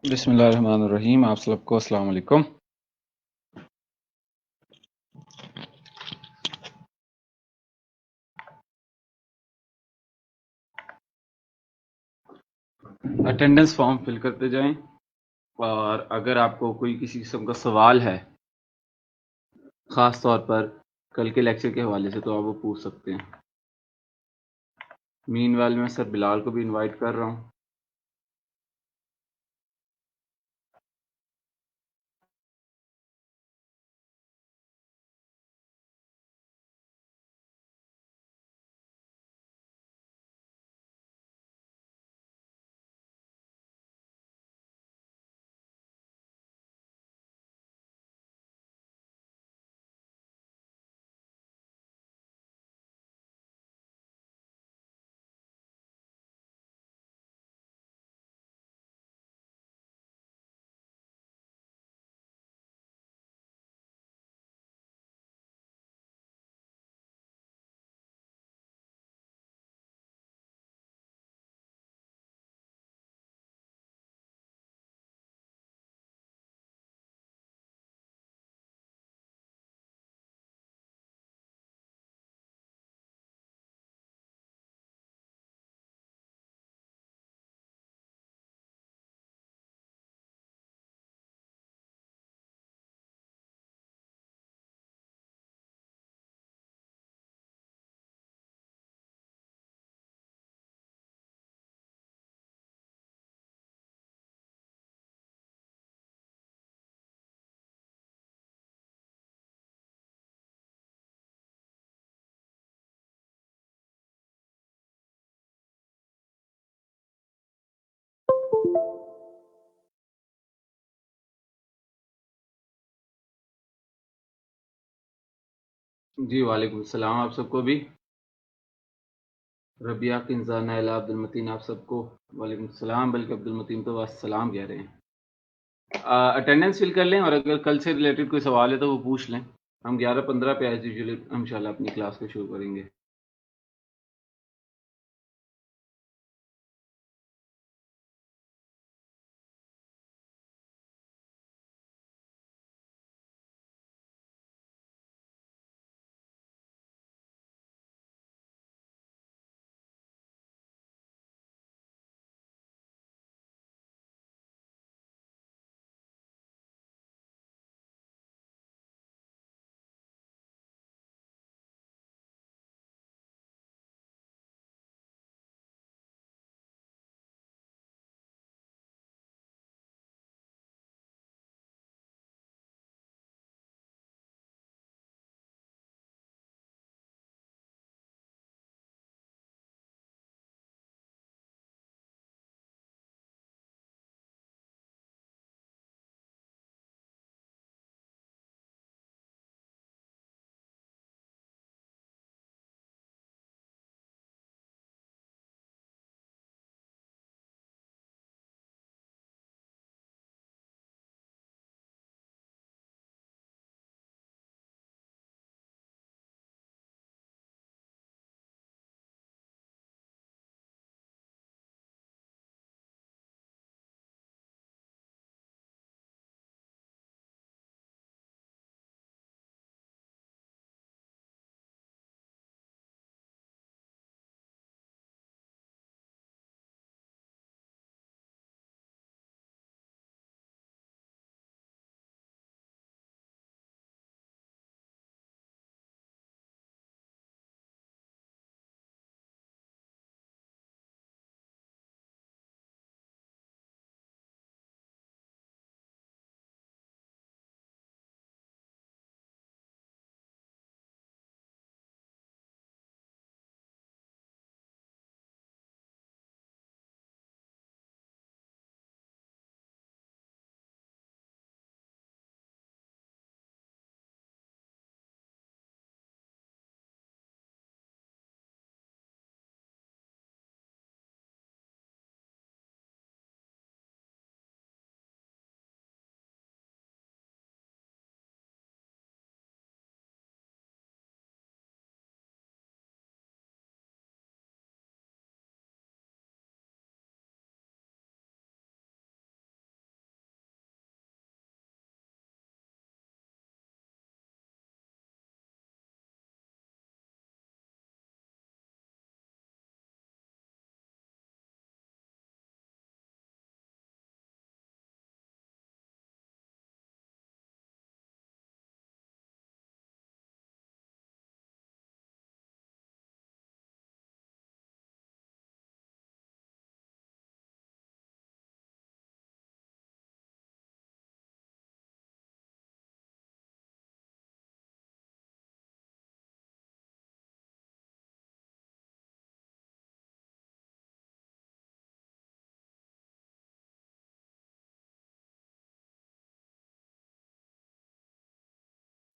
बिस्मिल्लाहिर्रहमानिर्रहीम। आप सबको अस्सलाम वालेकुम। अटेंडेंस फॉर्म फिल करते जाएं और अगर आपको कोई किसी किस्म का सवाल है, ख़ास तौर पर कल के लेक्चर के हवाले से, तो आप वो पूछ सकते हैं। मीनवाइल मैं सर बिलाल को भी इनवाइट कर रहा हूँ। जी वालेकुम सलाम। आप सबको भी रबिया किन्जा नैला अब्दुल मतीन, आप सबको वालेकुम सलाम। बल्कि अब्दुल मतीन तो बस सलाम कह रहे हैं। अटेंडेंस फिल कर लें और अगर कल से रिलेटेड कोई सवाल है तो वो पूछ लें। हम 11:15 पे एज यूजुअली इंशाल्लाह अपनी क्लास को शुरू करेंगे।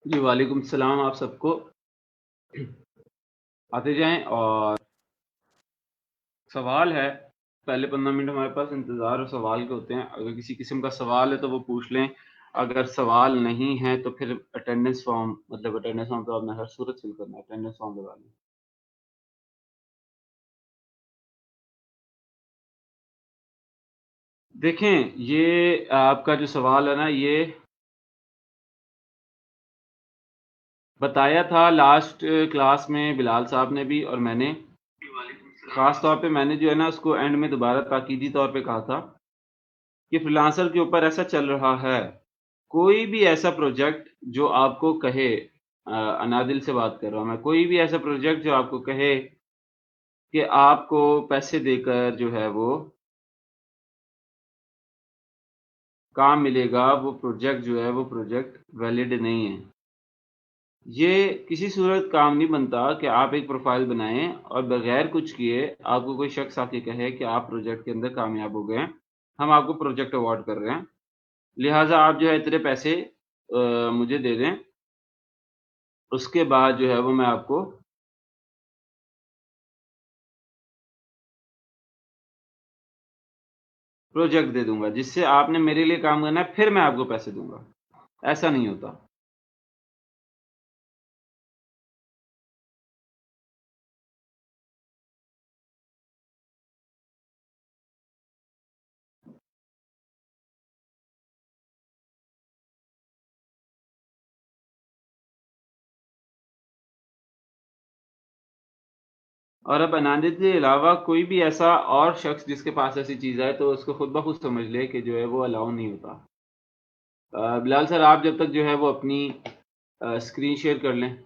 जी, वालेकुम सलाम आप सबको। आते जाएँ और सवाल है, पहले 15 मिनट हमारे पास इंतज़ार और सवाल के होते हैं। अगर किसी किस्म का सवाल है तो वो पूछ लें, अगर सवाल नहीं है तो फिर अटेंडेंस फॉर्म तो आपने हर सूरत फ़िल करना है, अटेंडेंस फॉर्म लगा लें। देखें, ये आपका जो सवाल है ना, ये बताया था लास्ट क्लास में बिलाल साहब ने भी और मैंने। ख़ास तौर पे मैंने जो है ना उसको एंड में दोबारा ताकीदी तौर पे कहा था कि फ्रीलांसर के ऊपर ऐसा चल रहा है। कोई भी ऐसा प्रोजेक्ट जो आपको कहे अनादिल से बात कर रहा हूँ मैं, कोई भी ऐसा प्रोजेक्ट जो आपको कहे कि आपको पैसे देकर जो है वो काम मिलेगा, वो प्रोजेक्ट वैलिड नहीं है। ये किसी सूरत काम नहीं बनता कि आप एक प्रोफ़ाइल बनाएँ और बगैर कुछ किए आपको कोई शख़्स आके कहे कि आप प्रोजेक्ट के अंदर कामयाब हो गए हैं, हम आपको प्रोजेक्ट अवार्ड कर रहे हैं, लिहाज़ा आप जो है इतने पैसे मुझे दे दें, उसके बाद जो है वो मैं आपको प्रोजेक्ट दे दूँगा, जिससे आपने मेरे लिए काम करना है, फिर मैं आपको पैसे दूँगा। ऐसा नहीं होता। और अब अनादित के अलावा कोई भी ऐसा और शख़्स जिसके पास ऐसी चीज़ है, तो उसको खुद ब खुद समझ ले कि जो है वो अलाउ नहीं होता। बिलाल सर आप जब तक जो है वो अपनी स्क्रीन शेयर कर लें।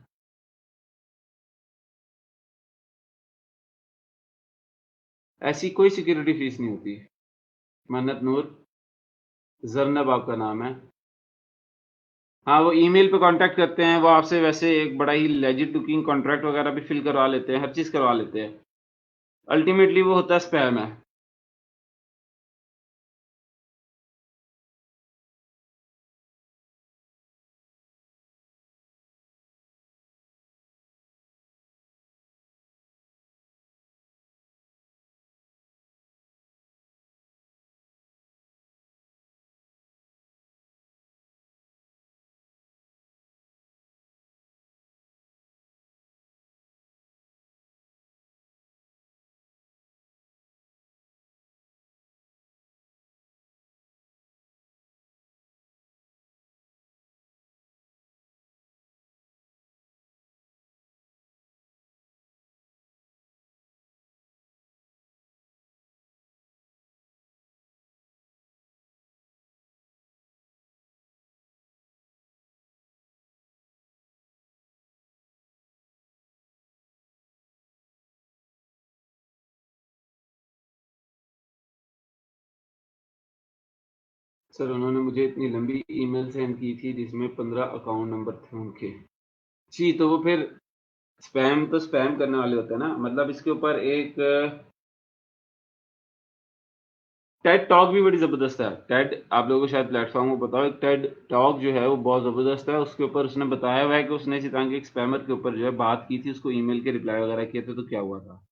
ऐसी कोई सिक्योरिटी फ़ीस नहीं होती। मन्नत नूर, ज़रनब आपका नाम है। हाँ, वो ईमेल पे कॉन्टैक्ट करते हैं, वो आपसे वैसे एक बड़ा ही लेजिट लुकिंग कॉन्ट्रैक्ट वग़ैरह भी फ़िल करवा लेते हैं, हर चीज़ करवा लेते हैं। अल्टीमेटली वो होता है स्पैम है। सर उन्होंने मुझे इतनी लंबी ईमेल सेंड की थी जिसमें 15 अकाउंट नंबर थे उनके। जी, तो वो फिर स्पैम करने वाले होते हैं ना, मतलब इसके ऊपर एक टेड टॉक भी बड़ी ज़बरदस्त है। टेड आप लोगों को शायद प्लेटफ़ॉर्म को पता हो, टेड टॉक जो है वो बहुत ज़बरदस्त है। उसके ऊपर उसने बताया हुआ है कि उसने इसी तरह के एक स्पैमर के ऊपर जो है बात की थी, उसको ईमेल के रिप्लाई वगैरह किए थे, तो क्या हुआ था।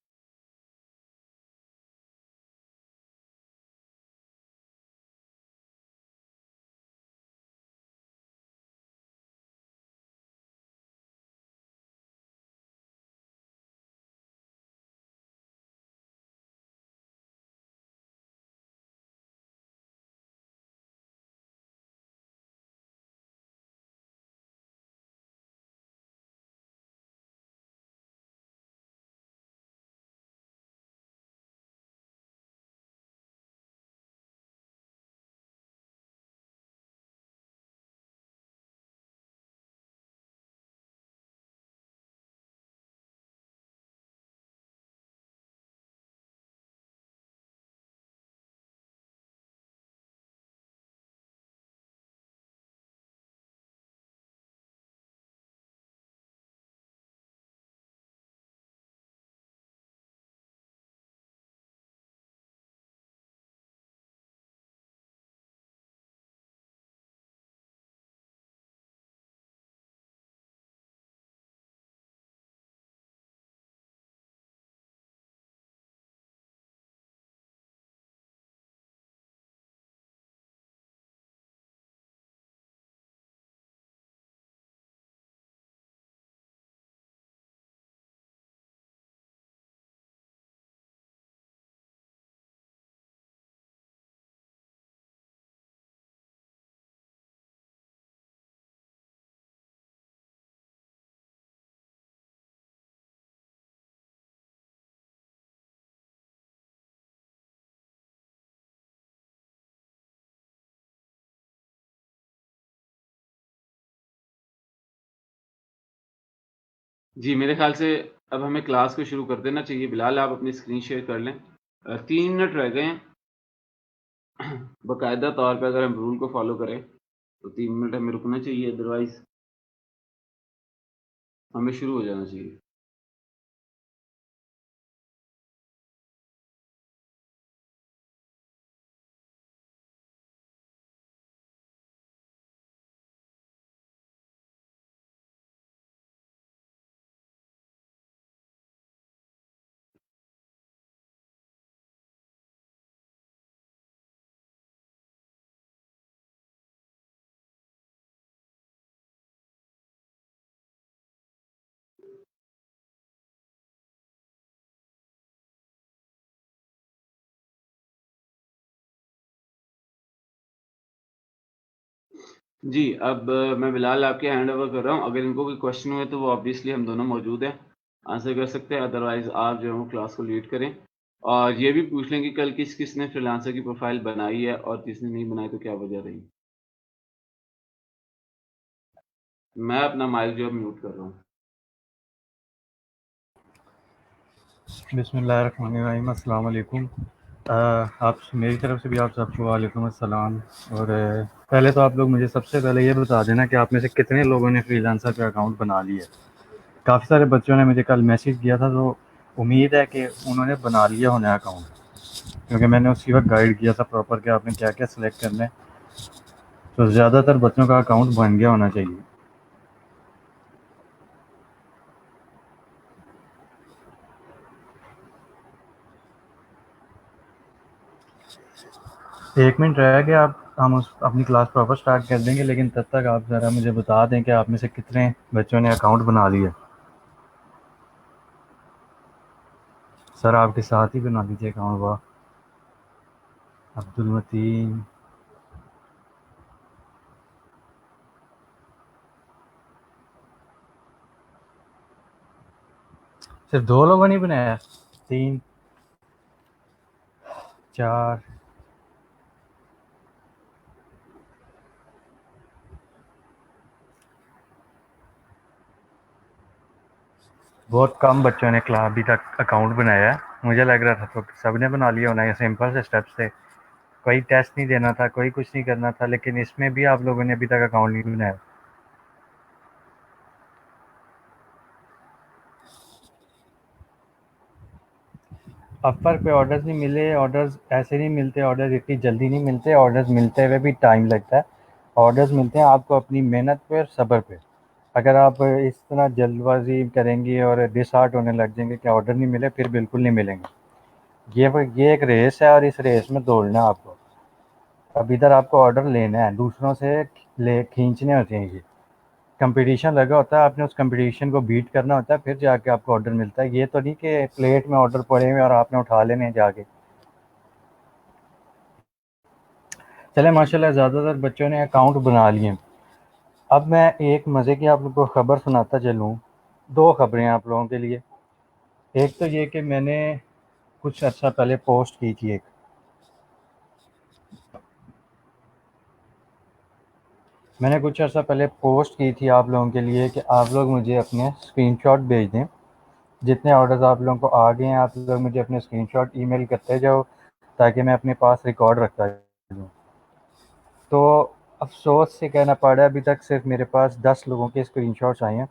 जी, मेरे ख़्याल से अब हमें क्लास को शुरू कर देना चाहिए। बिलाल आप अपनी स्क्रीन शेयर कर लें। 3 मिनट रह गए हैं। बाकायदा तौर पे अगर हम रूल को फ़ॉलो करें, तो 3 मिनट हमें रुकना चाहिए, अदरवाइज़ हमें शुरू हो जाना चाहिए। जी, अब मैं बिलाल आपके हैंड ओवर कर रहा हूँ। अगर इनको कोई क्वेश्चन हुए तो वो ऑब्वियसली हम दोनों मौजूद हैं, आंसर कर सकते हैं, अदरवाइज़ आप जो है वो क्लास को लीड करें। और ये भी पूछ लें कि कल किस-किस ने फ्रीलांसर की प्रोफ़ाइल बनाई है और किसने नहीं बनाई, तो क्या वजह रही? मैं अपना माइक जो है म्यूट कर रहा हूँ। बिस्मिल्लाहिर्रहमानिर्रहीम, अस्सलाम वालेकुम। आप मेरी तरफ से भी आप सबको वालेकुम अस्सलाम। और पहले तो आप लोग मुझे सबसे पहले ये बता देना कि आप में से कितने लोगों ने फ्रीलांसर पे अकाउंट बना लिया है। काफ़ी सारे बच्चों ने मुझे कल मैसेज किया था, तो उम्मीद है कि उन्होंने बना लिया होना अकाउंट, क्योंकि मैंने उसी वक्त गाइड किया था प्रॉपर कि आपने क्या क्या सिलेक्ट करना है। तो ज़्यादातर बच्चों का अकाउंट बन गया होना चाहिए। एक मिनट रह गया, आप हम उस अपनी क्लास प्रॉपर स्टार्ट कर देंगे, लेकिन तब तक आप ज़रा मुझे बता दें कि आप में से कितने बच्चों ने अकाउंट बना लिया। सर आपके साथ ही बना लीजिए अकाउंट। वाह, अब्दुल मतीन। सिर्फ 2 लोगों ने बनाया? 3, 4? बहुत कम बच्चों ने क्लास अभी तक अकाउंट बनाया है। मुझे लग रहा था तो सब ने बना लिया होना। ये सिंपल से स्टेप्स थे, कोई टेस्ट नहीं देना था, कोई कुछ नहीं करना था, लेकिन इसमें भी आप लोगों ने अभी तक अकाउंट नहीं बनाया। अपर पे ऑर्डर्स नहीं मिले। ऑर्डर्स ऐसे नहीं मिलते, ऑर्डर्स इतनी जल्दी नहीं मिलते, ऑर्डर्स मिलते हुए भी टाइम लगता है। ऑर्डर्स मिलते हैं आपको अपनी मेहनत पे और सब्र पे। अगर आप इस तरह जल्दबाजी करेंगे और डिसहार्ट होने लग जाएंगे कि ऑर्डर नहीं मिले, फिर बिल्कुल नहीं मिलेंगे। ये एक रेस है और इस रेस में दौड़ना है आपको। अब इधर आपको ऑर्डर लेना है, दूसरों से ले खींचने होते हैं। ये कंपटीशन लगा होता है, आपने उस कंपटीशन को बीट करना होता है, फिर जाके आपको ऑर्डर मिलता है। ये तो नहीं कि प्लेट में ऑर्डर पड़े हुए और आपने उठा लेने हैं जाके। चले माशाल्लाह ज़्यादातर बच्चों ने अकाउंट बना लिए। अब मैं एक मज़े की आप लोगों को ख़बर सुनाता चलूँ। 2 ख़बरें आप लोगों के लिए। एक तो ये कि मैंने कुछ अर्सा पहले पोस्ट की थी एक। मैंने कुछ अर्सा पहले पोस्ट की थी आप लोगों के लिए कि आप लोग मुझे अपने स्क्रीनशॉट भेज दें। जितने ऑर्डर्स आप लोगों को आ गए हैं, आप लोग मुझे अपने स्क्रीनशॉट ईमेल करते जाओ, ताकि मैं अपने पास रिकॉर्ड रखता जाऊँ। तो अफ़सोस से कहना पड़ रहा है, अभी तक सिर्फ मेरे पास 10 लोगों के स्क्रीनशॉट्स आए हैं।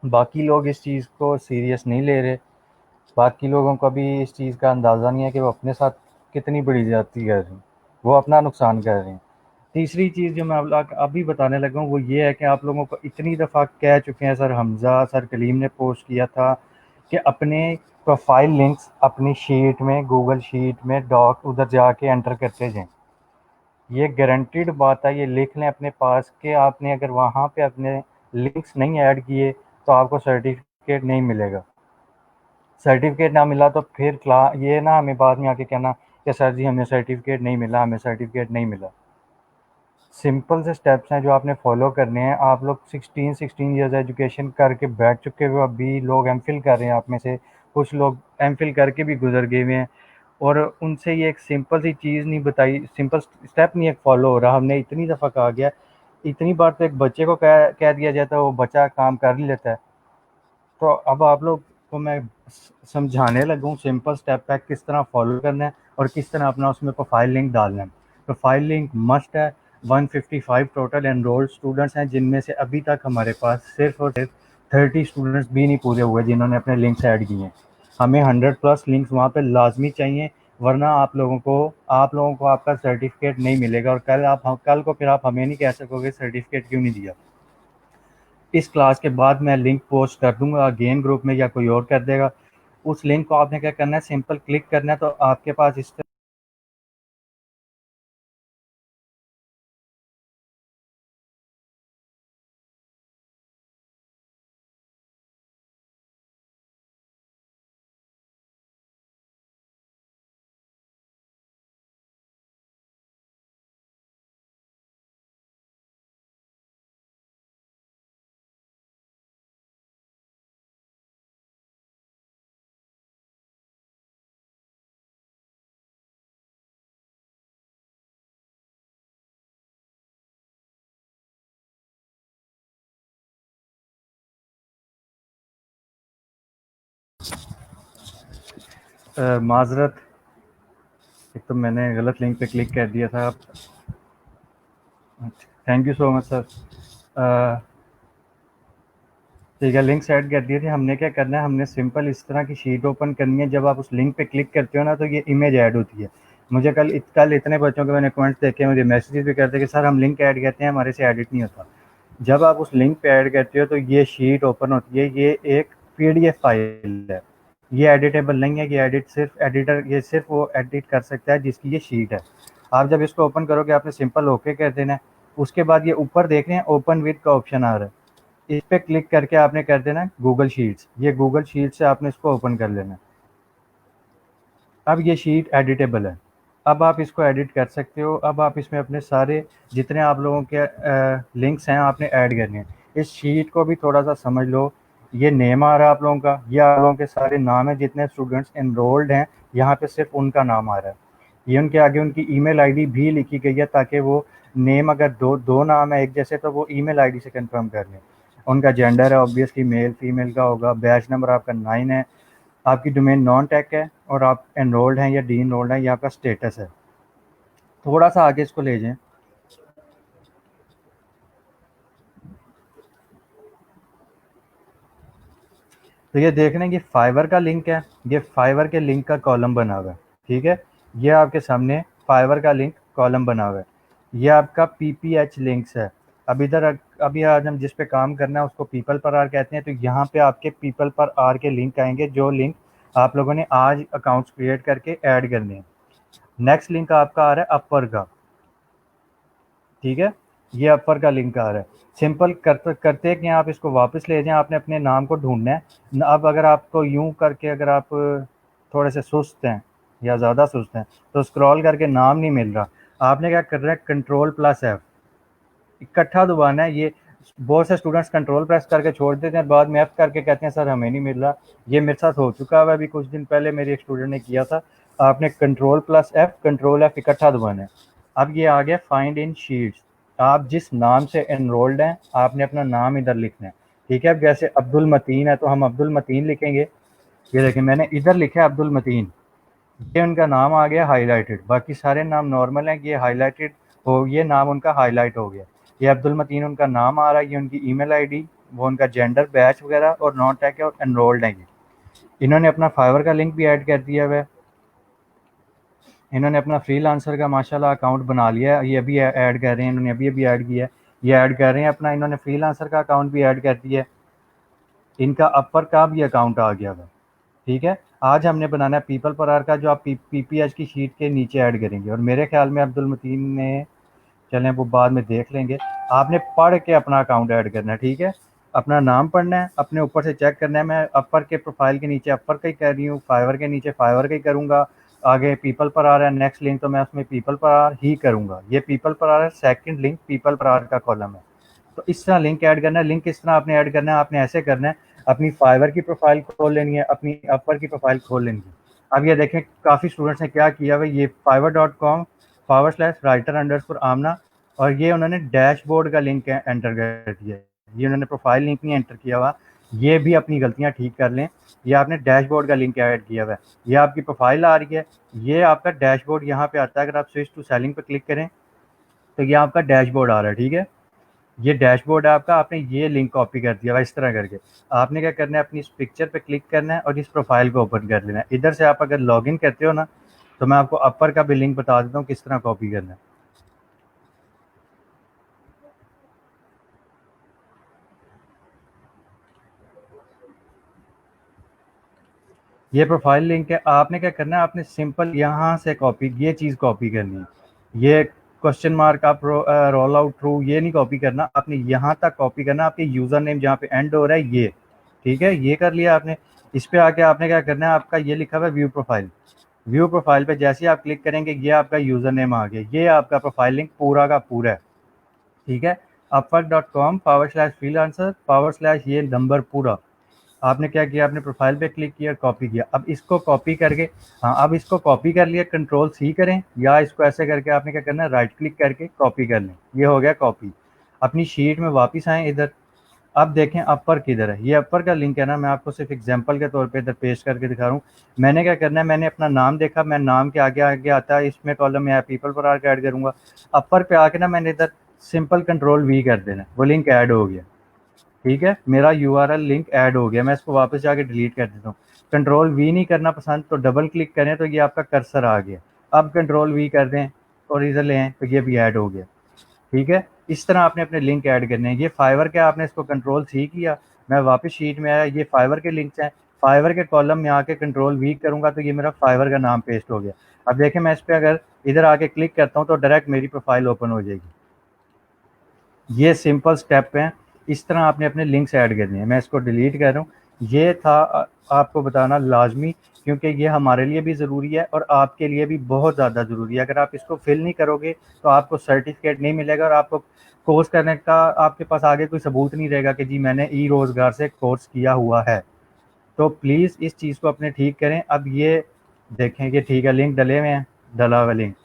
बाकी लोग इस चीज़ को सीरियस नहीं ले रहे। बाकी लोगों को भी इस चीज़ का अंदाज़ा नहीं है कि वो अपने साथ कितनी बड़ी ज़्यादती कर रहे हैं, वो अपना नुकसान कर रहे हैं। तीसरी चीज़ जो मैं अभी बताने लगा हूँ वो ये है कि आप लोगों को इतनी दफ़ा कह चुके हैं, सर हमज़ा, सर कलीम ने पोस्ट किया था कि अपने प्रोफाइल लिंक्स अपनी शीट में, गूगल शीट में, डॉक उधर जाके एंटर करते जाएं। ये गारंटीड बात है, ये लिख लें अपने पास कि आपने अगर वहाँ पे अपने लिंक्स नहीं ऐड किए तो आपको सर्टिफिकेट नहीं मिलेगा। सर्टिफिकेट ना मिला तो फिर ये ना हमें बाद में आके कहना कि सर जी हमें सर्टिफिकेट नहीं मिला, हमें सर्टिफिकेट नहीं मिला। सिंपल से स्टेप्स हैं जो आपने फॉलो करने हैं। आप लोग 16 इयर्स एजुकेशन करके बैठ चुके हो, अभी लोग एमफिल कर रहे हैं आप में से, कुछ लोग एमफिल करके भी गुजर गए हुए हैं, और उनसे ये एक सिंपल सी चीज़ नहीं बताई, सिंपल स्टेप नहीं एक फॉलो हो रहा। हमने इतनी दफ़ा कहा गया, इतनी बार तो एक बच्चे को कह दिया जाता है, वो बच्चा काम कर ही लेता है। अब आप लोग को मैं समझाने लगूँ सिंपल स्टेप बाय किस तरह फॉलो करना है और किस तरह अपना उसमें प्रोफाइल लिंक डालना है। प्रोफाइल लिंक मस्ट है। 155 टोटल एनरोल्ड स्टूडेंट्स हैं, जिनमें से अभी तक हमारे पास सिर्फ और सिर्फ 30 स्टूडेंट्स भी नहीं पूरे हुए जिन्होंने अपने लिंक्स ऐड किए हैं। हमें 100+ लिंक्स वहाँ पे लाजमी चाहिए, वरना आप लोगों को आपका सर्टिफिकेट नहीं मिलेगा और कल को फिर आप हमें नहीं कह सकोगे सर्टिफिकेट क्यों नहीं दिया। इस क्लास के बाद मैं लिंक पोस्ट कर दूंगा गेम ग्रुप में या कोई और कर देगा। उस लिंक को आपने क्या करना है, सिंपल क्लिक करना है, तो आपके पास इस माजरत, एक तो मैंने गलत लिंक पे क्लिक कर दिया था। Thank you so much sir. ठीक है, लिंक ऐड कर दिए थे। हमने क्या करना है, हमने सिंपल इस तरह की शीट ओपन करनी है। जब आप उस लिंक पे क्लिक करते हो ना, तो ये इमेज ऐड होती है। मुझे कल इतने बच्चों के मैंने कमेंट्स देखे, मुझे मैसेजेस भी करते कि सर हम लिंक ऐड करते हैं, हमारे से एडिट नहीं होता। जब आप उस लिंक पे ऐड करते हो तो ये शीट ओपन होती है। ये एक पीडीएफ फाइल है, ये एडिटेबल नहीं है। ये सिर्फ वो एडिट कर सकता है जिसकी ये शीट है। आप जब इसको ओपन करोगे, आपने सिंपल ओके कर देना है। उसके बाद ये ऊपर देख रहे हैं ओपन विद का ऑप्शन आ रहा है, इस पे क्लिक करके आपने कर देना है गूगल शीट्स। ये गूगल शीट से आपने इसको ओपन कर लेना है। अब ये शीट एडिटेबल है, अब आप इसको एडिट कर सकते हो। अब आप इसमें अपने सारे जितने आप लोगों के लिंक्स हैं आपने ऐड करने हैं। इस शीट को भी थोड़ा सा समझ लो। ये नेम आ रहा है आप लोगों का, ये आप लोगों के सारे नाम है जितने स्टूडेंट्स एनरोल्ड हैं, यहाँ पे सिर्फ उनका नाम आ रहा है। ये उनके आगे उनकी ईमेल आईडी भी लिखी गई है, ताकि वो नेम अगर दो नाम है एक जैसे, तो वो ईमेल आईडी से कंफर्म कर लें। उनका जेंडर है ऑब्वियसली मेल फीमेल का होगा। बैच नंबर आपका 9 है। आपकी डोमेन नॉन टेक है और आप एनरोल्ड हैं या डी एनरोल्ड हैं, ये आपका स्टेटस है। थोड़ा सा आगे इसको ले जाएं, तो ये देख लें कि फाइवर का लिंक है। ये फाइवर के लिंक का कॉलम बना हुआ है, ठीक है। ये आपके सामने फाइवर का लिंक कॉलम बना हुआ है। ये आपका पीपीएच लिंक्स है। अभी आज हम जिस पे काम करना है उसको पीपल पर आर कहते हैं। तो यहाँ पे आपके पीपल पर आर के लिंक आएंगे, जो लिंक आप लोगों ने आज अकाउंट्स क्रिएट करके ऐड करने हैं। नेक्स्ट लिंक आपका आ रहा है अपर का, ठीक है। ये अपर का लिंक आ रहा है। सिंपल करते कि आप इसको वापस ले जाएं, आपने अपने नाम को ढूंढना है। अब अगर आपको यूं करके, अगर आप थोड़े से सुस्त हैं या ज़्यादा सुस्त हैं, तो स्क्रॉल करके नाम नहीं मिल रहा, आपने क्या करना है, Ctrl+F इकट्ठा दबाना है। ये बहुत से स्टूडेंट्स कंट्रोल प्रेस करके छोड़ देते हैं, बाद में एफ करके कहते हैं सर हमें नहीं मिल रहा। ये मेरे साथ हो चुका है, अभी कुछ दिन पहले मेरी एक स्टूडेंट ने किया था। आपने Ctrl+F इकट्ठा दबाना है। अब ये आ गया फाइंड इन शीट्स। आप जिस नाम से एनरोल्ड हैं, आपने अपना नाम इधर लिखना है, ठीक है। अब जैसे अब्दुल मतीन है तो हम अब्दुल मतीन लिखेंगे। ये देखिए मैंने इधर लिखा है अब्दुल मतीन, ये उनका नाम आ गया हाईलाइटेड। बाकी सारे नाम नॉर्मल हैं, ये हाईलाइटेड हो, ये नाम उनका हाईलाइट हो गया। ये अब्दुल मतीन उनका नाम आ रहा है, ये उनकी ईमेल आईडी, वो उनका जेंडर, बैच वगैरह और नॉन टेक है और एनरोल्ड है। ये इन्होंने अपना फाइवर का लिंक भी ऐड कर दिया हुआ है। इन्होंने अपना फ्रीलांसर का माशाल्लाह अकाउंट बना लिया है, ये अभी ऐड कर रहे हैं, इन्होंने अभी ऐड किया है। ये ऐड कर रहे हैं अपना, इन्होंने फ्रीलांसर का अकाउंट भी ऐड कर दिया है। इनका अपर का भी अकाउंट आ गया हुआ, ठीक है। आज हमने बनाना है पीपल पर आर का, जो आप पीपीएच की शीट के नीचे ऐड करेंगे। और मेरे ख्याल में अब्दुल मतीन ने, चलें वो बाद में देख लेंगे। आपने पढ़ के अपना अकाउंट ऐड करना है, ठीक है। अपना नाम पढ़ना है, अपने ऊपर से चेक करना है। मैं अपर के प्रोफाइल के नीचे अपर का ही कर रही हूँ, फाइवर के नीचे फाइवर का ही करूँगा। आगे पीपल पर आ रहा है नेक्स्ट लिंक, तो मैं उसमें पीपल पर आर ही करूँगा। ये पीपल पर आर है, सेकंड लिंक पीपल पर आर का कॉलम है। तो इस तरह लिंक ऐड करना है। लिंक किस तरह आपने ऐड करना है, आपने ऐसे करना है, अपनी फाइवर की प्रोफाइल खोल लेनी है, अपनी अपर की प्रोफाइल खोल लेनी है। अब ये देखें काफ़ी स्टूडेंट्स ने क्या किया हुआ, ये fiverr.com/writer_आमना, और ये उन्होंने डैशबोर्ड का लिंक एंटर कर दिया। ये उन्होंने प्रोफाइल लिंक नहीं एंटर किया हुआ, ये भी अपनी गलतियां ठीक कर लें। ये आपने डैशबोर्ड का लिंक ऐड किया हुआ है, ये आपकी प्रोफाइल आ रही है, ये आपका डैशबोर्ड यहाँ पे आता है। अगर आप स्विच टू सेलिंग पे क्लिक करें तो ये आपका डैशबोर्ड आ रहा है, ठीक है। ये डैशबोर्ड है आपका, आपने ये लिंक कॉपी कर दिया हुआ इस तरह करके। आपने क्या करना है, अपनी इस पिक्चर पे क्लिक करना है और इस प्रोफाइल को ओपन कर लेना है। इधर से आप अगर लॉगिन करते हो ना, तो मैं आपको अपर का भी लिंक बता देता हूँ किस तरह कॉपी करना है। ये प्रोफाइल लिंक है, आपने क्या करना है, आपने सिंपल यहाँ से कॉपी, ये चीज़ कॉपी करनी है। ये क्वेश्चन मार्क आप रोल आउट ट्रू ये नहीं कॉपी करना, आपने यहाँ तक कॉपी करना, आपके यूज़र नेम जहाँ पे एंड हो रहा है ये, ठीक है। ये कर लिया आपने। इस पे आके आपने क्या करना है, आपका ये लिखा हुआ है व्यू प्रोफाइल। व्यू प्रोफाइल पे जैसे ही आप क्लिक करेंगे ये आपका यूज़र नेम आ गया, ये आपका प्रोफाइल लिंक पूरा का पूरा है, ठीक है। upwork.com/freelancer/ ये नंबर पूरा आपने क्या किया, आपने प्रोफाइल पे क्लिक किया, कॉपी किया। अब इसको कॉपी करके, हाँ अब इसको कॉपी कर लिया, कंट्रोल सी करें या इसको ऐसे करके आपने क्या करना है, राइट क्लिक करके कॉपी कर लें। ये हो गया कॉपी। अपनी शीट में वापस आएँ इधर। अब देखें अपर किधर है, ये अपर का लिंक है ना, मैं आपको सिर्फ एग्जांपल के तौर पे इधर पेस्ट करके दिखा रहा हूँ। मैंने क्या करना है, मैंने अपना नाम देखा, मैं नाम के आगे आगे आता है इसमें कॉलम में पीपल पर आर ऐड करूँगा। अपर पे आके ना मैंने इधर सिंपल कंट्रोल वी कर देना, वो लिंक ऐड हो गया, ठीक है। मेरा यूआरएल लिंक ऐड हो गया, मैं इसको वापस जाके डिलीट कर देता हूँ। कंट्रोल वी नहीं करना पसंद तो डबल क्लिक करें तो ये आपका कर्सर आ गया। अब कंट्रोल वी कर दें और इधर ले आएँ तो ये भी ऐड हो गया, ठीक है। इस तरह आपने अपने लिंक ऐड करने हैं। ये फाइवर के आपने इसको कंट्रोल सी किया, मैं वापस शीट में आया, ये फाइवर के लिंक्स हैं। फाइवर के कॉलम में आके कंट्रोल वी करूँगा तो ये मेरा फाइवर का नाम पेस्ट हो गया। अब देखें मैं इस पर अगर इधर आके क्लिक करता हूँ तो डायरेक्ट मेरी प्रोफाइल ओपन हो जाएगी। ये सिंपल स्टेप हैं, इस तरह आपने अपने लिंक्स ऐड करने हैं। मैं इसको डिलीट कर रहा हूँ। ये था आपको बताना लाजमी, क्योंकि ये हमारे लिए भी ज़रूरी है और आपके लिए भी बहुत ज़्यादा ज़रूरी है। अगर आप इसको फिल नहीं करोगे तो आपको सर्टिफिकेट नहीं मिलेगा और आपको कोर्स करने का आपके पास आगे कोई सबूत नहीं रहेगा कि जी मैंने ई रोज़गार से कोर्स किया हुआ है। तो प्लीज़ इस चीज़ को अपने ठीक करें। अब ये देखें कि ठीक है, लिंक डले हुए हैं, डला हुआ लिंक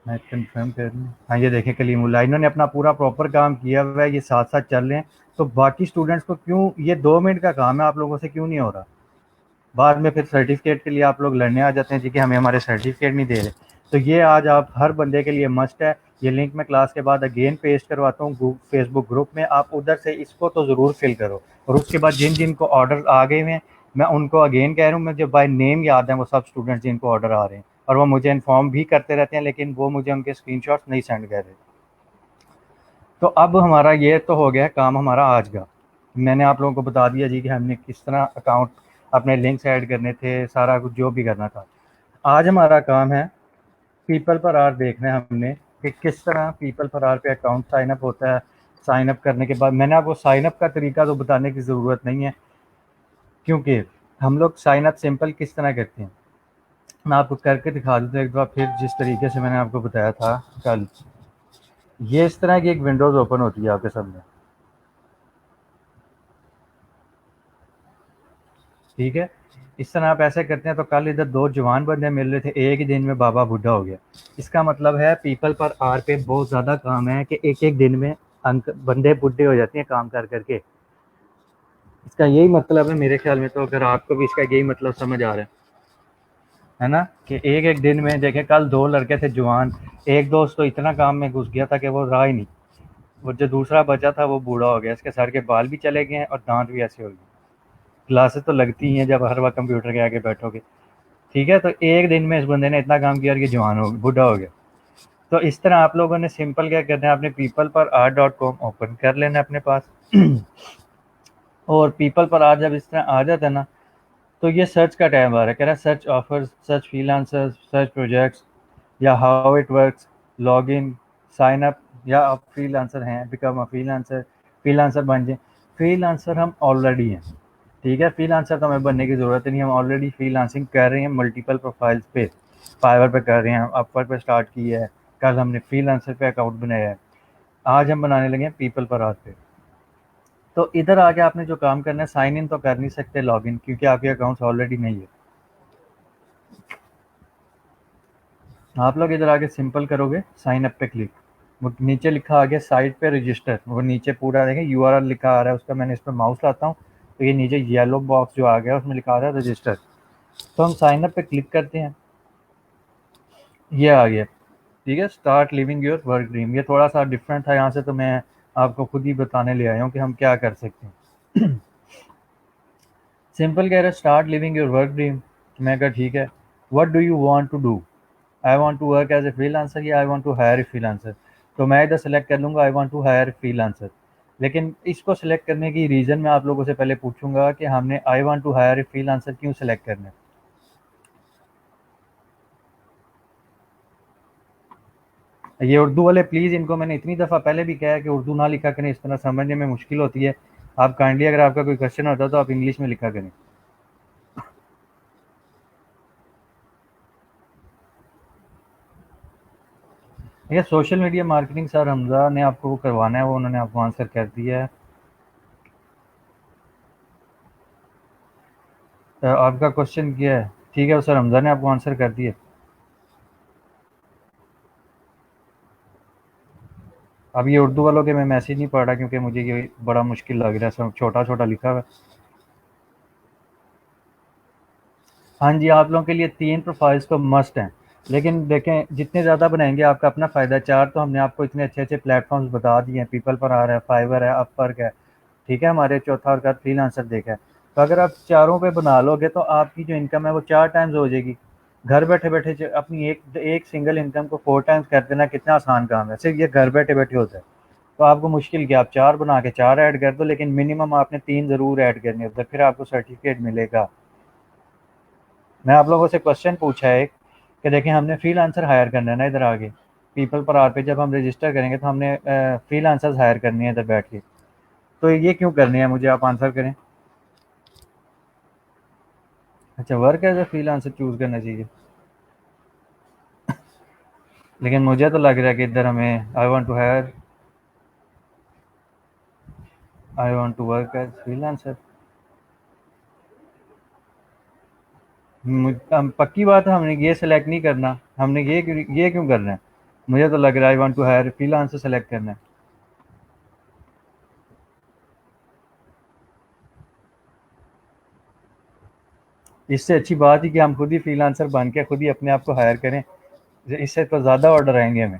मैं कंफर्म कर लूँ। हाँ ये देखें कलीमुल्लाह, इन्होंने अपना पूरा प्रॉपर काम किया हुआ है, ये साथ साथ चल रहे हैं। तो बाकी स्टूडेंट्स को क्यों, ये 2 मिनट का काम है, आप लोगों से क्यों नहीं हो रहा। बाद में फिर सर्टिफिकेट के लिए आप लोग लड़ने आ जाते हैं जी कि हमें हमारे सर्टिफिकेट नहीं दे रहे। तो ये आज आप हर बंदे के लिए मस्ट है। ये लिंक मैं क्लास के बाद अगेन पेस्ट करवाता हूँ फेसबुक ग्रुप में, आप उधर से इसको तो ज़रूर फिल करो। और उसके बाद जिन जिन को ऑर्डर आ गए हैं मैं उनको अगेन कह रहा हूँ, मुझे बाय नेम याद है वो सब स्टूडेंट्स जिनको ऑर्डर आ रहे हैं, और वो मुझे इन्फॉर्म भी करते रहते हैं, लेकिन वो मुझे उनके स्क्रीनशॉट्स नहीं सेंड कर रहे। तो अब हमारा ये तो हो गया काम हमारा आज का। मैंने आप लोगों को बता दिया जी कि हमने किस तरह अकाउंट अपने लिंक्स ऐड करने थे, सारा कुछ जो भी करना था। आज हमारा काम है पीपल पर आर देखना है हमने कि किस तरह पीपल पर आर पे अकाउंट साइन अप होता है। साइन अप करने के बाद मैंने आपको साइन अप का तरीका तो बताने की ज़रूरत नहीं है, क्योंकि हम लोग साइन अप सिंपल किस तरह करते हैं मैं आपको करके दिखा दूँ एक बार फिर, जिस तरीके से मैंने आपको बताया था कल। ये इस तरह की एक विंडोज़ ओपन होती है आपके सामने, ठीक है। इस तरह आप ऐसे करते हैं। तो कल इधर दो जवान बंदे मिल रहे थे, एक ही दिन में बाबा बूढ़ा हो गया। इसका मतलब है पीपल पर आर पे बहुत ज़्यादा काम है कि एक एक दिन में बंदे बूढ़े हो जाते हैं काम कर करके। इसका यही मतलब है मेरे ख्याल में। तो अगर आपको भी इसका यही मतलब समझ आ रहा है ना, कि एक एक दिन में देखें, कल दो लड़के थे जवान, एक दोस्त तो इतना काम में घुस गया था कि वो रहा ही नहीं, वो जो दूसरा बचा था वो बूढ़ा हो गया, इसके सर के बाल भी चले गए हैं और दांत भी ऐसे हो गए। क्लासेस तो लगती ही हैं जब हर वक्त कंप्यूटर के आगे बैठोगे, ठीक है। तो एक दिन में इस बंदे ने इतना काम किया कि जवान हो बूढ़ा हो गया। तो इस तरह आप लोगों ने सिंपल क्या करना है, अपने पीपल पर आर.com ओपन कर लेना है अपने पास और पीपल पर आर जब इस तरह आ जाता है ना, तो ये सर्च का टैब आ रहा है, कह रहा है search offers, search freelancers, search projects, या how it works, log in, sign up, या आप फ्रीलांसर हैं, बिकम अ फ्रीलांसर, फ्रीलांसर बन जाए। फ्रीलांसर हम ऑलरेडी हैं, ठीक है। फ्रीलांसर तो हमें बनने की ज़रूरत नहीं, हम ऑलरेडी फ्रीलांसिंग कर रहे हैं मल्टीपल प्रोफाइल्स पे। फाइवर पे कर रहे हैं, अपवर्क पे स्टार्ट किया है, कल हमने फ्रीलांसर पे अकाउंट बनाया है, आज हम बनाने लगे हैं पीपल पर आज पे। तो इधर आके आपने जो काम करना है, साइन इन तो कर नहीं सकते लॉग इन, क्योंकि आपके अकाउंट्स ऑलरेडी नहीं है। आप लोग इधर आके सिंपल करोगे साइन अप पे क्लिक, वो नीचे लिखा आ गया साइट पे रजिस्टर, वो नीचे पूरा देखें यूआरएल लिखा आ रहा है उसका। मैंने इस पर माउस लाता हूँ तो ये नीचे येलो बॉक्स जो आ गया उसमें लिखा आ रहा है रजिस्टर। तो हम साइन अप पे क्लिक करते हैं, ये आ गया। ठीक है, start living your work dream. ये थोड़ा सा डिफरेंट था यहाँ से, तो मैं आपको खुद ही बताने ले आया हूँ कि हम क्या कर सकते हैं। सिंपल कह रहे start living your work dream. मैं कहा ठीक है, what do you want to do, I want to work as a freelancer या I want to hire a freelancer. तो मैं इधर सेलेक्ट कर लूँगा I want to hire a freelancer. लेकिन इसको सेलेक्ट करने की रीज़न मैं आप लोगों से पहले पूछूंगा कि हमने I want to hire a freelancer क्यों सेलेक्ट करना है। ये उर्दू वाले प्लीज़, इनको मैंने इतनी दफ़ा पहले भी कहा है कि उर्दू ना लिखा करें, इस तरह समझने में मुश्किल होती है। आप काइंडली अगर आपका कोई क्वेश्चन होता है तो आप इंग्लिश में लिखा करें। ये social media marketing sir Hamza ने आपको वो करवाना है, वो उन्होंने आपको आंसर कर दिया है। आपका क्वेश्चन क्या है? ठीक है, सर हमजा ने आपको आंसर कर दिया। अब ये उर्दू वालों के मैं मैसेज नहीं पढ़ रहा क्योंकि मुझे ये बड़ा मुश्किल लग रहा है, सब छोटा छोटा लिखा हुआ है। हाँ जी, आप लोगों के लिए 3 प्रोफाइल्स तो मस्ट हैं, लेकिन देखें जितने ज़्यादा बनाएंगे आपका अपना फ़ायदा है। 4 तो हमने आपको इतने अच्छे-अच्छे प्लेटफ़ॉर्म्स बता दिए हैं, पीपल पर आ रहा है, फाइवर है, अपवर्क है, ठीक है, हमारे चौथा और का फ्रीलांसर देखा है। तो अगर आप चारों पे बना लोगे तो आपकी जो इनकम है वो 4 टाइम्स हो जाएगी। घर बैठे-बैठे अपनी एक सिंगल इनकम को 4 टाइम्स कर देना कितना आसान काम है, सिर्फ़ ये घर बैठे-बैठे होता है। तो आपको मुश्किल क्या, आप 4 बना के 4 ऐड कर दो, लेकिन मिनिमम आपने 3 ज़रूर ऐड करने होते हैं, फिर आपको सर्टिफ़िकेट मिलेगा। मैं आप लोगों से क्वेश्चन पूछा है कि देखें हमने फ्रीलांसर हायर करना है ना, इधर आगे पीपल पर आर पे जब हम रजिस्टर करेंगे तो हमने फ्रीलांसर्स हायर करनी है इधर बैठ के। तो ये क्यों करनी है, मुझे आप आंसर करें। अच्छा, work as a freelancer choose करना चाहिए, लेकिन मुझे तो लग रहा है कि इधर हमें I want to work as freelancer. पक्की बात है हमने ये सेलेक्ट नहीं करना, हमने ये क्यों करना है। मुझे तो लग रहा है I want to hire freelancer select करना है। इससे अच्छी बात ही कि हम खुद ही फ्रीलांसर बन के खुद ही अपने आप को हायर करें, इससे तो ज़्यादा ऑर्डर आएंगे हमें।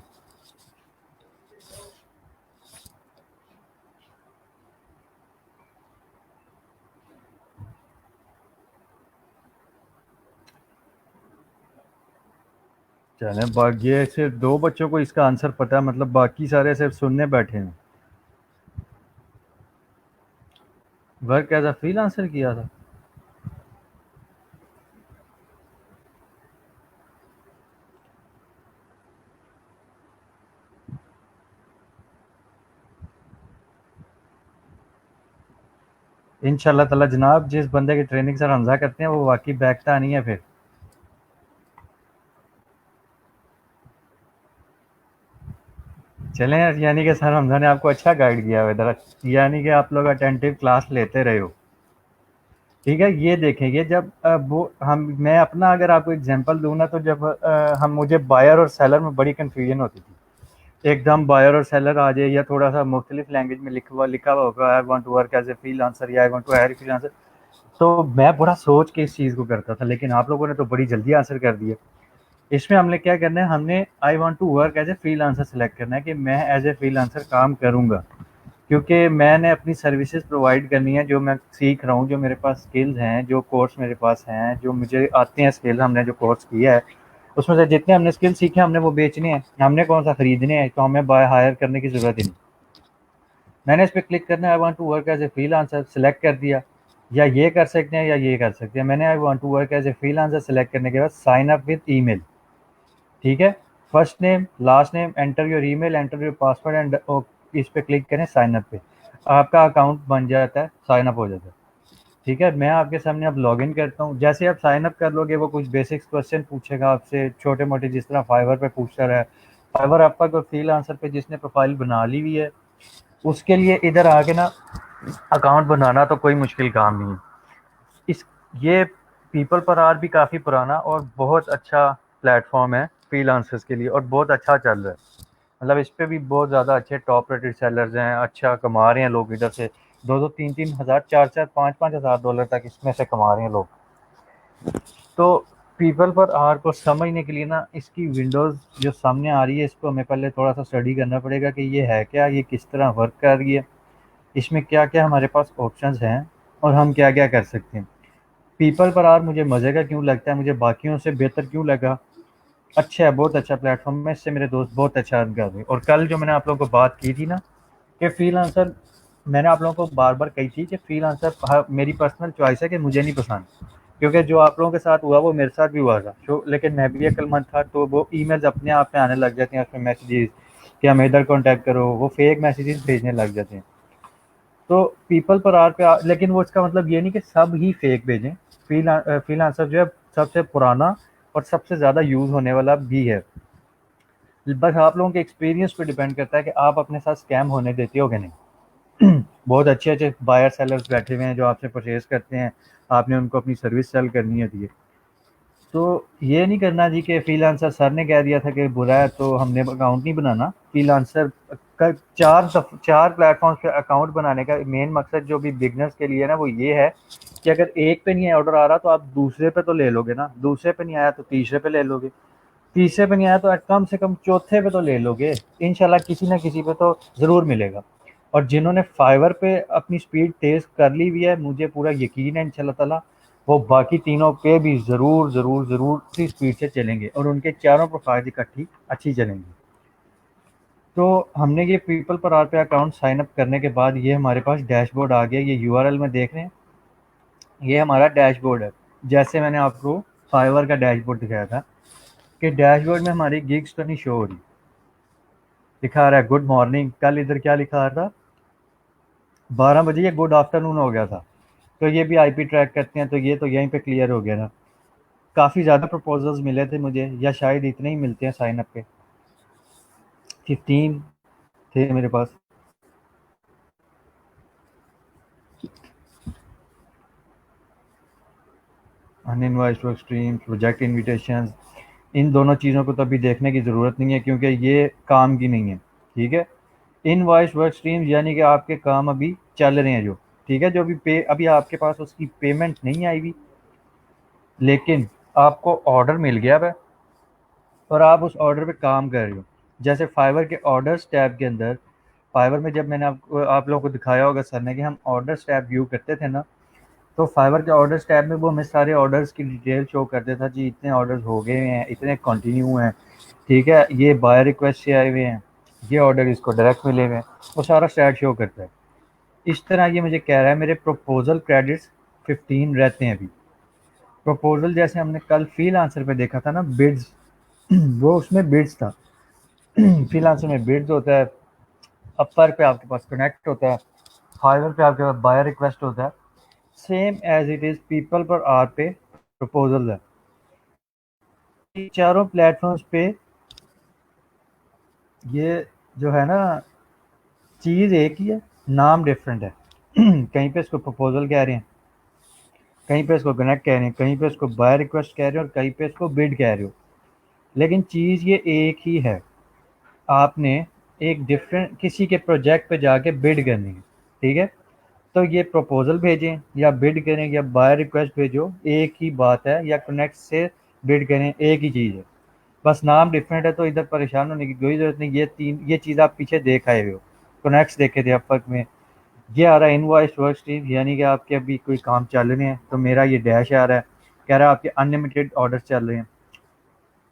चलें, बाकी ये सिर्फ 2 बच्चों को इसका आंसर पता है, मतलब बाकी सारे सिर्फ सुनने बैठे हैं। वर्क एज अ फ्रीलांसर किया था। इंशाल्लाह ताला जनाब, जिस बंदे की ट्रेनिंग सर हमजा करते हैं वो वाकई बैठता नहीं है फिर। चलें, यानी कि सर हमजा ने आपको अच्छा गाइड किया है इधर, यानी कि आप लोग अटेंटिव क्लास लेते रहे हो। ठीक है, ये देखें, ये जब वो हम मैं अपना अगर आपको एग्जांपल दूँ ना, तो जब हम मुझे बायर और सेलर में बड़ी कन्फ्यूजन होती थी। एकदम बायर और सेलर आ जाए या थोड़ा सा मुख्तलिफ लैंग्वेज में लिखा हुआ होगा I want to work as a freelancer या I want to hire freelancer, तो मैं बड़ा सोच के इस चीज़ को करता था। लेकिन आप लोगों ने तो बड़ी जल्दी आंसर कर दिया। इसमें हमने क्या करना है, हमने I want to work as a freelancer select करना है कि मैं एज ए फ्रीलांसर काम करूँगा, क्योंकि मैंने अपनी सर्विसेज प्रोवाइड करनी है, जो मैं सीख रहा हूँ, जो मेरे पास स्किल्स हैं, जो कोर्स मेरे पास हैं, जो मुझे आते हैं स्किल्स, हमने जो कोर्स किया है उसमें से जितने हमने स्किल्स सीखे हमने वो बेचने हैं, हमने कौन सा खरीदने हैं, तो हमें बाय हायर करने की ज़रूरत ही नहीं। मैंने इस पर क्लिक करना है, I want to work as a freelancer select कर दिया। या ये कर सकते हैं या ये कर सकते हैं। मैंने I want to work as a freelancer select करने के बाद साइन अप विद ईमेल, ठीक है, first name last name, enter your email, enter your password and इस पे क्लिक करें साइन अप पे, आपका अकाउंट बन जाता है, साइन अप हो जाता है। ठीक है, मैं आपके सामने अब लॉगिन करता हूँ। जैसे आप साइन अप कर लोगे वो कुछ बेसिक्स क्वेश्चन पूछेगा आपसे, छोटे मोटे, जिस तरह फाइवर पे पूछता रहा है। फाइवर आपका कोई फ्रीलांसर पे जिसने प्रोफाइल बना ली हुई है उसके लिए इधर आके ना अकाउंट बनाना तो कोई मुश्किल काम नहीं है। इस ये पीपल पर आर भी काफ़ी पुराना और बहुत अच्छा प्लेटफॉर्म है फ्रीलांसर्स के लिए और बहुत अच्छा चल रहा है। मतलब इस पे भी बहुत ज़्यादा अच्छे टॉप रेटेड सेलर्स हैं, अच्छा कमा रहे हैं लोग इधर से, 2-2 3-3 हज़ार, 4-4 5-5 हज़ार डॉलर तक इसमें से कमा रहे हैं लोग। तो पीपल पर आर को समझने के लिए ना, इसकी विंडोज़ जो सामने आ रही है इसको हमें पहले थोड़ा सा स्टडी करना पड़ेगा कि ये है क्या, ये किस तरह वर्क कर रही है, इसमें क्या क्या हमारे पास ऑप्शंस हैं और हम क्या क्या कर सकते हैं। पीपल पर आर मुझे मज़े का क्यों लगता है, मुझे बाकियों से बेहतर क्यों लगा, अच्छा है, बहुत अच्छा प्लेटफॉर्म है, इससे मेरे दोस्त बहुत अच्छा अर्न कर रहे हैं। और कल जो मैंने आप लोगों को बात की थी ना कि फ्रीलांसर, मैंने आप लोगों को बार बार कही थी कि फ्रीलांसर मेरी पर्सनल चॉइस है कि मुझे नहीं पसंद, क्योंकि जो आप लोगों के साथ हुआ वो मेरे साथ भी हुआ था। तो लेकिन मैं भी अक्लमंद था, तो वो ईमेल्स अपने आप में आने लग जाते हैं, उसमें मैसेजेस कि हमें इधर कॉन्टैक्ट करो, वो फेक मैसेजेस भेजने लग जाते हैं। तो पीपल पर आर पे लेकिन वो इसका मतलब ये नहीं कि सब ही फेक भेजें। फ्रीलांसर जो है सबसे पुराना और सबसे ज़्यादा यूज़ होने वाला भी है। बस आप लोगों के एक्सपीरियंस पे डिपेंड करता है कि आप अपने साथ स्कैम होने देते हो कि नहीं। बहुत अच्छे अच्छे बायर सेलर्स बैठे हुए हैं जो आपसे परचेज करते हैं, आपने उनको अपनी सर्विस सेल करनी होती है। तो ये नहीं करना जी कि फ्रीलांसर सर ने कह दिया था कि बुरा है तो हमने अकाउंट नहीं बनाना। फ्रीलांसर का चार प्लेटफॉर्म्स पे अकाउंट बनाने का मेन मकसद जो भी बिगनर्स के लिए है ना, वो ये है कि अगर एक पे नहीं ऑर्डर आ रहा तो आप दूसरे पे तो ले लोगे ना, दूसरे पे नहीं आया तो तीसरे पे ले लोगे, तीसरे पे नहीं आया तो कम से कम चौथे पे तो ले लोगे। इंशाल्लाह किसी ना किसी पे तो ज़रूर मिलेगा। और जिन्होंने फाइवर पे अपनी स्पीड तेज़ कर ली हुई है, मुझे पूरा यकीन है इंशाल्लाह ताला वो बाकी तीनों पे भी ज़रूर ज़रूर ज़रूर उसी स्पीड से चलेंगे और उनके चारों प्रोफाइल इकट्ठी अच्छी चलेंगी। तो हमने ये पीपल पर आर पे अकाउंट साइन अप करने के बाद ये हमारे पास डैशबोर्ड आ गया। ये यूआरएल में देख रहे हैं, ये हमारा डैशबोर्ड है। जैसे मैंने आपको फाइवर का डैशबोर्ड दिखाया था कि डैशबोर्ड में हमारी गिग्स तो नहीं शो हो रही, लिखा आ रहा है गुड मॉर्निंग। कल इधर क्या लिखा आ रहा था, 12 बजे, ये गुड आफ्टरनून हो गया था। तो ये भी आईपी ट्रैक करते हैं, तो ये तो यहीं पे क्लियर हो गया ना। काफ़ी ज़्यादा प्रपोजल्स मिले थे मुझे, या शायद इतने ही मिलते हैं साइन अप पे, 15 थे मेरे पास। अनइनवॉइस्ड वर्क स्ट्रीम, प्रोजेक्ट इनविटेशंस, इन दोनों चीज़ों को तो अभी देखने की ज़रूरत नहीं है क्योंकि ये काम की नहीं है। ठीक है, इनवॉइस वर्क स्ट्रीम यानी कि आपके काम अभी चल रहे हैं जो, ठीक है, जो अभी अभी आपके पास उसकी पेमेंट नहीं आई हुई, लेकिन आपको ऑर्डर मिल गया है और आप उस ऑर्डर पे काम कर रहे हो। जैसे फाइवर के ऑर्डर्स टैब के अंदर, फाइवर में जब मैंने आप लोगों को दिखाया होगा सर ने कि हम ऑर्डर्स टैब व्यू करते थे ना, तो फाइवर के ऑर्डर्स टैब में वो हमें सारे ऑर्डर्स की डिटेल शो कर देता जी, इतने ऑर्डर्स हो गए हैं, इतने कंटिन्यू हैं, ठीक है, ये बाय रिक्वेस्ट से आए हुए हैं, ये ऑर्डर इसको डायरेक्ट मिले हुए हैं, वो सारा स्टैट शो करता है। इस तरह ये मुझे कह रहा है मेरे प्रपोजल क्रेडिट्स 15 रहते हैं अभी। प्रपोजल जैसे हमने कल फील आंसर पे देखा था ना, बिड्स, वो उसमें बिड्स था। फील आंसर में बिड्स होता है, अपर पे आपके पास कनेक्ट होता है, फाइवर पे आपके पास बायर रिक्वेस्ट होता है। Same as it is people पर आर पे प्रपोजल है। चारों प्लेटफॉर्म्स पे ये जो है ना, चीज़ एक ही है, नाम डिफरेंट है। कहीं पे इसको प्रपोजल कह रहे हैं, कहीं पे इसको कनेक्ट कह रहे हैं, कहीं पे इसको बाय रिक्वेस्ट कह रहे हैं और कहीं पे इसको बिड कह रहे हो, लेकिन चीज़ ये एक ही है। आपने एक डिफरेंट किसी के प्रोजेक्ट पे जाके बिड करनी है, ठीक है, तो ये प्रपोजल भेजें या बिड करें या बाय रिक्वेस्ट भेजो, एक ही बात है, या कनेक्ट से बिड करें, एक ही चीज़ है, बस नाम डिफरेंट है। तो इधर परेशान होने की कोई ज़रूरत नहीं। ये चीज़ आप पीछे देख आए हो, कनेक्ट्स देखे थे अपवर्क में। ये आ रहा है इनवॉइस वर्क स्ट्रीम, यानी कि आपके अभी कोई काम चल रहे हैं, तो मेरा ये डैश आ रहा है, कह रहा है आपके अनलिमिटेड ऑर्डर चल रहे हैं,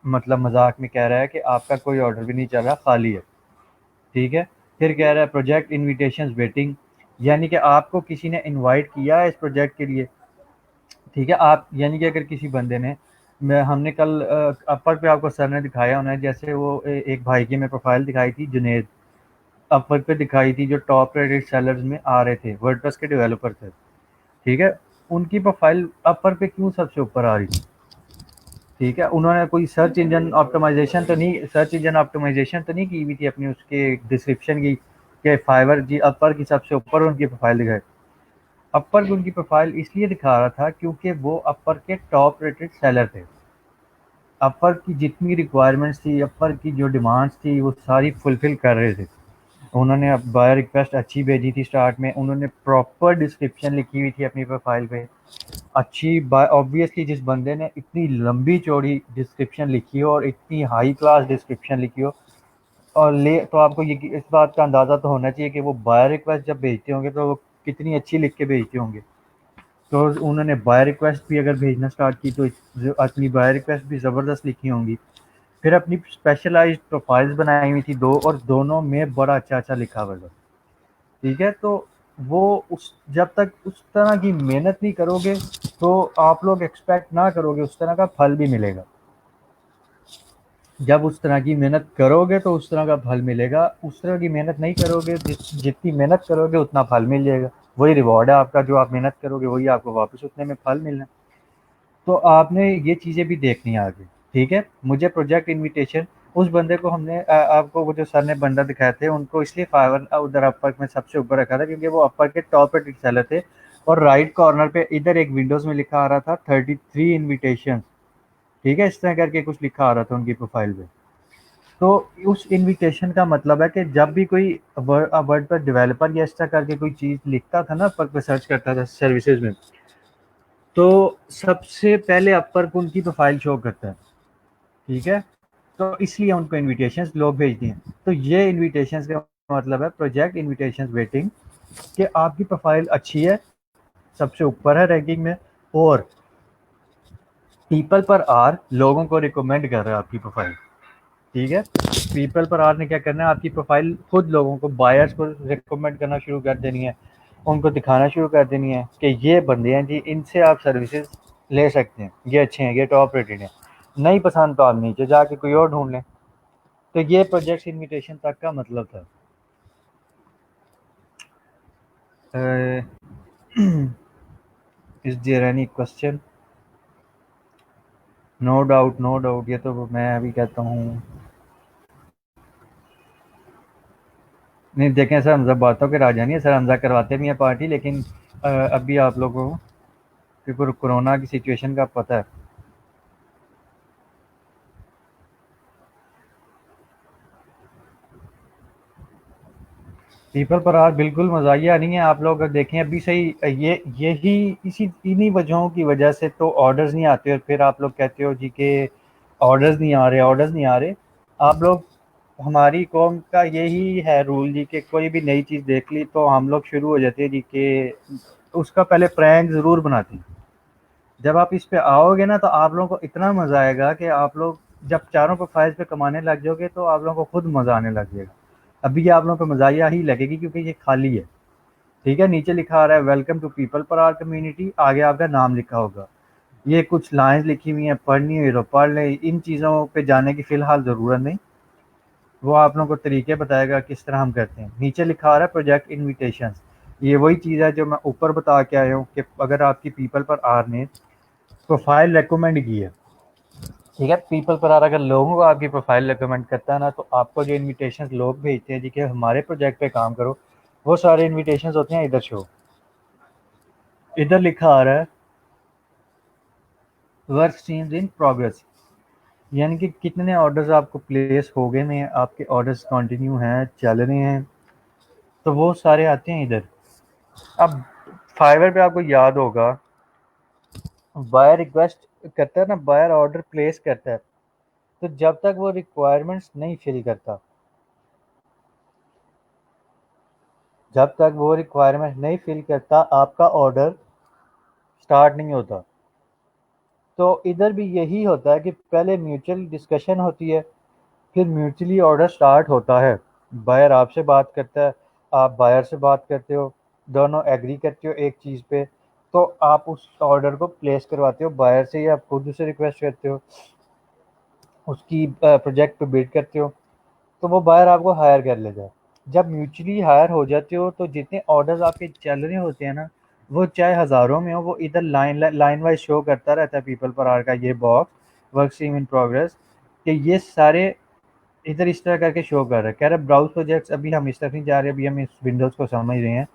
मतलब मजाक में कह रहा है कि आपका कोई ऑर्डर भी नहीं चल रहा, खाली है, ठीक है। फिर कह रहा है प्रोजेक्ट इनविटेशंस वेटिंग, यानी कि आपको किसी ने इनवाइट किया है इस प्रोजेक्ट के लिए, ठीक है। आप यानी कि अगर किसी बंदे ने, मैं हमने कल अपर पे आपको सर ने दिखाया उन्हें, जैसे वो एक भाई की मैं प्रोफाइल दिखाई थी, जुनेद, अपर पे दिखाई थी, जो टॉप रेटेड सेलर्स में आ रहे थे, वर्डप्रेस के डेवलपर थे, ठीक है। उनकी प्रोफाइल अपर पे क्यों सबसे ऊपर आ रही थी, ठीक है, उन्होंने कोई सर्च इंजन ऑप्टिमाइजेशन तो नहीं की हुई थी अपनी उसके डिस्क्रिप्शन की कि फाइवर जी अपर की सबसे ऊपर उनकी प्रोफाइल दिखाई। अपर की उनकी प्रोफाइल इसलिए दिखा रहा था क्योंकि वो अपर के टॉप रेटेड सेलर थे, अपर की जितनी रिक्वायरमेंट्स थी, अपर की जो डिमांड्स थी, वो सारी फुलफ़िल कर रहे थे। उन्होंने अब बायो रिक्वेस्ट अच्छी भेजी थी स्टार्ट में, उन्होंने प्रॉपर डिस्क्रिप्शन लिखी हुई थी अपनी प्रोफाइल पे। अच्छी बा ऑब्वियसली जिस बंदे ने इतनी लंबी चौड़ी डिस्क्रिप्शन लिखी हो और इतनी हाई क्लास डिस्क्रिप्शन लिखी हो और ले तो आपको ये इस बात का अंदाज़ा तो होना चाहिए कि वो बायो रिक्वेस्ट जब भेजते होंगे तो वो कितनी अच्छी लिख के भेजते होंगे। तो उन्होंने बायो रिक्वेस्ट भी अगर भेजना स्टार्ट की तो अपनी बायो रिक्वेस्ट भी ज़बरदस्त लिखी होंगी। फिर अपनी स्पेशलाइज्ड प्रोफाइल्स बनाई हुई थी 2 और दोनों में बड़ा अच्छा-अच्छा लिखा हुआ था। ठीक है? तो वो उस जब तक उस तरह की मेहनत नहीं करोगे तो आप लोग एक्सपेक्ट ना करोगे उस तरह का फल भी मिलेगा। जब उस तरह की मेहनत करोगे तो उस तरह का फल मिलेगा, उस तरह की मेहनत नहीं करोगे जितनी मेहनत करोगे उतना फल मिल जाएगा। वही रिवॉर्ड है आपका, जो आप मेहनत करोगे वही आपको वापस उतने में फल मिलना है। तो आपने ये चीज़ें भी देखनी है आगे, ठीक है? मुझे प्रोजेक्ट इनविटेशन उस बंदे को हमने आपको वो जो सर ने बंदा दिखाए थे उनको इसलिए फाइवर उधर अपवर्क में सबसे ऊपर रखा था क्योंकि वो अपवर्क के टॉप रेटेड सेलर थे और राइट कॉर्नर पे इधर एक विंडोज़ में लिखा आ रहा था 33 इन्विटेशंस, ठीक है? इस तरह करके कुछ लिखा आ रहा था उनकी प्रोफाइल पे। तो उस इन्विटेशन का मतलब है कि जब भी कोई वर्ड पर डेवलपर या इस तरह करके कोई चीज़ लिखता था ना, अपवर्क पे सर्च करता था सर्विसेज में, तो सबसे पहले अपवर्क उनकी प्रोफाइल शो करता है, ठीक है? तो इसलिए उनको इन्विटेशंस लोग भेजते हैं। तो ये इन्विटेशंस का मतलब है प्रोजेक्ट इन्विटेशंस वेटिंग, कि आपकी प्रोफाइल अच्छी है, सबसे ऊपर है रैंकिंग में और पीपल पर आर लोगों को रिकमेंड कर रहा है आपकी प्रोफाइल, ठीक है? पीपल पर आर ने क्या करना है, आपकी प्रोफाइल खुद लोगों को, बायर्स को रिकमेंड करना शुरू कर देनी है, उनको दिखाना शुरू कर देनी है कि ये बंदे हैं जी, इनसे आप सर्विसेज ले सकते हैं, ये अच्छे हैं, ये टॉप रेटेड हैं। नहीं पसंद तो आप नीचे जाके कोई और ढूंढ लें। तो ये प्रोजेक्ट इनविटेशन तक का मतलब था। Is there any question? No doubt, no doubt, ये तो मैं अभी कहता हूँ। नहीं देखें सर, हमजा बातों के राजा नहीं है सर, हमजा करवाते भी हैं पार्टी, लेकिन अभी आप लोगों को क्योंकि कोरोना की सिचुएशन का पता है। पीपल पर आज बिल्कुल मज़ाहिया नहीं है। आप लोग अगर देखें अभी सही, ये यही इसी इन्हीं वजहों की वजह से तो ऑर्डर्स नहीं आते और फिर आप लोग कहते हो जी कि ऑर्डर्स नहीं आ रहे, ऑर्डर्स नहीं आ रहे। आप लोग, हमारी कौम का यही है रूल जी कि कोई भी नई चीज़ देख ली तो हम लोग शुरू हो जाते हैं जी कि उसका पहले प्रैंक ज़रूर बनाते हैं। जब आप इस पे आओगे ना तो आप लोगों को इतना मज़ा आएगा कि आप लोग जब चारों प्रोफाइल्स पे कमाने लग जाओगे तो आप लोगों को खुद मज़ा आने लग जाएगा। अभी ये आप लोगों को मज़ाहिया ही लगेगी क्योंकि ये खाली है, ठीक है? नीचे लिखा आ रहा है वेलकम टू पीपल पर आर कम्युनिटी, आगे आपका नाम लिखा होगा। ये कुछ लाइन्स लिखी हुई हैं, पढ़नी हुई तो पढ़ लें, इन चीज़ों पे जाने की फ़िलहाल ज़रूरत नहीं। वो आप लोगों को तरीके बताएगा किस तरह हम करते हैं। नीचे लिखा आ रहा है प्रोजेक्ट इन्विटेशंस, ये वही चीज़ है जो मैं ऊपर बता के आया हूँ कि अगर आपकी पीपल पर आर ने प्रोफाइल रिकमेंड की है, ठीक है? पीपल पर आर अगर लोगों को आपकी प्रोफाइल रिकमेंड करता है ना तो आपको जो इन्विटेशंस लोग भेजते हैं जी कि हमारे प्रोजेक्ट पे काम करो, वो सारे इन्विटेशंस होते हैं इधर शो। इधर लिखा आ रहा है वर्क स्ट्रीम्स इन प्रोग्रेस, यानी कि कितने ऑर्डर्स आपको प्लेस हो गए हैं, आपके ऑर्डर्स कंटिन्यू हैं, चल रहे हैं, तो वो सारे आते हैं इधर। अब फाइवर पे आपको याद होगा बायर रिक्वेस्ट करता है ना, बायर ऑर्डर प्लेस करता है, तो जब तक वो रिक्वायरमेंट्स नहीं फिल करता, जब तक वो रिक्वायरमेंट नहीं फिल करता आपका ऑर्डर स्टार्ट नहीं होता। तो इधर भी यही होता है कि पहले म्यूचुअल डिस्कशन होती है, फिर म्यूचुअली ऑर्डर स्टार्ट होता है। बायर आपसे बात करता है, आप बायर से बात करते हो, दोनों एग्री करते हो एक चीज़ पे, तो आप उस ऑर्डर को प्लेस करवाते हो बायर से या आप खुद उसे रिक्वेस्ट करते हो, उसकी प्रोजेक्ट पे बिड करते हो, तो वो बायर आपको हायर कर लेगा। जब म्यूचुअली हायर हो जाते हो तो जितने ऑर्डर्स आपके चल रहे होते हैं ना, वो चाहे हज़ारों में हो, वो इधर लाइन वाइज शो करता रहता है पीपल पर आर का ये box, work stream in progress, कि ये सारे इधर इस तरह करके शो कर रहा है। कह रहा है ब्राउज प्रोजेक्ट्स, अभी हम इस तरफ नहीं जा रहे, अभी हम इस विंडोज़ को समझ रहे हैं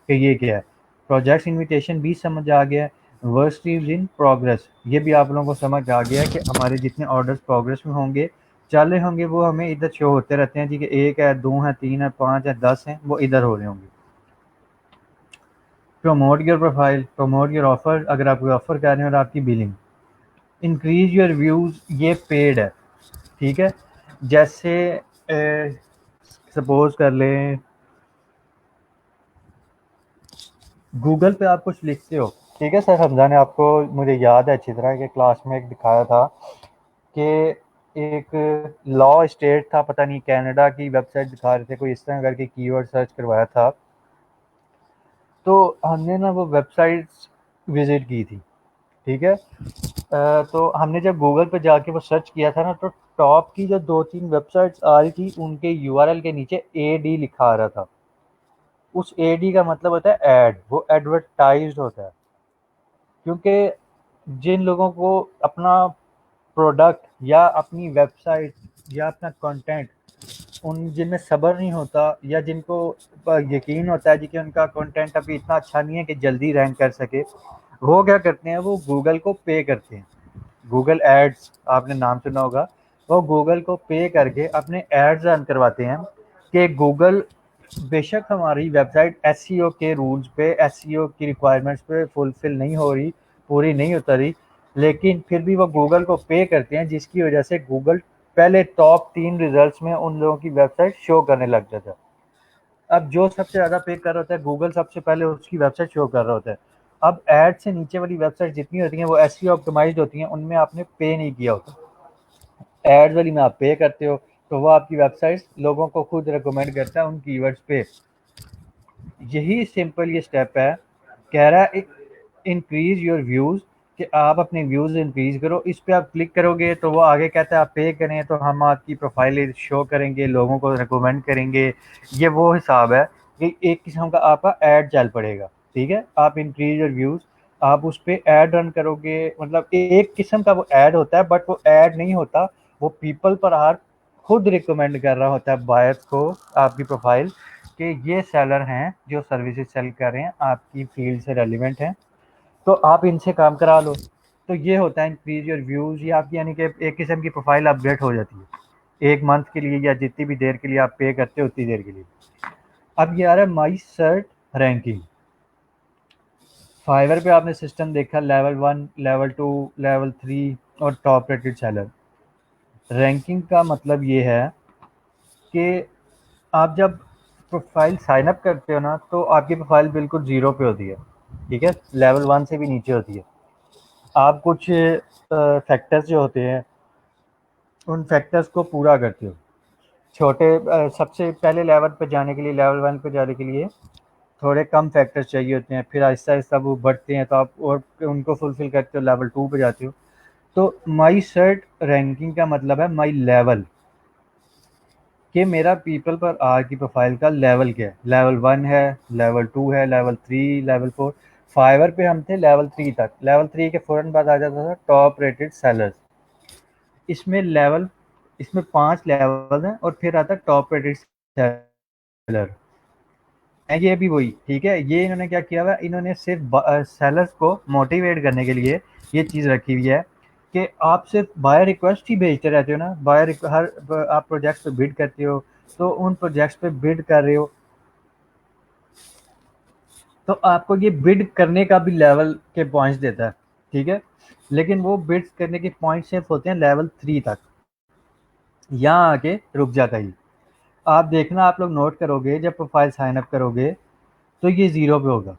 कि ये क्या है। प्रोजेक्ट्स इन्विटेशन भी समझ आ गया है, वर्क स्ट्रीम्स इन प्रोग्रेस, ये भी आप लोगों को समझ आ गया कि हमारे जितने ऑर्डर्स प्रोग्रेस में होंगे, चल रहे होंगे, वो हमें इधर शो होते रहते हैं जी, कि 1 है, 2 है, 3 है, 5 है, 10 हैं, वो इधर हो रहे होंगे। Promote your profile, promote your offer, अगर आप कोई ऑफर कर रहे हैं, और आपकी बिलिंग। इंक्रीज योर व्यूज़, ये पेड है, ठीक है। जैसे सपोज कर लें गूगल पे आप कुछ लिखते हो, ठीक है सर, हमजा ने आपको, मुझे याद है अच्छी तरह, कि क्लास में एक दिखाया था कि एक लॉ स्टेट था, पता नहीं कनाडा की वेबसाइट दिखा रहे थे, कोई इस तरह करके कीवर्ड सर्च करवाया था। तो हमने ना वो वेबसाइट्स विज़िट की थी, ठीक है। तो हमने जब गूगल पे जाके वो सर्च किया था ना, तो टॉप की जो 2-3 वेबसाइट्स आ रही थी, उनके यूआरएल के नीचे एडी लिखा आ रहा था। उस एडी का मतलब होता है एड, वो एडवर्टाइज्ड होता है। क्योंकि जिन लोगों को अपना प्रोडक्ट या अपनी वेबसाइट या अपना कंटेंट, उन जिनमें सब्र नहीं होता, या जिनको यकीन होता है जी कि उनका कंटेंट अभी इतना अच्छा नहीं है कि जल्दी रैंक कर सके, वो क्या करते हैं, वो गूगल को पे करते हैं। गूगल एड्स आपने नाम सुना होगा, वो गूगल को पे करके अपने एड्स रन करवाते हैं कि गूगल, बेशक हमारी वेबसाइट एसईओ के रूल्स पे, एसईओ की रिक्वायरमेंट्स पे फुलफिल नहीं हो रही, पूरी नहीं उतरी, लेकिन फिर भी वो गूगल को पे करते हैं, जिसकी वजह से गूगल पहले टॉप 3 रिजल्ट्स में उन लोगों की वेबसाइट शो करने लग जाता है। अब जो सबसे ज़्यादा पे कर रहा होता है, गूगल सबसे पहले उसकी वेबसाइट शो कर रहा होता है। अब ऐड से नीचे वाली वेबसाइट जितनी होती हैं, वो एसईओ ऑप्टिमाइज्ड होती हैं, उनमें आपने पे नहीं किया होता। एड वाली में आप पे करते हो, तो वो आपकी वेबसाइट लोगों को खुद रिकमेंड करता है उन कीवर्ड्स पे। यही सिंपल ये स्टेप है। कह रहा है इंक्रीज योर व्यूज़, कि आप अपने व्यूज़ इंक्रीज करो। इस पे आप क्लिक करोगे तो वो आगे कहता है आप पे करें, तो हम आपकी प्रोफाइल शो करेंगे, लोगों को रिकमेंड करेंगे। ये वो हिसाब है कि एक किस्म का आपका ऐड चल पड़ेगा, ठीक है। आप इंक्रीज योर व्यूज़, आप उस पर ऐड रन करोगे, मतलब एक किस्म का वो ऐड होता है, बट वो ऐड नहीं होता, वो पीपल पर आर खुद रिकमेंड कर रहा होता है बायर्स को आपकी प्रोफाइल, कि ये सेलर हैं जो सर्विसेज सेल कर रहे हैं, आपकी फील्ड से रेलिवेंट हैं, तो आप इनसे काम करा लो। तो ये होता है इंक्रीज योर व्यूज़, ये आपकी यानी कि एक किस्म की प्रोफाइल अपडेट हो जाती है, 1 मंथ के लिए या जितनी भी देर के लिए आप पे करते हो उतनी देर के लिए। अब ये आ रहा है माई सर्ट रैंकिंग। फाइवर पे आपने सिस्टम देखा, लेवल 1, लेवल 2, लेवल 3 और टॉप रेटेड सेलर। रैंकिंग का मतलब ये है कि आप जब प्रोफाइल साइन अप करते हो ना, तो आपकी प्रोफाइल बिल्कुल ज़ीरो पे होती है, ठीक है, लेवल 1 से भी नीचे होती है। आप कुछ फैक्टर्स जो होते हैं, उन फैक्टर्स को पूरा करते हो। छोटे सबसे पहले लेवल पे जाने के लिए, लेवल 1 पे जाने के लिए थोड़े कम फैक्टर्स चाहिए होते हैं, फिर आहिस्ता आहिस्ता वो बढ़ते हैं, तो आप और उनको फुलफिल करते हो, लेवल 2 पे जाते हो। तो माई सर्ट रैंकिंग का मतलब है माई लेवल, कि मेरा पीपल पर आर की प्रोफाइल का लेवल क्या है। लेवल 1 है, लेवल 2 है, लेवल 3, लेवल 4। फाइवर पे हम थे लेवल 3 तक। लेवल 3 के फ़ौरन बाद आ जाता था टॉप रेटेड सेलर्स। इसमें लेवल, इसमें 5 लेवल हैं, और फिर आता है टॉप रेटेड सेलर। ये भी वही, ठीक है। ये इन्होंने क्या किया हुआ है, इन्होंने सिर्फ सेलर्स को मोटिवेट करने के लिए ये चीज़ रखी हुई है कि आप सिर्फ बायर रिक्वेस्ट ही भेजते रहते हो ना, हर आप प्रोजेक्ट्स पे बिड करते हो, तो उन प्रोजेक्ट्स पे बिड कर रहे हो, तो आपको ये बिड करने का भी लेवल के पॉइंट्स देता है, ठीक है। लेकिन वो बिड करने के पॉइंट सिर्फ होते हैं लेवल 3 तक, यहाँ आके रुक जाता है। आप देखना, आप लोग नोट करोगे, जब प्रोफाइल साइन अप करोगे तो ये ज़ीरो पे होगा।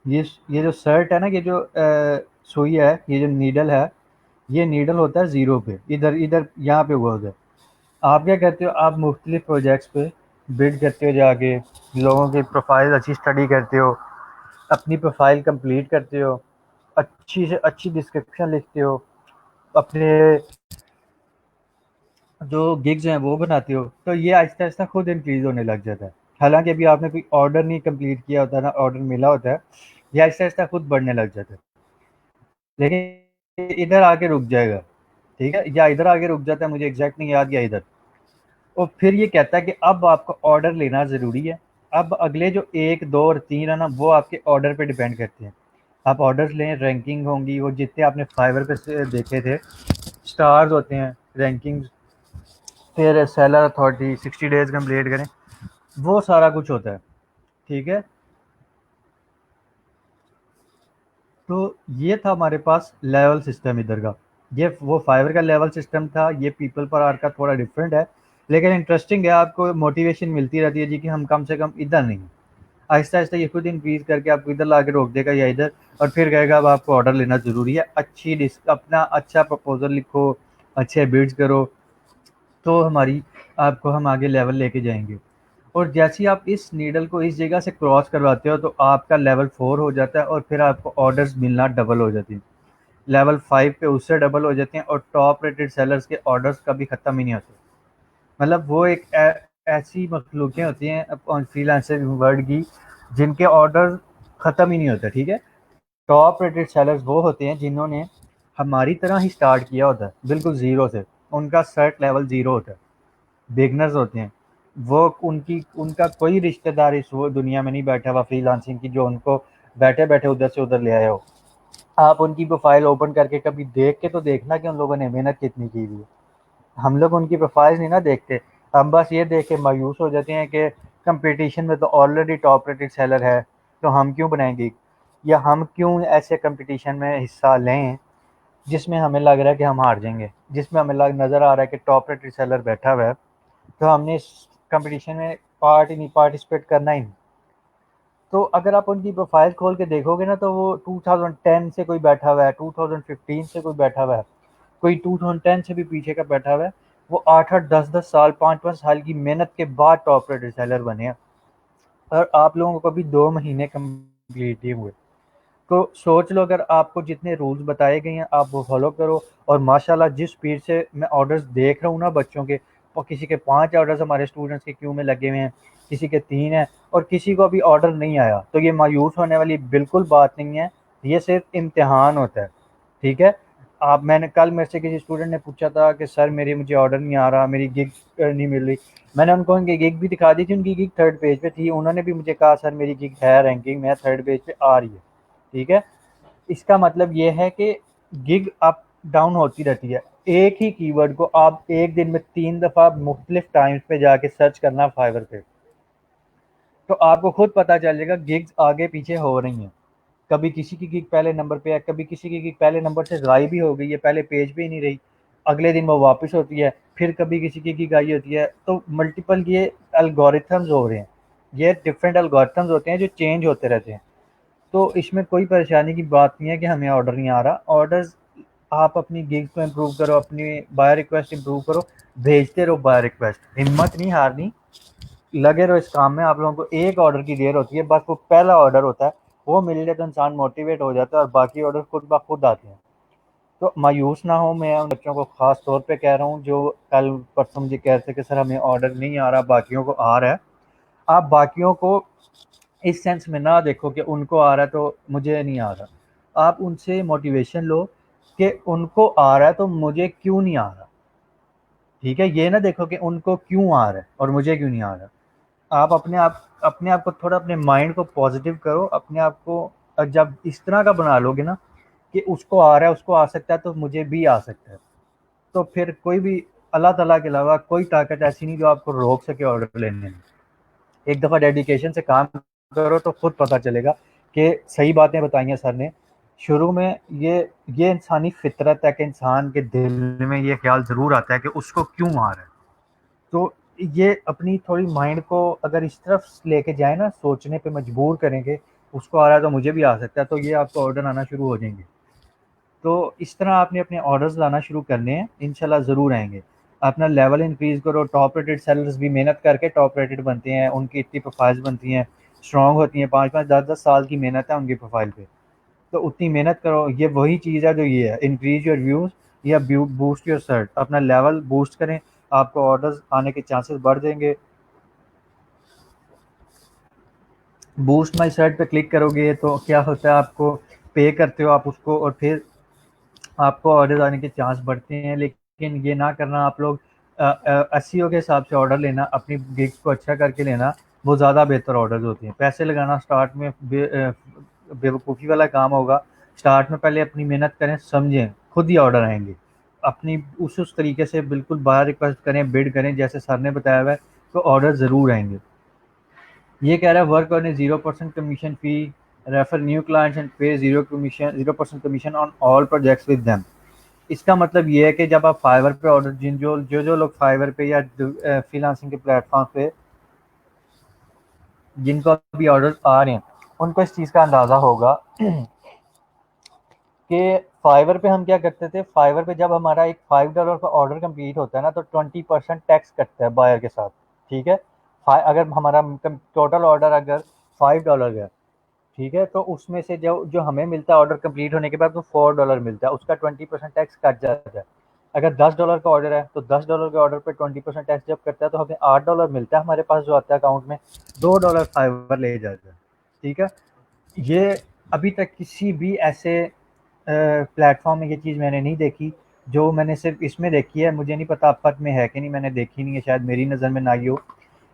ये जो सर्ट है ना, ये जो सुई है, ये जो नीडल है, ये नीडल होता है ज़ीरो पे, इधर इधर यहाँ पे हुआ होता है। आप क्या करते हो, आप मुख्तलिफ प्रोजेक्ट्स पे बिड करते हो, जाके लोगों की प्रोफाइल अच्छी स्टडी करते हो, अपनी प्रोफाइल कंप्लीट करते हो, अच्छी से अच्छी डिस्क्रिप्शन लिखते हो, अपने जो गिग्स हैं वो बनाते हो, तो ये आहिस्ता आहिस्ता खुद इंक्रीज़ होने लग जाता है। हालांकि अभी आपने कोई ऑर्डर नहीं कंप्लीट किया होता ना, ऑर्डर मिला होता है, ये आहिस्ता आहिस्ता खुद बढ़ने लग जाता है। लेकिन इधर आके रुक जाएगा, ठीक है, या इधर आके रुक जाता है, मुझे एग्जैक्ट नहीं याद, या इधर। और फिर ये कहता है कि अब आपको ऑर्डर लेना ज़रूरी है। अब अगले जो 1, 2 और 3 है ना, वो आपके ऑर्डर पे डिपेंड करते हैं। आप ऑर्डर्स लें, रैंकिंग होंगी, वो जितने आपने फाइवर पे से देखे थे स्टार्स होते हैं, रैंकिंग्स, फिर सेलर अथॉरिटी, 60 डेज कंप्लीट करें, वो सारा कुछ होता है। ठीक है, तो ये था हमारे पास लेवल सिस्टम इधर का। ये वो फाइवर का लेवल सिस्टम था, ये पीपल पर आर का थोड़ा डिफरेंट है, लेकिन इंटरेस्टिंग है, आपको मोटिवेशन मिलती रहती है जी कि हम कम से कम इधर नहीं। आहिस्ता आहिस्ता ये खुद इंक्रीज करके आपको इधर ला के रोक देगा या इधर, और फिर कहेगा अब आपको ऑर्डर लेना ज़रूरी है, अच्छी डिस्क अपना अच्छा प्रपोजल लिखो, अच्छे बिड्स करो, तो हमारी आपको हम आगे लेवल लेके जाएंगे। और जैसे ही आप इस नीडल को इस जगह से क्रॉस करवाते हो तो आपका लेवल 4 हो जाता है, और फिर आपको ऑर्डर्स मिलना डबल हो जाती है, लेवल 5 पे उससे डबल हो जाते हैं, और टॉप रेटेड सेलर्स के ऑर्डर्स कभी ख़त्म ही नहीं होते। मतलब वो एक ऐसी मखलूकें होती हैं फ्रीलांसर वर्ल्ड की जिनके ऑर्डर ख़त्म ही नहीं होते। ठीक है, टॉप रेटेड सेलर्स वो होते हैं जिन्होंने हमारी तरह ही स्टार्ट किया होता है बिल्कुल ज़ीरो से, उनका सर्ट लेवल ज़ीरो होता है, बिगनर्स होते हैं वो, उनकी उनका कोई रिश्तेदार इस वो दुनिया में नहीं बैठा हुआ फ्रीलांसिंग की जो उनको बैठे बैठे उधर से उधर ले आए हो। आप उनकी प्रोफाइल ओपन करके कभी देख के तो देखना कि उन लोगों ने मेहनत कितनी की हुई है। हम लोग उनकी प्रोफाइल नहीं ना देखते, हम बस ये देख के मायूस हो जाते हैं कि कंपटीशन में तो ऑलरेडी टॉप रेटेड सेलर है, तो हम क्यों बनाएंगे, या हम क्यों ऐसे कंपटीशन में हिस्सा लें जिसमें हमें लग रहा है कि हम हार जाएंगे, जिसमें हमें नज़र आ रहा है कि टॉप रेटेड सेलर बैठा हुआ है, तो हमने इस कंपटीशन में पार्टिसिपेट करना ही नहीं। तो अगर आप उनकी प्रोफाइल खोल के देखोगे ना, तो वो 2010 से कोई बैठा हुआ है, 2015 से कोई बैठा हुआ है, कोई 2010 से भी पीछे का बैठा हुआ है, वो 8-8 10-10 साल 5-5 साल की मेहनत के बाद टॉप रेटेड सेलर बने हैं, और आप लोगों को कभी 2 महीने कम्प्लीट नहीं हुए। तो सोच लो, अगर आपको जितने रूल्स बताए गए हैं आप वो फॉलो करो, और माशाल्लाह जिस स्पीड से मैं ऑर्डर्स देख रहा हूँ ना बच्चों के, और किसी के 5 ऑर्डर्स हमारे स्टूडेंट्स के क्यू में लगे हुए हैं, किसी के 3 हैं, और किसी को अभी ऑर्डर नहीं आया, तो ये मायूस होने वाली बिल्कुल बात नहीं है, ये सिर्फ इम्तिहान होता है। ठीक है, आप मैंने कल मेरे से किसी स्टूडेंट ने पूछा था कि सर मेरी मुझे ऑर्डर नहीं आ रहा, मेरी गिग नहीं मिल रही। मैंने उनको उनकी गिग भी दिखा दी थी, उनकी गिग 3rd पेज पे थी, उन्होंने भी मुझे कहा सर मेरी गिग है रैंकिंग में 3rd पेज पे आ रही है। ठीक है, इसका मतलब ये है कि गिग अप डाउन होती रहती है। एक ही कीवर्ड को आप एक दिन में 3 दफ़ा मुख्तलिफ टाइम्स पे जाके सर्च करना फाइवर पे, तो आपको खुद पता चल जाएगा गिग्स आगे पीछे हो रही हैं। कभी किसी की गिग पहले नंबर पे है, कभी किसी की गिग पहले नंबर से गायब ही हो गई है, पहले पेज पे ही नहीं रही, अगले दिन वो वापस होती है, फिर कभी किसी की गिग आई होती है। तो मल्टीपल ये एल्गोरिथम्स हो रहे हैं, ये डिफरेंट एल्गोरिथम्स होते हैं जो चेंज होते रहते हैं। तो इसमें कोई परेशानी की बात नहीं है कि हमें ऑर्डर नहीं आ रहा, ऑर्डर्स आप अपनी गिग्स को इम्प्रूव करो, अपनी बाय रिक्वेस्ट इम्प्रूव करो, भेजते रहो बाय रिक्वेस्ट, हिम्मत नहीं हारनी, लगे रहो इस काम में। आप लोगों को एक ऑर्डर की देर होती है, बस वो पहला ऑर्डर होता है, वो मिल जाए तो इंसान मोटिवेट हो जाता है, और बाकी ऑर्डर खुद ब खुद आते हैं। तो मायूस ना हो, मैं उन बच्चों को ख़ास तौर पे कह रहा हूँ जो कल परसों मुझे कह रहे थे कि सर हमें ऑर्डर नहीं आ रहा, बाकियों को आ रहा है। आप बाकियों को इस सेंस में ना देखो कि उनको आ रहा है तो मुझे नहीं आ रहा, आप उनसे मोटिवेशन लो कि उनको आ रहा है तो मुझे क्यों नहीं आ रहा। ठीक है, ये ना देखो कि उनको क्यों आ रहा है और मुझे क्यों नहीं आ रहा। आप अपने आप को थोड़ा, अपने माइंड को पॉजिटिव करो, अपने आप को जब इस तरह का बना लोगे ना कि उसको आ रहा है, उसको आ सकता है तो मुझे भी आ सकता है, तो फिर कोई भी, अल्लाह ताला के अलावा कोई ताकत ऐसी नहीं जो आपको रोक सके ऑर्डर लेने में। एक दफ़ा डेडिकेशन से काम करो तो खुद पता चलेगा कि सही बातें बताई हैं सर ने शुरू में। ये इंसानी फितरत है कि इंसान के दिल में ये ख्याल ज़रूर आता है कि उसको क्यों आ रहा है। तो ये अपनी थोड़ी माइंड को अगर इस तरफ लेके जाए ना, सोचने पे मजबूर करेंगे, उसको आ रहा है तो मुझे भी आ सकता है, तो ये आपको ऑर्डर आना शुरू हो जाएंगे। तो इस तरह आपने अपने ऑर्डर्स लाना शुरू करने हैं, इंशाल्लाह ज़रूर आएंगे। अपना लेवल इंक्रीज़ करो, टॉप रेटेड सेलर्स भी मेहनत करके टॉप रेटेड बनते हैं, उनकी इतनी प्रोफाइल्स बनती हैं, स्ट्रॉन्ग होती हैं, 5-5 10-10 साल की मेहनत है उनकी प्रोफाइल पे। तो उतनी मेहनत करो, ये वही चीज़ है जो ये है, इंक्रीज योर व्यूज़ या बूस्ट योर सर्च, अपना लेवल बूस्ट करें, आपको ऑर्डर्स आने के चांसेस बढ़ जाएंगे। बूस्ट माई सर्च पे क्लिक करोगे तो क्या होता है, आपको पे करते हो आप उसको, और फिर आपको ऑर्डर आने के चांस बढ़ते हैं। लेकिन ये ना करना आप लोग, एसईओ के हिसाब से ऑर्डर लेना, अपनी गिग्स को अच्छा करके लेना, वो ज़्यादा बेहतर ऑर्डर्स होते हैं। पैसे लगाना स्टार्ट में बेवकूफ़ी वाला काम होगा। स्टार्ट में पहले अपनी मेहनत करें, समझें, खुद ही ऑर्डर आएँगे। अपनी उस तरीके से बिल्कुल बाहर रिक्वेस्ट करें, बिड करें जैसे सर ने बताया हुआ है, तो ऑर्डर ज़रूर आएँगे। ये कह रहा है work on A 0% commission fee, refer new clients and पे 0% commission on all projects with them. इसका मतलब ये है कि जब आप फाइवर पे ऑर्डर जो लोग फाइवर पे या फ्रीलांसिंग के प्लेटफॉर्म पे जिनको अभी ऑर्डर आ रहे हैं, उनको इस चीज़ का अंदाज़ा होगा कि फाइवर पे हम क्या करते थे। फाइवर पे जब हमारा एक $5 का ऑर्डर कंप्लीट होता है ना, तो 20% टैक्स कटता है बायर के साथ, ठीक है। अगर हमारा टोटल ऑर्डर अगर $5 का, ठीक है, तो उसमें से जो जो हमें मिलता है ऑर्डर कंप्लीट होने के बाद, वो $4 मिलता है, उसका 20% टैक्स कट जाता है। अगर $10 का ऑर्डर है, तो $10 के ऑर्डर पे 20% टैक्स जब करता है, तो हमें $8 मिलता है हमारे पास जो आता है अकाउंट में, $2 फाइवर ले जाता है, ठीक है। ये अभी तक किसी भी ऐसे प्लेटफॉर्म में ये चीज़ मैंने नहीं देखी, जो मैंने सिर्फ इसमें देखी है। मुझे नहीं पता अपवर्क में है कि नहीं, मैंने देखी नहीं है, शायद मेरी नज़र में ना ही हो।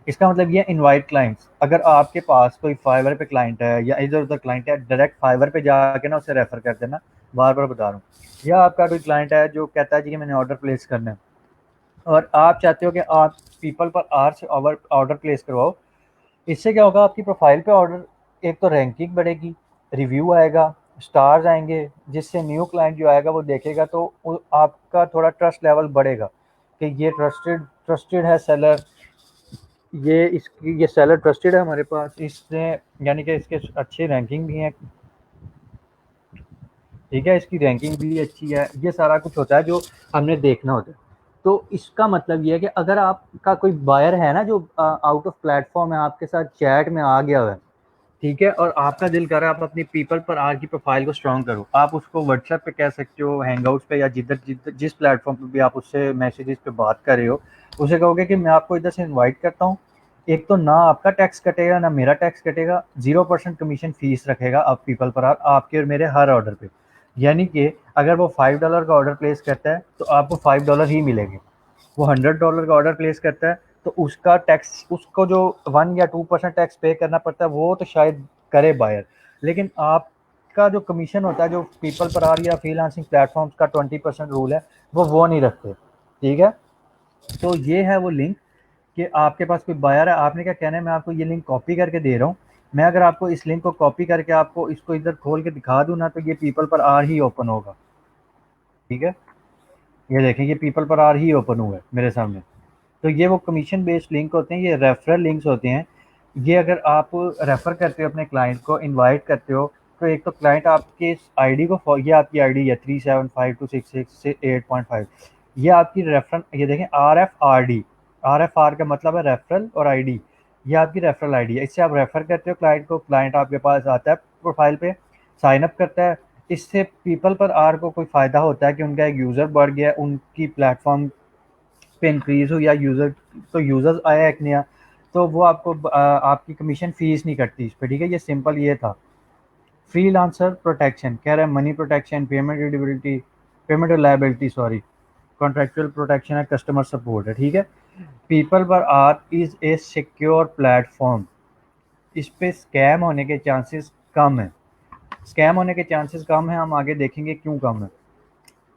इसका मतलब ये इनवाइट क्लाइंट्स, अगर आपके पास कोई फाइवर पे क्लाइंट है या इधर उधर क्लाइंट है, डायरेक्ट फाइवर पे जाके ना उसे रेफर कर देना, बार बार बता रहा हूँ। या आपका कोई क्लाइंट है जो कहता है जी कि मैंने ऑर्डर प्लेस करना है, और आप चाहते हो कि आप पीपल पर आर से ऑर्डर प्लेस करवाओ। इससे क्या होगा, आपकी प्रोफाइल पे ऑर्डर, एक तो रैंकिंग बढ़ेगी, रिव्यू आएगा, स्टार्स आएंगे, जिससे न्यू क्लाइंट जो आएगा वो देखेगा, तो आपका थोड़ा ट्रस्ट लेवल बढ़ेगा कि ये ट्रस्टेड है सेलर, ये सेलर ट्रस्टेड है हमारे पास, इसने यानी कि इसके अच्छी रैंकिंग भी है, ठीक है, इसकी रैंकिंग भी अच्छी है। ये सारा कुछ होता है जो हमने देखना होता है। तो इसका मतलब ये है कि अगर आपका कोई बायर है ना जो आउट ऑफ प्लेटफॉर्म है, आपके साथ चैट में आ गया हुआ है, ठीक है, और आपका दिल कर रहा है आप अपनी पीपल पर आर की प्रोफाइल को स्ट्रॉन्ग करो, आप उसको व्हाट्सएप पे कह सकते हो, हैंगआउट्स पे, या जिधर जिधर जिस प्लेटफॉर्म पे भी आप उससे मैसेजेस पे बात कर रहे हो, उसे कहोगे कि मैं आपको इधर से इनवाइट करता हूँ। एक तो ना आपका टैक्स कटेगा ना मेरा टैक्स कटेगा, 0% कमीशन फीस रखेगा आप पीपल पर आर आपके और मेरे हर ऑर्डर पे। यानी कि अगर वो $5 का ऑर्डर प्लेस करता है तो आपको $5 ही मिलेंगे। वो $100 का ऑर्डर प्लेस करता है तो उसका टैक्स, उसको जो 1 या 2% टैक्स पे करना पड़ता है वो तो शायद करे बायर, लेकिन आपका जो कमीशन होता है, जो पीपल पर आर या फ्रीलांसिंग प्लेटफॉर्म्स का 20% रूल है, वो नहीं रखते, ठीक है। तो ये है वो लिंक कि आपके पास कोई बायर है, आपने क्या कहना है, मैं आपको ये लिंक कॉपी करके दे रहा हूँ। मैं अगर आपको इस लिंक को कॉपी करके आपको इसको इधर खोल के दिखा दूँ ना, तो ये पीपल पर आर ही ओपन होगा, ठीक है। ये देखें, ये पीपल पर आर ही ओपन हुआ है मेरे सामने। तो ये वो कमीशन बेस्ड लिंक होते हैं, ये रेफरल लिंक्स होते हैं। ये अगर आप रेफ़र करते हो अपने क्लाइंट को, इनवाइट करते हो, तो एक तो क्लाइंट आपके इस आईडी को ये आपकी आईडी है 375266 8.5, ये आपकी रेफरल, ये देखें RFRD, RFR का मतलब है रेफरल और आईडी, ये आपकी रेफरल आईडी है। इससे आप रेफ़र करते हो क्लाइंट को, क्लाइंट आपके पास आता है प्रोफाइल पे, साइन अप करता है। इससे पीपल पर आर को कोई फ़ायदा होता है कि उनका एक यूज़र बढ़ गया, उनकी प्लेटफॉर्म पे इंक्रीज़ हो, या यूज़र्स आया एक नया, तो वो आपको आपकी कमीशन फ़ीस नहीं कटती इस पे, ठीक है। ये सिंपल ये था। फ्रीलांसर प्रोटेक्शन कह रहा है, money protection, payment reliability sorry, contractual protection है, कस्टमर सपोर्ट है, ठीक है। पीपल पर hour is a secure platform, इस पे स्कैम होने के चांसेस कम है। स्कैम होने के चांसेस कम है, हम आगे देखेंगे क्यों कम है।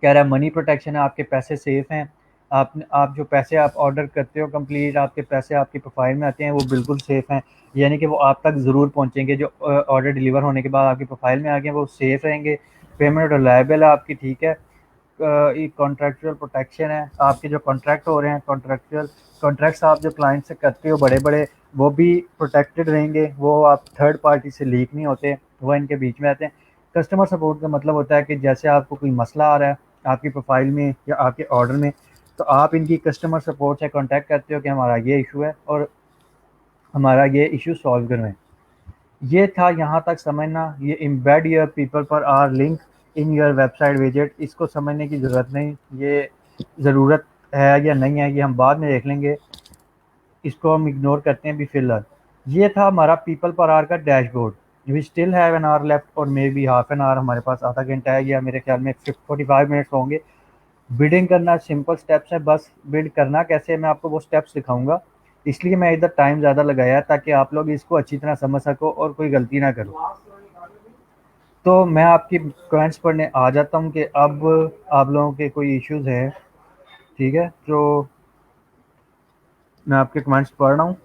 कह रहा है मनी प्रोटेक्शन है, आपके पैसे सेफ हैं, आप जो पैसे आप ऑर्डर करते हो कंप्लीट, आपके पैसे आपकी प्रोफाइल में आते हैं, वो बिल्कुल सेफ़ हैं, यानी कि वो आप तक ज़रूर पहुंचेंगे। जो ऑर्डर डिलीवर होने के बाद आपकी प्रोफाइल में आ गए वो सेफ़ रहेंगे। पेमेंट रिलायबल है आपकी, ठीक है। कॉन्ट्रेक्चुअल प्रोटेक्शन है, आपके जो कॉन्ट्रैक्ट हो रहे हैं, कॉन्ट्रैक्ट्स आप जो क्लाइंट से करते हो बड़े बड़े, वो भी प्रोटेक्टेड रहेंगे, वो आप थर्ड पार्टी से लीक नहीं होते, वो इनके बीच में आते हैं। कस्टमर सपोर्ट का मतलब होता है कि जैसे आपको कोई मसला आ रहा है आपकी प्रोफाइल में या आपके ऑर्डर में, तो आप इनकी कस्टमर सपोर्ट से कांटेक्ट करते हो कि हमारा ये इशू है और हमारा ये इशू सॉल्व करवाएं। ये था यहाँ तक समझना। ये एम्बेड योर पीपल पर are link in your website विजेट, इसको समझने की ज़रूरत नहीं, ये ज़रूरत है या नहीं है ये हम बाद में देख लेंगे, इसको हम इग्नोर करते हैं भी फ़िलहाल। ये था हमारा पीपल पर आर का dashboard. We still have an hour left, और maybe half an hour, हमारे पास आधा घंटा है, या मेरे ख्याल में 45 मिनट्स होंगे। बिडिंग करना सिंपल स्टेप्स है, बस बिड करना कैसे है मैं आपको वो स्टेप्स सिखाऊंगा, इसलिए मैं इधर टाइम ज़्यादा लगाया ताकि आप लोग इसको अच्छी तरह समझ सको और कोई गलती ना करो। तो मैं आपकी कमेंट्स पढ़ने आ जाता हूँ कि अब आप लोगों के कोई इश्यूज़ हैं, ठीक है? तो मैं आपके कमेंट्स पढ़ रहा हूँ।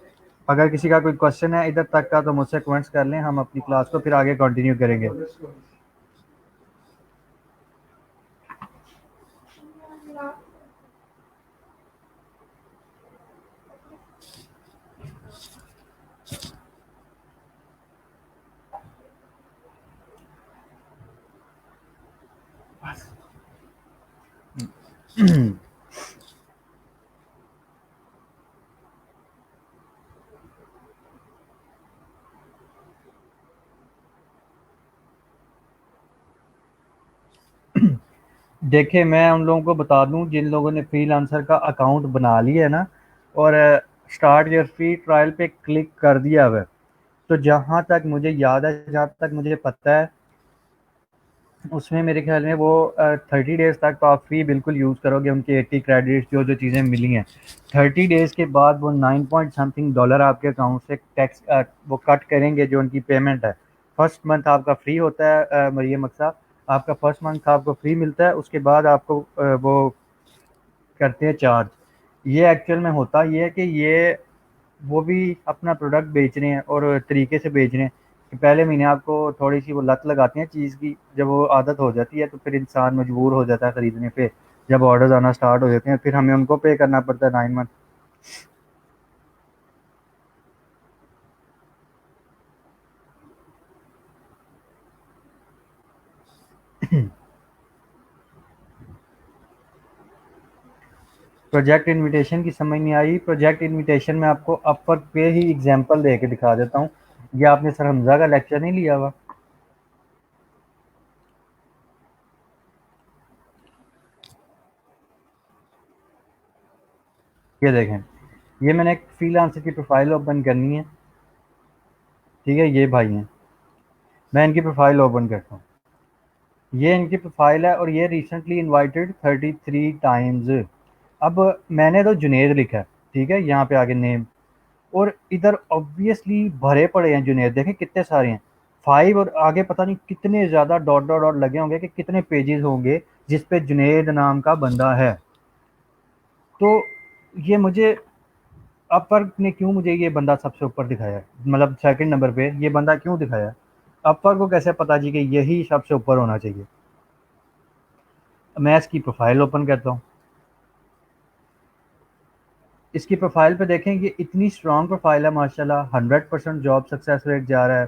अगर किसी का कोई क्वेश्चन है इधर तक का तो मुझसे कमेंट्स कर लें, हम अपनी क्लास को फिर आगे कंटिन्यू करेंगे। देखिए, मैं उन लोगों को बता दूं जिन लोगों ने फ्रीलांसर का अकाउंट बना लिया है ना और स्टार्ट योर फ्री ट्रायल पे क्लिक कर दिया हुआ है, तो जहाँ तक मुझे याद है, जहाँ तक मुझे पता है, उसमें मेरे ख्याल में वो 30 डेज़ तक तो आप फ्री बिल्कुल यूज़ करोगे, उनके 80 क्रेडिट्स जो जो चीज़ें मिली हैं। 30 डेज़ के बाद वो 9 पॉइंट समथिंग डॉलर आपके अकाउंट से टैक्स वो कट करेंगे, जो उनकी पेमेंट है। फर्स्ट मंथ आपका फ्री होता है, मरियम अक्सा, आपका फर्स्ट मंथ आपको फ्री मिलता है, उसके बाद आपको वो करते हैं चार्ज। ये एक्चुअल में होता ये है कि ये वो भी अपना प्रोडक्ट बेच रहे हैं और तरीके से बेच रहे हैं कि पहले महीने आपको थोड़ी सी वो लत लगाती है चीज़ की, जब वो आदत हो जाती है तो फिर इंसान मजबूर हो जाता है ख़रीदने पे। जब ऑर्डर्स आना स्टार्ट हो जाते हैं फिर हमें उनको पे करना पड़ता है 9 मंथ। प्रोजेक्ट इनविटेशन की समझ नहीं आई। प्रोजेक्ट इनविटेशन में आपको अपवर्क पे ही एग्जांपल दे के दिखा देता हूँ। ये आपने सर हमजा का लेक्चर नहीं लिया हुआ? ये देखें, ये मैंने एक फ्रीलांसर की प्रोफाइल ओपन करनी है, ठीक है? ये भाई हैं, मैं इनकी प्रोफाइल ओपन करता हूँ। ये इनकी प्रोफाइल है और ये रिसेंटली इनवाइटेड 33 टाइम्स। अब मैंने तो जुनेद लिखा है, ठीक है, यहाँ पे आगे नेम, और इधर ऑब्वियसली भरे पड़े हैं जुनेद, देखें कितने सारे हैं, 5, और आगे पता नहीं कितने ज़्यादा डॉट डॉट डॉट लगे होंगे कि कितने पेजेस होंगे जिस पे जुनेद नाम का बंदा है। तो ये मुझे अपवर्क ने क्यों मुझे ये बंदा सबसे ऊपर दिखाया है, मतलब सेकंड नंबर पे ये बंदा क्यों दिखाया है? अपवर्क को कैसे पता जी कि यही सबसे ऊपर होना चाहिए? मैं इसकी प्रोफाइल ओपन करता हूँ। इसकी प्रोफाइल पे देखें, ये इतनी स्ट्रॉन्ग प्रोफाइल है माशाल्लाह, 100% जॉब सक्सेस रेट जा रहा है,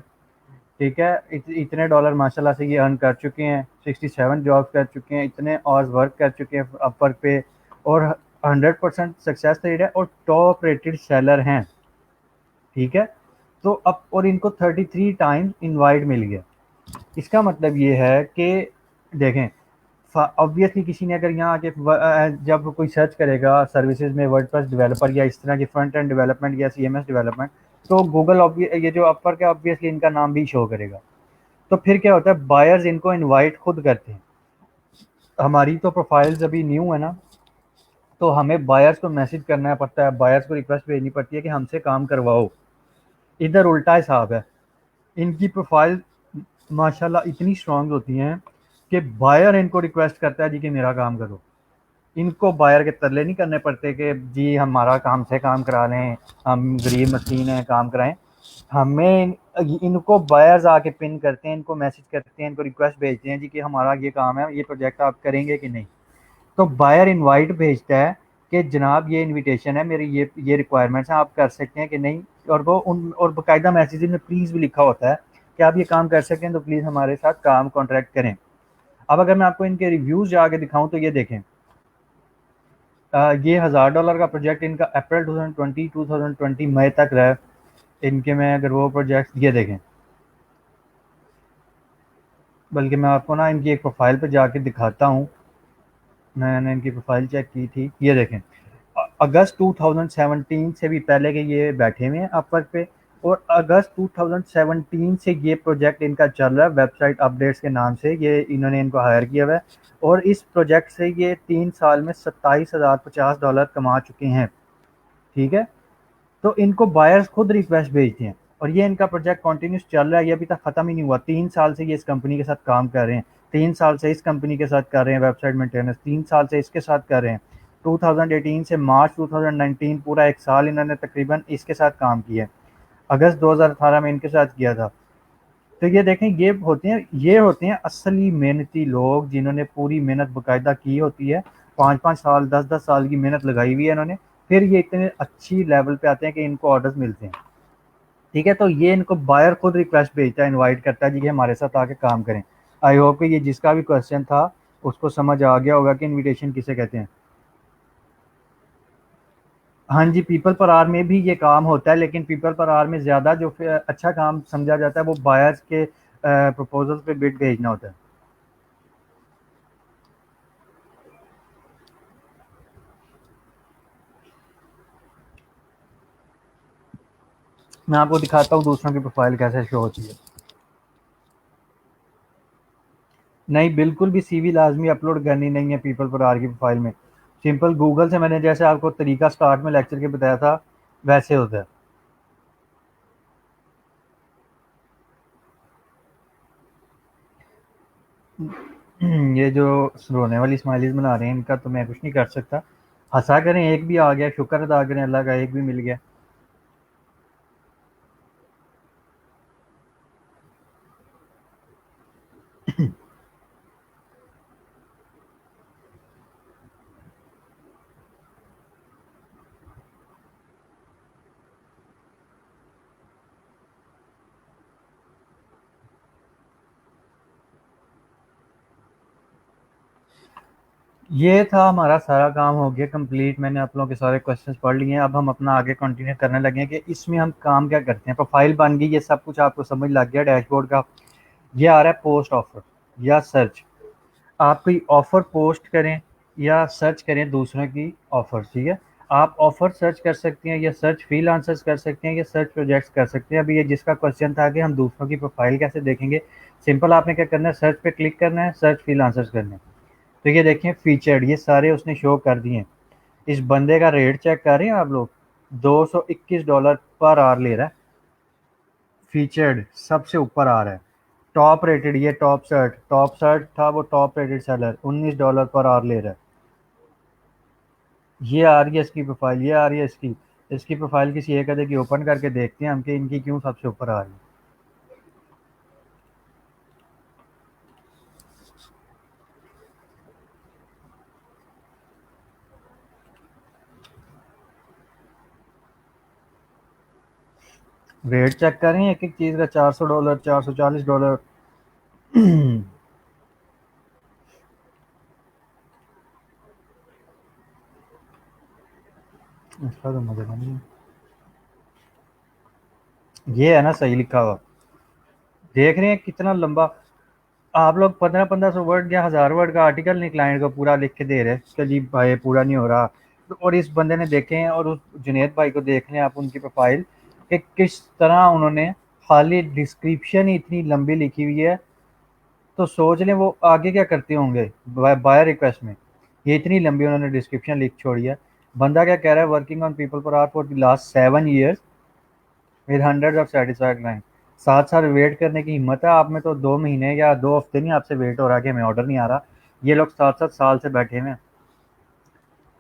ठीक है? इतने डॉलर माशाल्लाह से ये अर्न कर चुके हैं, 67 जॉब कर चुके हैं, इतने आवर्स वर्क कर चुके हैं अपवर्क पे, और 100% सक्सेस रेट है और टॉप रेटेड सेलर हैं, ठीक है? तो अब और इनको 33 टाइम्स इनवाइट मिल गया। इसका मतलब ये है कि देखें, ऑब्वियसली किसी ने अगर यहाँ आके जब कोई सर्च करेगा सर्विसेज में वर्डप्रेस डेवलपर या इस तरह की फ्रंट एंड डेवलपमेंट या सीएमएस डेवलपमेंट, तो गूगल ये जो अपर का ऑब्वियसली इनका नाम भी शो करेगा। तो फिर क्या होता है, बायर्स इनको इनवाइट खुद करते हैं। हमारी तो प्रोफाइल्स अभी न्यू है ना, तो हमें बायर्स को मैसेज करना पड़ता है, बायर्स को रिक्वेस्ट भेजनी पड़ती है कि हमसे काम करवाओ। इधर उल्टा हिसाब है, इनकी प्रोफाइल माशाल्लाह इतनी स्ट्रांग होती हैं कि बायर इनको रिक्वेस्ट करता है जी कि मेरा काम करो। इनको बायर के तरले नहीं करने पड़ते कि जी हमारा काम से काम करा लें, हम गरीब मशीन हैं काम कराएं। हमें इनको बायर्स आके पिन करते हैं, इनको मैसेज करते हैं, इनको रिक्वेस्ट भेजते हैं जी कि हमारा ये काम है, ये प्रोजेक्ट आप करेंगे कि नहीं। तो बायर इनवाइट भेजता है कि जनाब ये इनविटेशन है, मेरी ये रिक्वायरमेंट्स हैं, आप कर सकते हैं कि नहीं। और वो उन और बाकायदा मैसेज में प्लीज़ भी लिखा होता है कि आप ये काम कर सकते हैं तो प्लीज़ हमारे साथ काम कॉन्ट्रैक्ट करें। अब अगर मैं आपको इनके रिव्यूज़ जाके दिखाऊं तो ये देखें, ये $1000 का प्रोजेक्ट इनका अप्रैल 2020 मई तक रहा है। इनके में अगर वो प्रोजेक्ट ये देखें, बल्कि मैं आपको ना इनकी एक प्रोफाइल पे जाके दिखाता हूँ। मैंने इनकी प्रोफाइल चेक की थी, ये देखें, अगस्त 2017 से भी पहले के ये बैठे हुए हैं अपवर्क पे, और अगस्त 2017 से ये प्रोजेक्ट इनका चल रहा है वेबसाइट अपडेट्स के नाम से, ये इन्होंने इनको हायर किया हुआ है, और इस प्रोजेक्ट से ये 3 साल में $27,050 कमा चुके हैं, ठीक है? तो इनको बायर्स खुद रिक्वेस्ट भेजते हैं। और ये इनका प्रोजेक्ट कंटिन्यूस चल रहा है, ये अभी तक ख़त्म ही नहीं हुआ। 3 साल से ये इस कंपनी के साथ काम कर रहे हैं, 3 साल से इस कंपनी के साथ कर रहे हैं वेबसाइट मेंटेनेंस, 3 साल से इसके साथ कर रहे हैं। 2018 से मार्च 2019 पूरा 1 साल इन्होंने तकरीबन इसके साथ काम किया है। अगस्त 2018 में इनके साथ किया था। तो ये देखें, ये होते हैं असली मेहनती लोग, जिन्होंने पूरी मेहनत बाकायदा की होती है। 5-5 साल 10-10 साल की मेहनत लगाई हुई है इन्होंने, फिर ये इतने अच्छी लेवल पे आते हैं कि इनको ऑर्डर्स मिलते हैं। ठीक है, तो ये इनको बायर खुद रिक्वेस्ट भेजता है, इनवाइट करता है जी कि हमारे साथ आके काम करें। आई होप कि ये जिसका भी क्वेश्चन था उसको समझ आ गया होगा कि इनविटेशन किसे कहते हैं। हाँ जी, पीपल पर आवर में भी ये काम होता है, लेकिन पीपल पर आवर में ज़्यादा जो अच्छा काम समझा जाता है वो बायर्स के प्रपोजल पे बिड भेजना होता है। मैं आपको दिखाता हूँ दूसरों की प्रोफाइल कैसे शो होती है। नहीं, बिल्कुल भी सीवी लाजमी अपलोड करनी नहीं है पीपल पर आवर की प्रोफाइल में। सिंपल गूगल से मैंने जैसे आपको तरीका स्टार्ट में लेक्चर के बताया था वैसे होता है। ये जो रोने वाली स्माइलीज बना रहे हैं इनका तो मैं कुछ नहीं कर सकता। हंसा करें, एक भी आ गया, शुक्र अदा करें अल्लाह का, एक भी मिल गया। ये था हमारा सारा काम हो गया कंप्लीट। मैंने आप लोगों के सारे क्वेश्चंस पढ़ लिए हैं। अब हम अपना आगे कंटिन्यू करने लगे हैं कि इसमें हम काम क्या करते हैं। प्रोफाइल बन गई, ये सब कुछ आपको समझ लग गया डैशबोर्ड का। ये आ रहा है पोस्ट ऑफर या सर्च। आप कोई ऑफ़र पोस्ट करें या सर्च करें दूसरों की ऑफ़र, ठीक है। आप ऑफ़र सर्च कर सकते हैं या सर्च फ्रीलांसर्स कर सकते हैं या सर्च प्रोजेक्ट्स कर सकते हैं। अभी ये जिसका क्वेश्चन था कि हम दूसरों की प्रोफाइल कैसे देखेंगे, सिंपल आपने क्या करना है, सर्च पे क्लिक करना है, सर्च फ्रीलांसर्स करना है। तो ये देखें फीचर्ड, ये सारे उसने शो कर दिए हैं। इस बंदे का रेट चेक कर रहे हैं आप लोग, $221 पर आवर ले रहा है। फीचर्ड सबसे ऊपर आ रहा है, टॉप रेटेड, ये टॉप सर्ट था, वो top rated seller $19 per hour ले रहा है। ये आ रही है इसकी प्रोफाइल, ये आ रही है इसकी इसकी प्रोफाइल किसी एक अदे की ओपन करके देखते हैं हम कि इनकी क्यों सबसे ऊपर आ रही है। रेट चेक करें एक एक चीज़ का, $400, $440। इसका तो मुझे नहीं, ये है ना सही लिखा हुआ। देख रहे हैं कितना लंबा। आप लोग 1500-1500 वर्ड या 1000 वर्ड का आर्टिकल नहीं क्लाइंट को पूरा लिख के दे रहे हैं कि जी भाई पूरा नहीं हो रहा। तो और इस बंदे ने देखे हैं, और उस जुनेद भाई को देख लें आप उनकी प्रोफाइल कि किस तरह उन्होंने खाली डिस्क्रिप्शन ही इतनी लंबी लिखी हुई है। तो सोच लें वो आगे क्या करते होंगे बायर रिक्वेस्ट में। ये इतनी लंबी उन्होंने डिस्क्रिप्शन लिख छोड़ी है। बंदा क्या कह रहा है, वर्किंग ऑन पीपल पर hour for the last 7 years with hundred of satisfied client. 7 साल वेट करने की हिम्मत है आप में, तो 2 महीने या 2 हफ्ते नहीं आपसे वेट हो रहा कि हमें ऑर्डर नहीं आ रहा। ये लोग 7-7 साल से बैठे हुए हैं।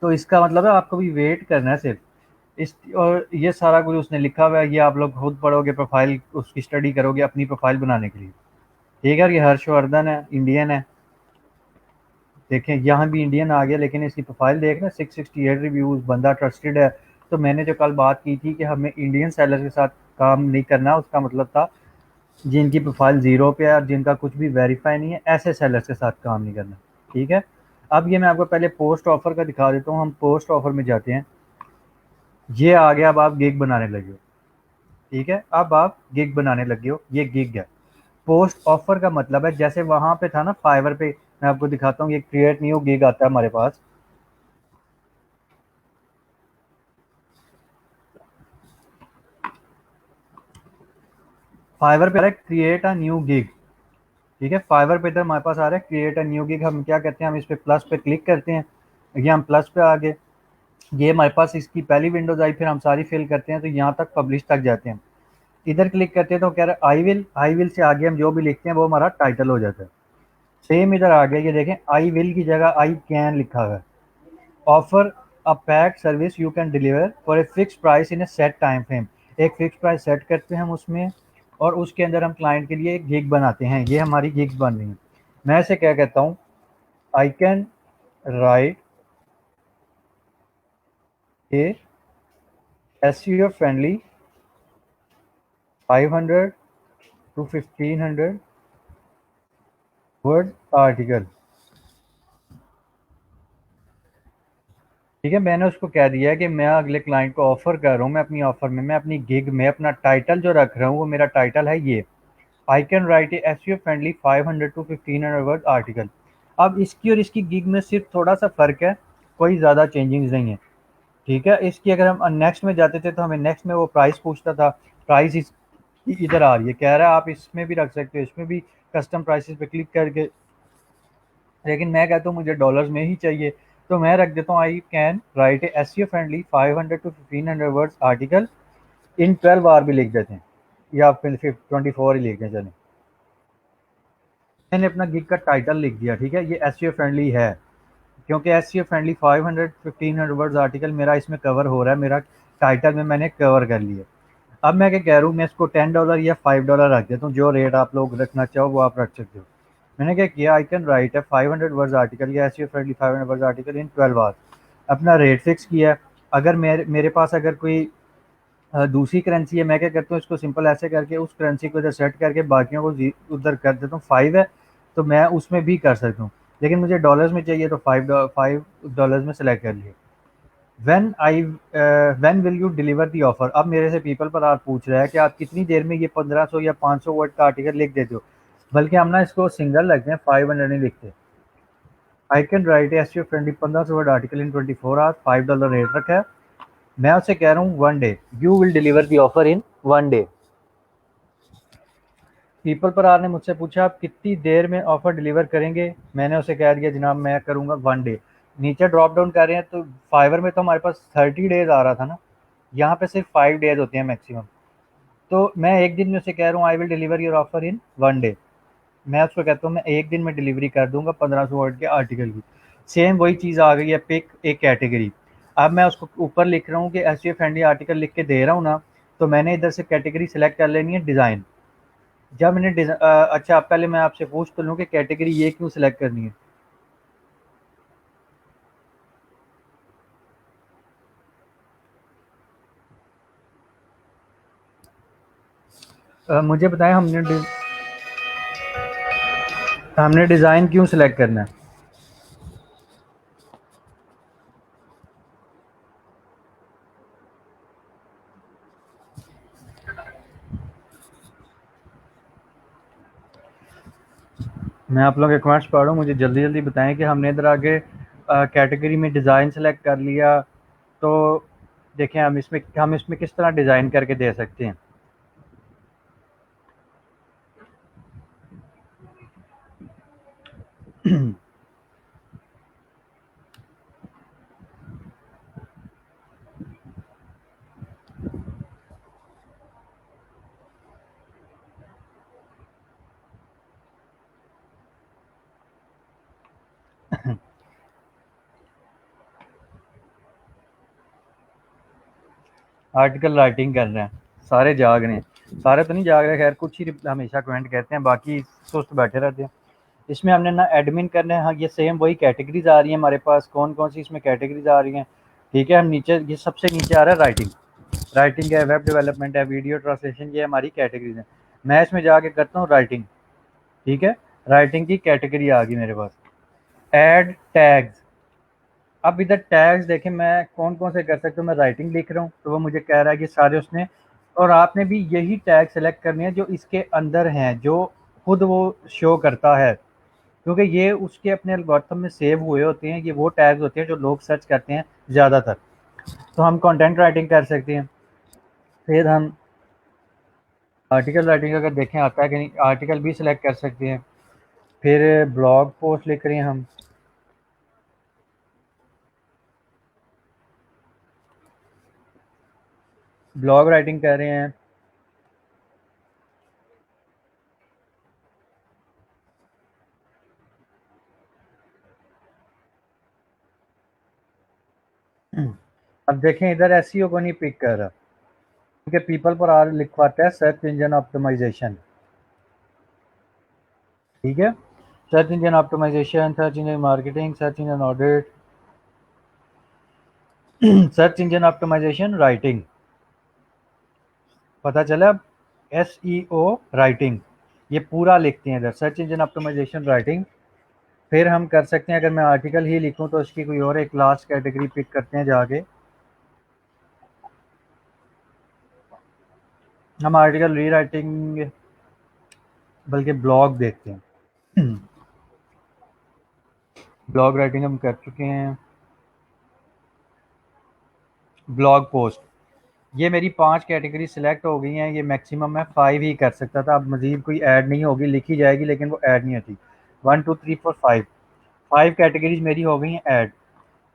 तो इसका मतलब है आपको भी वेट करना है सिर्फ इस, और ये सारा कुछ उसने लिखा हुआ है, ये आप लोग खुद पढ़ोगे, प्रोफाइल उसकी स्टडी करोगे अपनी प्रोफाइल बनाने के लिए। ठीक है, ये हर्षवर्धन है, इंडियन है। देखें यहाँ भी इंडियन आ गया, लेकिन इसकी प्रोफाइल देख रहे हैं, 668 रिव्यूज़, बंदा ट्रस्टेड है। तो मैंने जो कल बात की थी कि हमें इंडियन सेलर के साथ काम नहीं करना, उसका मतलब था जिनकी प्रोफाइल ज़ीरो पे है और जिनका कुछ भी वेरीफाई नहीं है, ऐसे सेलर्स के साथ काम नहीं करना। ठीक है, अब ये मैं आपको पहले पोस्ट ऑफर का दिखा देता हूँ। हम पोस्ट ऑफर में जाते हैं। ये आ गया, अब आप गिग बनाने लगे हो। ठीक है, अब आप गिग बनाने लगे हो, ये गिग है। पोस्ट ऑफर का मतलब है जैसे वहां पे था ना फाइवर पे, मैं आपको दिखाता हूँ, ये क्रिएट न्यू गिग आता है हमारे पास। फाइवर पे आ रहा है क्रिएट अ न्यू गिग। ठीक है, फाइवर पे तो हमारे पास आ रहा है क्रिएट अ न्यू गिग। हम क्या करते हैं, हम इस पे प्लस पे क्लिक करते हैं। ये हम प्लस पे आ गए, ये हमारे पास इसकी पहली विंडोज आई, फिर हम सारी फिल करते हैं तो यहाँ तक पब्लिश तक जाते हैं। इधर क्लिक करते हैं तो कह रहा है आई विल से आगे हम जो भी लिखते हैं वो हमारा टाइटल हो जाता है। सेम इधर आ गया, ये देखें आई विल की जगह आई कैन लिखा हुआ है। Offer a pack service you can deliver for a fix price in A set time frame. एक फिक्स प्राइस सेट करते हैं हम उसमें, और उसके अंदर हम क्लाइंट के लिए एक गिग बनाते हैं। ये हमारी गिग्स बन रही हैं। मैं इसे क्या कहता हूँ, I can write a SEO friendly 500 to 1500 word article. ठीक है, मैंने उसको कह दिया है कि मैं अगले क्लाइंट को ऑफर कर रहा हूँ, मैं अपनी ऑफर में, मैं अपनी गिग में अपना टाइटल जो रख रहा हूँ वो मेरा टाइटल है ये, आई can write a SEO friendly 500 to 1500 word article. अब इसकी और इसकी गिग में सिर्फ थोड़ा सा फर्क है, कोई ज़्यादा चेंजिंग्स नहीं है। ठीक है, इसकी अगर हम नेक्स्ट में जाते थे तो हमें नेक्स्ट में वो प्राइस पूछता था, प्राइस इधर आ रही है, कह रहा है आप इसमें भी रख सकते हो, इसमें भी कस्टम प्राइसेस पे क्लिक करके, लेकिन मैं कहता हूँ मुझे डॉलर्स में ही चाहिए, तो मैं रख देता हूँ I can write a SEO friendly 500 to 1500 words article in 12 hour भी लिख देते हैं, या फिर 24 ही लिख दें चलें। मैंने अपना गिग का टाइटल लिख दिया, ठीक है, ये एसईओ फ्रेंडली है, क्योंकि एसईओ फ्रेंडली 500 1500 वर्ड्स आर्टिकल मेरा इसमें कवर हो रहा है, मेरा टाइटल में मैंने कवर कर लिया। अब मैं क्या कह रहा हूँ, मैं इसको $10 या $5 रख देता हूँ, जो रेट आप लोग रखना चाहो वो आप रख सकते हो। मैंने क्या किया, आई कैन राइट है 500 वर्ड्स आर्टिकल या SEO friendly 500 words article in 12 hours, अपना रेट फिक्स किया। अगर मेरे पास अगर कोई दूसरी करेंसी है, मैं क्या करता हूँ, इसको सिंपल ऐसे करके उस करेंसी को इधर सेट करके बाकियों को उधर कर देता हूँ। 5 है तो मैं उसमें भी कर सकता हूँ, लेकिन मुझे डॉलर्स में चाहिए तो $5 में सेलेक्ट कर लिया। When will you deliver the offer. अब मेरे से पीपल पर आप पूछ रहा है कि आप कितनी देर में ये 1500 या 500 वर्ड का आर्टिकल लिख देते हो, बल्कि हम ना इसको सिंगल रखते हैं, 500 नहीं लिखते। आई can right S U friendly 1500 word article in 24 hours, $5 rate रखा है। मैं उससे कह रहा हूँ 1 day, you will deliver the offer in 1 day. People पर आर ने मुझसे पूछा आप कितनी देर में ऑफर डिलीवर करेंगे, मैंने उसे कह दिया जनाब मैं करूँगा 1 डे। नीचे ड्रॉप डाउन कर रहे हैं तो फाइवर में तो हमारे पास 30 डेज आ रहा था ना, यहाँ पे सिर्फ 5 डेज होते हैं मैक्सिमम। तो मैं एक दिन में उसे कह रहा हूँ I will deliver your offer in 1 day. मैं उसको कहता हूँ मैं एक दिन में डिलीवरी कर दूंगा 1500 वर्ड के आर्टिकल की। सेम वही चीज़ आ गई है, पिक एक कैटेगरी। अब मैं उसको ऊपर लिख रहा हूँ कि एसईओ फ्रेंडली आर्टिकल लिख के दे रहा हूँ ना, तो मैंने इधर से कैटेगरी सेलेक्ट कर लेनी है डिज़ाइन। जब मैंने अच्छा, अब पहले मैं आपसे पूछ तो लूँ कि कैटेगरी ये क्यों सिलेक्ट करनी है। मुझे बताएं हमने डिज़ाइन क्यों सिलेक्ट करना है। मैं आप लोगों के कमेंट्स पढ़ रहा हूँ, मुझे जल्दी जल्दी बताएं कि हमने इधर आगे कैटेगरी में डिज़ाइन सेलेक्ट कर लिया, तो देखें हम इसमें किस तरह डिज़ाइन करके दे सकते हैं। आर्टिकल राइटिंग कर रहे हैं, सारे जाग रहे हैं, सारे तो नहीं जाग रहे, खैर कुछ ही हमेशा कमेंट कहते हैं, बाकी सुस्त बैठे रहते हैं। इसमें हमने ना एडमिन करना है, हाँ ये सेम वही कैटेगरीज आ रही हैं हमारे पास, कौन कौन सी इसमें कैटेगरीज आ रही हैं। ठीक है, हम नीचे ये सबसे नीचे आ रहा है राइटिंग, राइटिंग है, वेब डेवलपमेंट है, वीडियो ट्रांसलेशन, ये हमारी कैटेगरीज है। मैं इसमें जाके करता हूँ राइटिंग। ठीक है, राइटिंग की कैटेगरी आ गई मेरे पास, एड टैग्स। अब इधर टैग्स देखें मैं कौन कौन से कर सकता हूँ, मैं राइटिंग लिख रहा हूँ तो वो मुझे कह रहा है कि सारे उसने, और आपने भी यही टैग सेलेक्ट करने हैं जो इसके अंदर हैं, जो खुद वो शो करता है, क्योंकि ये उसके अपने एल्गोरिथम में सेव हुए होते हैं, ये वो टैग्स होते हैं जो लोग सर्च करते हैं ज़्यादातर। तो हम कंटेंट राइटिंग कर सकते हैं। फिर हम आर्टिकल राइटिंग अगर देखें आता है कि नहीं, आर्टिकल भी सिलेक्ट कर सकते हैं। फिर ब्लॉग पोस्ट लिख रहे हैं हम, ब्लॉग राइटिंग कर रहे हैं। अब देखें इधर एसईओ को नहीं पिक कर रहा क्योंकि पीपल पर आर लिखवाता है सर्च इंजन ऑप्टिमाइजेशन, ठीक है। Search engine optimization, search engine marketing, search engine audit, search engine optimization writing, पता चला। एसईओ राइटिंग ये पूरा लिखते हैं इधर, सर्च इंजन ऑप्टिमाइजेशन राइटिंग। फिर हम कर सकते हैं, अगर मैं आर्टिकल ही लिखूं तो उसकी कोई और एक लास्ट कैटेगरी पिक करते हैं जाके, हम आर्टिकल री राइटिंग बल्कि ब्लॉग देखते हैं। ब्लॉग राइटिंग हम कर चुके हैं। ब्लॉग पोस्ट, ये मेरी 5 कैटेगरी सिलेक्ट हो गई हैं। ये मैक्सिमम मैं 5 ही कर सकता था, अब मज़ीद कोई ऐड नहीं होगी, लिखी जाएगी लेकिन वो ऐड नहीं होती। 1 2 3 4 5 कैटेगरीज मेरी हो गई हैं add.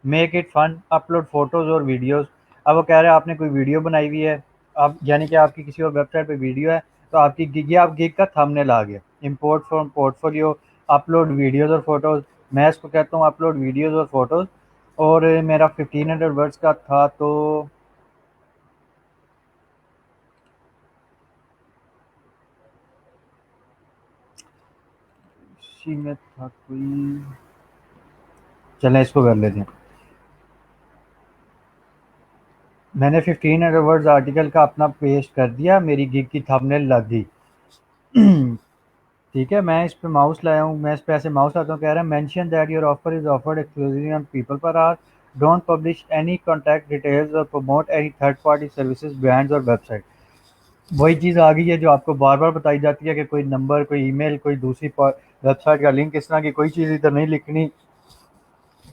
Make it fun, upload photos और वीडियोज़। अब वो कह रहे हैं आपने कोई वीडियो बनाई हुई है, अब यानी कि आपकी किसी और वेबसाइट पे वीडियो है तो आपकी गिग, ये आप गिग का थंबनेल आ गया। Import from portfolio, upload videos और फोटोज़, मैं इसको कहता हूँ अपलोड वीडियोज़ और फोटोज़। और मेरा 1500 वर्ड्स का था तो इसी में था कोई, चलें इसको कर लेते हैं। मैंने 1500 वर्ड्स आर्टिकल का अपना पेस्ट कर दिया, मेरी गिग की थंबनेल लग गई। ठीक है, मैं इस पे माउस लाया हूँ, मैं इस पे ऐसे माउस लाता हूँ, कह रहा है mention that your offer is offered exclusively on people per hour, don't publish any contact details और promote any third party services, brands और वेबसाइट। वही चीज़ आ गई है जो आपको बार बार बताई जाती है कि कोई नंबर, कोई ईमेल, कोई दूसरी वेबसाइट का लिंक, इस तरह की कोई चीज़ इधर नहीं लिखनी,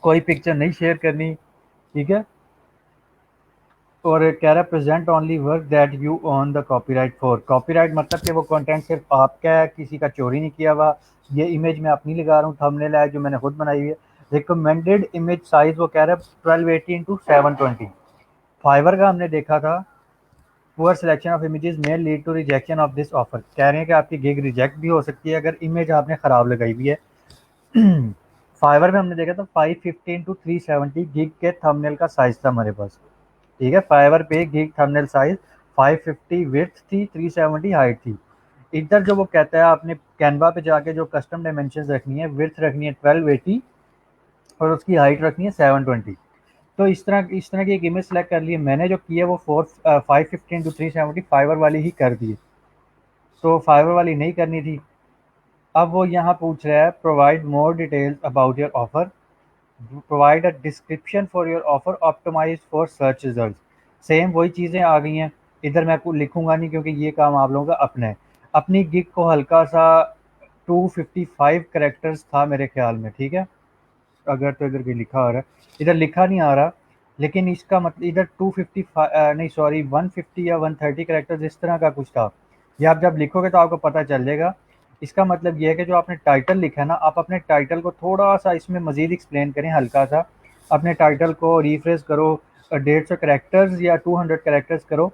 कोई पिक्चर नहीं शेयर करनी, ठीक है। और कह रहा है present only work that you on the copyright for, copyright मतलब कि वो कंटेंट सिर्फ आपका है, किसी का चोरी नहीं किया हुआ। ये इमेज मैं अपनी लगा रहा हूँ, थंबनेल है जो मैंने खुद बनाई हुई है। रिकमेंडेड इमेज साइज वो कह रहा है 1280 इंटू 720। फाइवर का हमने देखा था, poor selection of images may lead to rejection of this offer, कह रहे हैं कि आपकी गिग रिजेक्ट भी हो सकती है अगर इमेज आपने ख़राब लगाई हुई है। फाइवर में हमने देखा था 550 इंटू 370 गिग के थंबनेल का साइज था हमारे पास, ठीक है। फाइवर पे गिग थंबनेल साइज 550 विड्थ थी, 370 हाइट थी। इधर जो वो कहता है आपने कैनवा पे जाके जो कस्टम डायमेंशंस रखनी है, विड्थ रखनी है 1280 और उसकी हाइट रखनी है 720। तो इस तरह की एक इमेज सेलेक्ट कर ली है मैंने, जो की है वो 550 इंटू 370 फाइवर वाली ही कर दी है, तो फाइवर वाली नहीं करनी थी। अब वो यहाँ पूछ रहा है provide more details about your offer, provide a description for your offer, optimize for search result. Same वही चीज़ें आ गई हैं। इधर मैं कुछ लिखूंगा नहीं क्योंकि ये काम आप लोगों का अपना है। अपनी गिग को हल्का सा 255 करेक्टर्स था मेरे ख्याल में, ठीक है। अगर तो इधर भी लिखा आ रहा है, इधर लिखा नहीं आ रहा, लेकिन इसका मतलब इधर 255 नहीं सॉरी 150 या 130 करेक्टर्स इस तरह का कुछ था। ये आप जब लिखोगे तो आपको पता चल जाएगा। इसका मतलब ये है कि जो आपने टाइटल लिखा है ना, आप अपने टाइटल को थोड़ा सा इसमें मज़ीद एक्सप्लेन करें, हल्का सा अपने टाइटल को रिफ्रेश करो, 150 करेक्टर्स या 200 करेक्टर्स करो।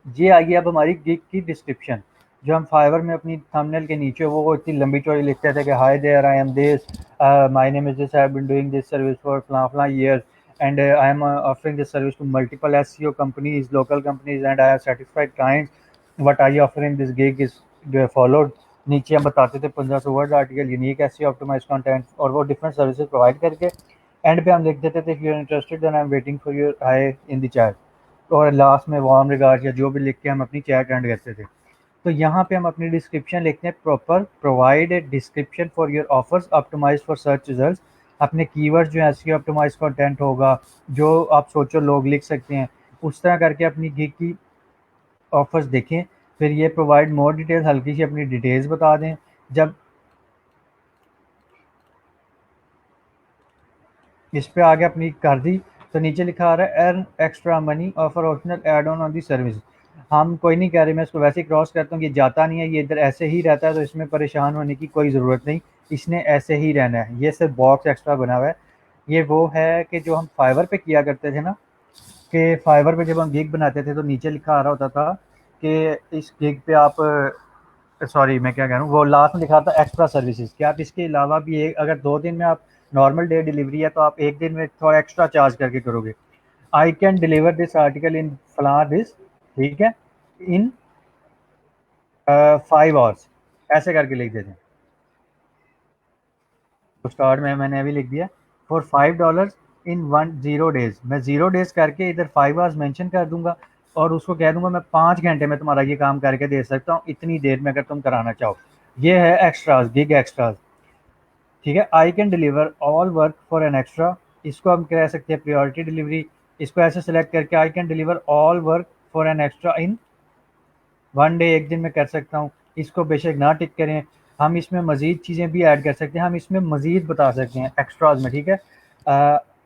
ये आइए अब हमारी गिग की डिस्क्रिप्शन, जो हम फाइवर में अपनी थंबनेल के नीचे वो इतनी लंबी चौड़ी लिखते थे कि hi there I am this, my name is this, I have been doing this service for फलां फलां years and I am offering this service to multiple SEO companies, local companies and I have satisfied clients, what I offer in this gig is followed. नीचे हम बताते थे 1500 word article, unique SEO optimize content और वो different services provide करके and पे हम लिख देते थे if you are interested then I am waiting for your hi in the chat, और लास्ट में वार्म रिगार्ड्स या जो भी लिख के हम अपनी चैट एंड करते थे। तो यहाँ पे हम अपनी डिस्क्रिप्शन लिखते हैं proper, provide a description for your offers optimize for search result. अपने कीवर्ड जो है एसईओ ऑप्टिमाइज कंटेंट होगा, जो आप सोचो लोग लिख सकते हैं, उस तरह करके अपनी गिग की ऑफर्स देखें। फिर ये प्रोवाइड मोर डिटेल्स, हल्की सी अपनी डिटेल्स बता दें। जब इस पे आगे अपनी कर दी तो नीचे लिखा आ रहा है earn extra money offer optional add on the service. हम कोई नहीं कह रहे, मैं इसको वैसे ही क्रॉस करता हूँ, ये जाता नहीं है, ये इधर ऐसे ही रहता है, तो इसमें परेशान होने की कोई ज़रूरत नहीं, इसने ऐसे ही रहना है। ये सिर्फ बॉक्स एक्स्ट्रा बना हुआ है। ये वो है कि जो हम फाइवर पे किया करते थे ना, कि फाइवर पे जब हम गिग बनाते थे तो नीचे लिखा आ रहा होता था कि इस गिग पे आप, सॉरी मैं क्या कह रहा हूँ, वो लास्ट में लिखा था एक्स्ट्रा सर्विसेज, कि आप इसके अलावा भी एक, अगर 2 दिन में आप नॉर्मल डे डिलीवरी है तो आप एक दिन में थोड़ा एक्स्ट्रा चार्ज करके करोगे। I can deliver this article in फला दिस, ठीक है, इन 5 आवर्स, ऐसे करके लिख देते हैं। तो स्टार्ट में मैंने अभी लिख दिया फॉर $5 इन 0 डेज, मैं 0 डेज करके इधर 5 आवर्स मेंशन कर दूंगा और उसको कह दूंगा मैं 5 घंटे में तुम्हारा ये काम करके दे सकता हूँ इतनी देर में अगर तुम कराना चाहो। ये है एक्स्ट्राज, गिग एक्स्ट्राज, ठीक है। I can deliver all work for an extra, इसको हम कह सकते हैं प्रायोरिटी डिलीवरी। इसको ऐसे सेलेक्ट करके I can deliver all work for an extra in 1 day, एक दिन में कर सकता हूँ। इसको बेशक ना टिक करें, हम इसमें मज़ीद चीज़ें भी ऐड कर सकते हैं, हम इसमें मज़ीद बता सकते हैं एक्स्ट्राज में, ठीक है।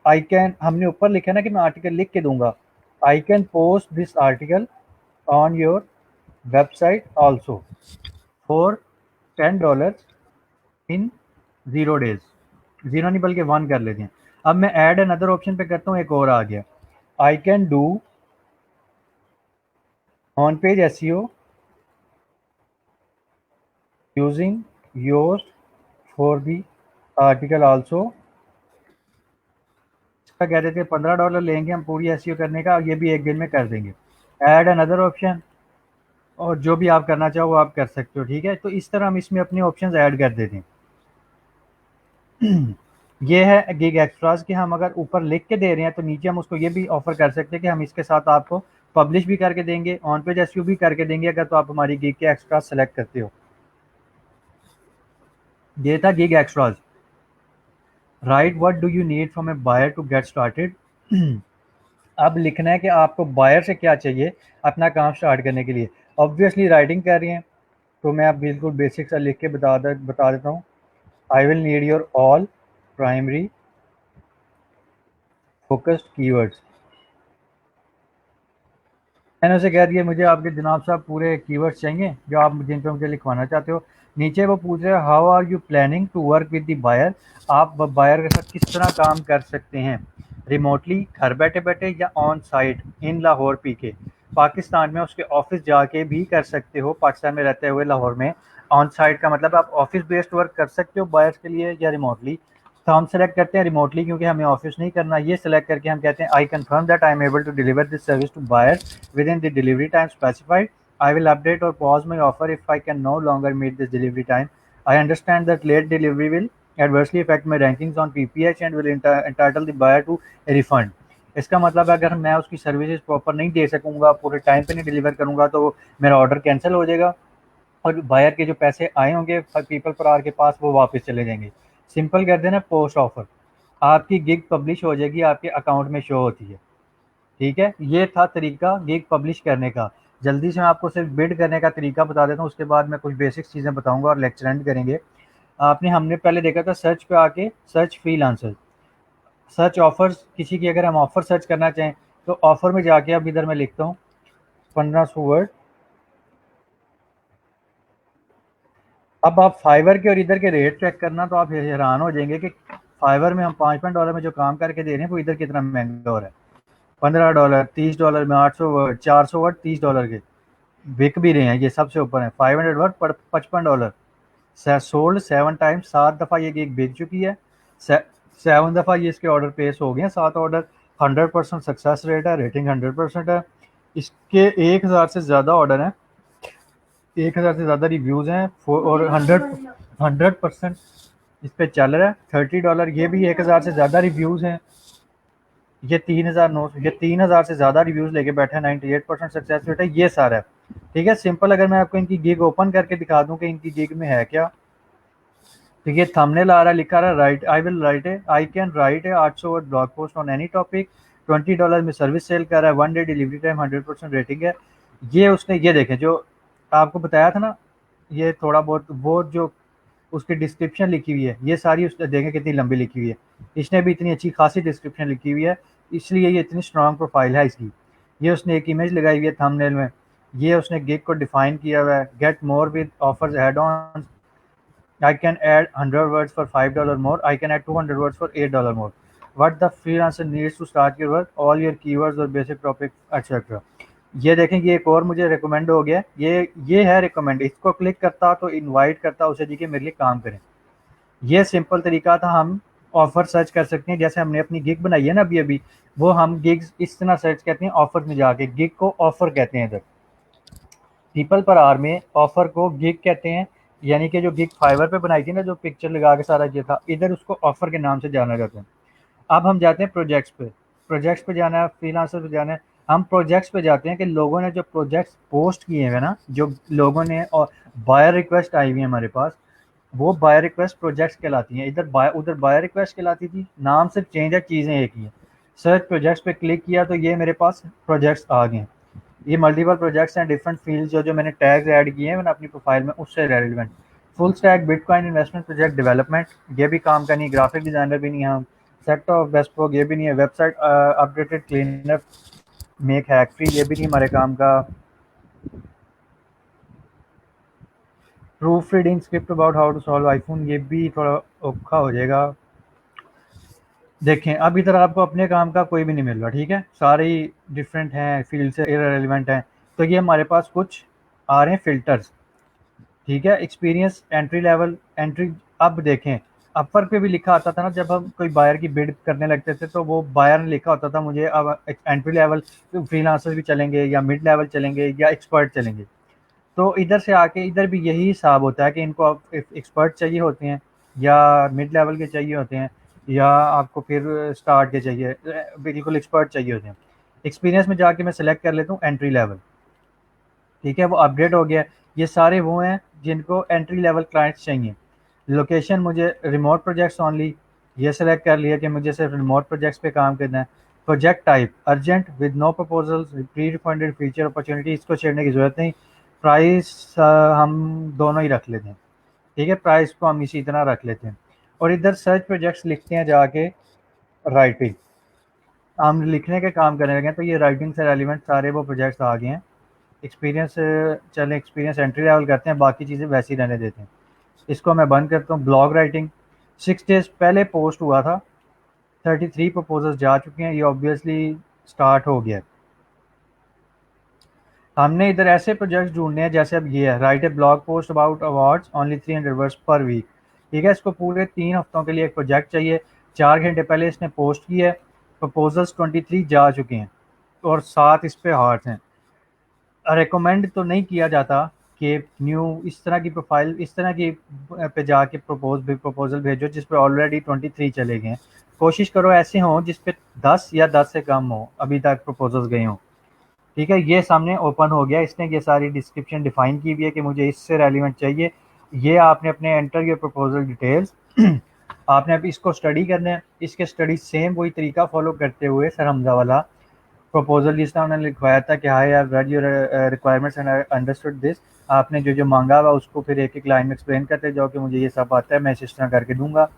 आई कैन, हमने ऊपर लिखा है ना कि मैं आर्टिकल लिख के दूंगा, I can post this article on your website also for $10 in 0 days, 0 नहीं बल्कि 1 कर लेते हैं। अब मैं ऐड अनदर ऑप्शन पे करता हूँ, एक और आ गया, I can do on page SEO using yours for the article also, इसका कह देते हैं $15 लेंगे हम पूरी SEO करने का, ये भी एक दिन में कर देंगे। ऐड अनदर ऑप्शन, और जो भी आप करना चाहो वो आप कर सकते हो, ठीक है। तो इस तरह हम इसमें अपने ऑप्शंस ऐड कर देते हैं। ये है गिग एक्स्ट्राज कि हम अगर ऊपर लिख के दे रहे हैं तो नीचे हम उसको ये भी ऑफर कर सकते हैं कि हम इसके साथ आपको पब्लिश भी करके देंगे, ऑन पेज SEO भी करके देंगे अगर तो आप हमारी गिग के एक्स्ट्राज सेलेक्ट करते हो। ये था gig extras. Right what do you need from a buyer to get started. अब लिखना है कि आपको बायर से क्या चाहिए अपना काम स्टार्ट करने के लिए। ऑब्वियसली राइटिंग कर रही हैं तो मैं अब बिल्कुल बेसिक सा लिख के बता देता हूँ। I will need your all primary focused keywords. मैंने उसे कह दिया मुझे आपके जनाब साहब पूरे कीवर्ड्स चाहिए जो आप जिन पे मुझे लिखवाना चाहते हो। नीचे वो पूछ रहे हैं how are you planning to work with the buyer, आप बायर के साथ किस तरह काम कर सकते हैं, रिमोटली घर बैठे बैठे या on site in Lahore PK, Pakistan में उसके ऑफिस जाके भी कर सकते हो, पाकिस्तान में रहते हुए लाहौर में। ऑन साइट का मतलब आप ऑफिस बेस्ड वर्क कर सकते हो बायर्स के लिए या रिमोटली। तो हम सेलेक्ट करते हैं रिमोटली क्योंकि हमें ऑफिस नहीं करना। ये सेलेक्ट करके हम कहते हैं I confirm that I am able to deliver this service to buyer within the delivery time specified. I will update or pause my offer if I can no longer meet this delivery time. I understand that late delivery will adversely affect my rankings on PPH and will entitle the buyer to a refund. इसका मतलब है अगर मैं उसकी services proper नहीं दे सकूंगा, पूरे time पे नहीं डिलीवर करूंगा तो मेरा ऑर्डर कैंसिल हो जाएगा और बायर के जो पैसे आए होंगे पीपल पर आर के पास वो वापस चले जाएंगे। सिंपल कर देना पोस्ट ऑफर, आपकी गिग पब्लिश हो जाएगी, आपके अकाउंट में शो होती है, ठीक है। ये था तरीका गिग पब्लिश करने का। जल्दी से मैं आपको सिर्फ बिड करने का तरीका बता देता हूँ, उसके बाद मैं कुछ बेसिक चीज़ें बताऊंगा और लेक्चर एंड करेंगे। हमने पहले देखा था सर्च पे आके सर्च फ्रीलांसर, सर्च ऑफर्स, किसी की अगर हम ऑफर सर्च करना चाहें तो ऑफर में जाके अब इधर मैं लिखता हूँ 1500 वर्ड। अब आप फाइवर के और इधर के रेट चेक करना तो आप हैरान हो जाएंगे कि फाइवर में हम $5 में जो काम करके दे रहे हैं वो इधर कितना महंगा हो रहा है। $15, $30 में 800 वर्ड, 400 वर्ड $30 के बिक भी रहे हैं, ये सबसे ऊपर है। 500 वर्ड पर $55, सोल्ड 7 टाइम्स, 7 दफ़ा ये गिग बिक चुकी है, 7 दफ़ा ये इसके ऑर्डर प्लेस हो गए हैं, 7 ऑर्डर। 100% सक्सेस रेट है, रेटिंग 100% है, इसके 1000 से ज़्यादा ऑर्डर हैं, 1000 से ज़्यादा रिव्यूज़ हैं और 100% इस पर चल रहा है। $30 ये भी 1000 से ज़्यादा रिव्यूज़ हैं, ये 3000 से ज़्यादा रिव्यूज़ लेके बैठे हैं, 98% सक्सेस रेट है। ये सारा है, ठीक है। सिंपल अगर मैं आपको इनकी गिग ओपन करके दिखा दूं कि इनकी गिग में है क्या, तो ये थंबनेल आ रहा है, लिखा रहा है right I will right A, I can write A 800 word blog post on any topic, $20 में सर्विस सेल कर रहा है, 1 डे डिलीवरी टाइम, 100% रेटिंग है। ये उसने, ये देखें जो आपको बताया था ना, ये थोड़ा बहुत वो जो उसकी डिस्क्रिप्शन लिखी हुई है ये सारी उसने देखें कितनी लंबी लिखी हुई है, इसने भी इतनी अच्छी खासी डिस्क्रिप्शन लिखी हुई है, इसलिए ये इतनी स्ट्रॉन्ग प्रोफाइल है इसकी। ये उसने एक इमेज लगाई हुई है थंबनेल में, ये उसने गिग को डिफाइन किया हुआ है, get more with offers add on, I can add 100 words for $5 more. I can add 200 words for $8 more. What the freelancer needs to start your work, all your keywords और basic topic etc. ये देखें, ये एक और मुझे recommend हो गया, ये है रिकमेंड, इसको क्लिक करता तो इनवाइट करता उसे जी के मेरे लिए काम करें। ये सिंपल तरीका था हम ऑफ़र सर्च कर सकते हैं, जैसे हमने अपनी गिग बनाई है ना अभी अभी, वो हम गिग्स इस तरह सर्च करते हैं ऑफ़र में जाके, गिग को ऑफ़र कहते हैं इधर। पीपल पर आवर में ऑफ़र को गिग कहते हैं, यानी कि जो गिग फाइवर पे बनाई थी ना, जो पिक्चर लगा के सारा ये था, इधर उसको ऑफ़र के नाम से जाना जाता है। अब हम जाते हैं प्रोजेक्ट्स पे, प्रोजेक्ट्स पे जाना है, फ्रीलांसर पे जाना है। हम प्रोजेक्ट्स पे जाते हैं कि लोगों ने जो प्रोजेक्ट्स पोस्ट किए हैं ना, जो लोगों ने, और बायर रिक्वेस्ट आई हुई है हमारे पास, वो बायर रिक्वेस्ट प्रोजेक्ट्स कहलाती हैं। इधर बाय उधर बायर रिक्वेस्ट कहलाती थी, नाम सिर्फ चेंज है, चीज़ें एक ही हैं। सर्च प्रोजेक्ट्स पे क्लिक किया तो ये मेरे पास प्रोजेक्ट्स आ गए हैं। ये मल्टीपल प्रोजेक्ट्स हैं, डिफरेंट फील्ड, जो मैंने टैग्स ऐड किए हैं मैंने अपनी प्रोफाइल में, उससे relevant. Full stack bitcoin investment project development, ये भी काम का नहीं, ग्राफिक डिजाइनर भी नहीं है हम। सेक्टर ऑफ बेस्पोक, ये भी नहीं है। Website updated cleaner make hack free, ये भी नहीं हमारे काम का। Proofreading script about how to solve iPhone, ये भी थोड़ा औखा हो जाएगा। देखें, अब इधर आपको अपने काम का कोई भी नहीं मिल रहा, ठीक है, सारे ही डिफरेंट हैं, फील्ड से इरेलीवेंट हैं। तो ये हमारे पास कुछ आ रहे हैं फ़िल्टर्स, ठीक है। Experience, entry level, entry. अब देखें, अपवर्क पे भी लिखा आता था ना, जब हम कोई बायर की बिड करने लगते थे तो वो बायर ने लिखा होता था मुझे अब एंट्री लेवल फ्रीलांसर भी चलेंगे, या मिड लेवल चलेंगे, या एक्सपर्ट चलेंगे। तो इधर से आके इधर भी यही हिसाब होता है कि इनको अब एक्सपर्ट चाहिए होते हैं, या मिड लेवल के चाहिए होते हैं, या आपको फिर स्टार्ट के चाहिए, बिल्कुल एक्सपर्ट चाहिए होते हैं। एक्सपीरियंस में जाके मैं सेलेक्ट कर लेता हूँ एंट्री लेवल, ठीक है, वो अपडेट हो गया। ये सारे वो हैं जिनको एंट्री लेवल क्लाइंट्स चाहिए। लोकेशन मुझे रिमोट प्रोजेक्ट्स ओनली, ये सेलेक्ट कर लिया कि मुझे सिर्फ रिमोट प्रोजेक्ट्स पे काम करना है। Project type urgent with no proposals, pre refunded feature opportunity, इसको छेड़ने की ज़रूरत नहीं। प्राइस हम दोनों ही रख लेते हैं, ठीक है, प्राइस को हम इसी तरह रख लेते हैं। और इधर सर्च प्रोजेक्ट्स लिखते हैं जाके राइटिंग, हम लिखने के काम करने लगे हैं, तो ये राइटिंग से रेलिवेंट सारे वो प्रोजेक्ट्स आ गए हैं। एक्सपीरियंस, चलें एक्सपीरियंस एंट्री लेवल करते हैं, बाकी चीज़ें वैसे ही रहने देते हैं। इसको मैं बंद करता हूँ। ब्लॉग राइटिंग 6 डेज़ पहले पोस्ट हुआ था, 33 प्रपोजल्स जा चुके हैं, ये ऑब्वियसली स्टार्ट हो गया है। हमने इधर ऐसे प्रोजेक्ट्स ढूंढने हैं, जैसे अब ये है, write a blog post about awards only 300 words per week, ठीक है। इसको पूरे 3 हफ्तों के लिए एक प्रोजेक्ट चाहिए, 4 घंटे पहले इसने पोस्ट किया है, प्रपोजल्स 23 जा चुके हैं, और 7 इस पे हार्ट हैं। रिकमेंड तो नहीं किया जाता कि न्यू इस तरह की प्रोफाइल, इस तरह की पे जाके प्रपोजल भेजो जिस पे ऑलरेडी 23 चले गए हैं। कोशिश करो ऐसे हों जिस पे 10 या 10 से कम हो अभी तक प्रपोजल्स गए हों, ठीक है। ये सामने ओपन हो गया, इसने ये सारी डिस्क्रिप्शन डिफाइन की हुई है कि मुझे इससे रेलिवेंट चाहिए। ये आपने अपने एंटर योर प्रपोजल डिटेल्स आपने अब इसको स्टडी करना है। इसके स्टडी सेम वही तरीका फॉलो करते हुए सर हमजा वाला प्रपोजल जिसमें उन्होंने लिखवाया था कि high I read your requirements and understood this, आपने जो जो मांगा हुआ उसको फिर एक एक लाइन में एक्सप्लेन करते जाओ कि मुझे ये सब आता है, मैं इस तरह करके दूंगा।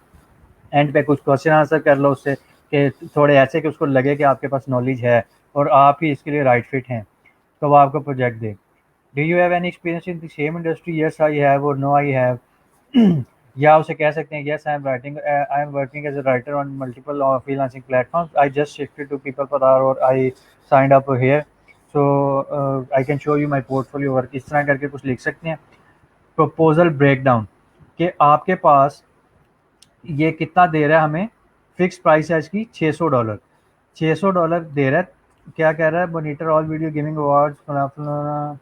एंड पे कुछ क्वेश्चन आंसर कर लो उससे, कि थोड़े ऐसे कि उसको लगे कि आपके पास नॉलेज है और आप ही इसके लिए राइट फिट हैं, तो वो आपको प्रोजेक्ट दे। Do you have any experience in the same industry, yes I have और नो आई हैव। या उसे कह सकते हैं yes I am working as a writer on multiple freelancing platforms, I just shifted to PeoplePerHour और I signed up here, so I can show you my portfolio work, इस तरह करके कुछ लिख सकते हैं। प्रपोजल ब्रेकडाउन, कि आपके पास ये कितना दे रहा है हमें, फिक्स प्राइस है इसकी $600, $600 दे रहा है। क्या कह रहा है, monitor all video gaming awards,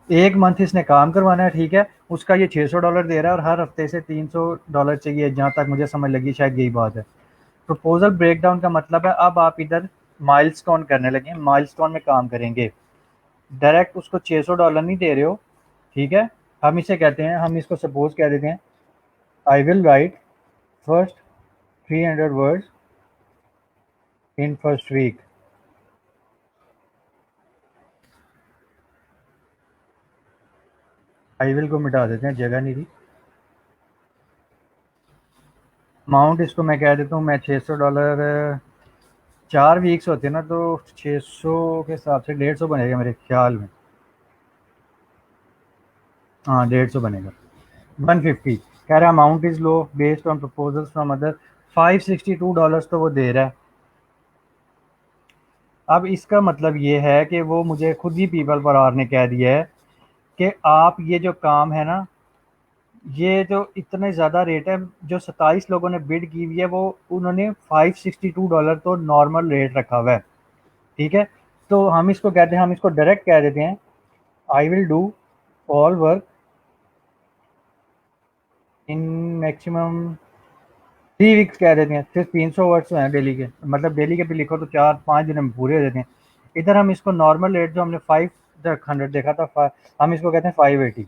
एक मंथ इसने काम करवाना है, ठीक है, उसका ये $600 दे रहा है, और हर हफ्ते से $300 चाहिए, जहाँ तक मुझे समझ लगी शायद यही बात है। प्रपोजल ब्रेकडाउन का मतलब है अब आप इधर माइलस्टोन करने लगे, माइलस्टोन में काम करेंगे, डायरेक्ट उसको $600 नहीं दे रहे हो, ठीक है। हम इसे कहते हैं, हम इसको सपोज कह देते हैं I will write first 300 words in first week. I will को मिटा देते हैं, जगह नहीं थी। अमाउंट इसको मैं कह देता हूँ, मैं $600, 4 वीक्स होते हैं ना, तो 600 के हिसाब से 150 बनेगा मेरे ख्याल में, हाँ 150 बनेगा। 150 कह रहा है amount is low based on proposals from other, $562 तो वो दे रहा है। अब इसका मतलब ये है कि वो मुझे खुद ही पीपल पर आर ने कह दिया है कि आप ये जो काम है ना, ये जो इतने ज़्यादा रेट है, जो 27 लोगों ने बिड की हुई है, वो उन्होंने $562 तो नॉर्मल रेट रखा हुआ है। ठीक है, तो हम इसको कहते हैं, हम इसको डायरेक्ट कह देते हैं, I will do all work in maximum 3 weeks कह देते हैं। सिर्फ 300 वर्ड्स हैं डेली के, मतलब डेली के भी लिखो तो 4-5 दिन में पूरे हो जाते हैं। इधर हम इसको नॉर्मल रेट जो हमने 500 देखा था, हम इसको कहते हैं 580।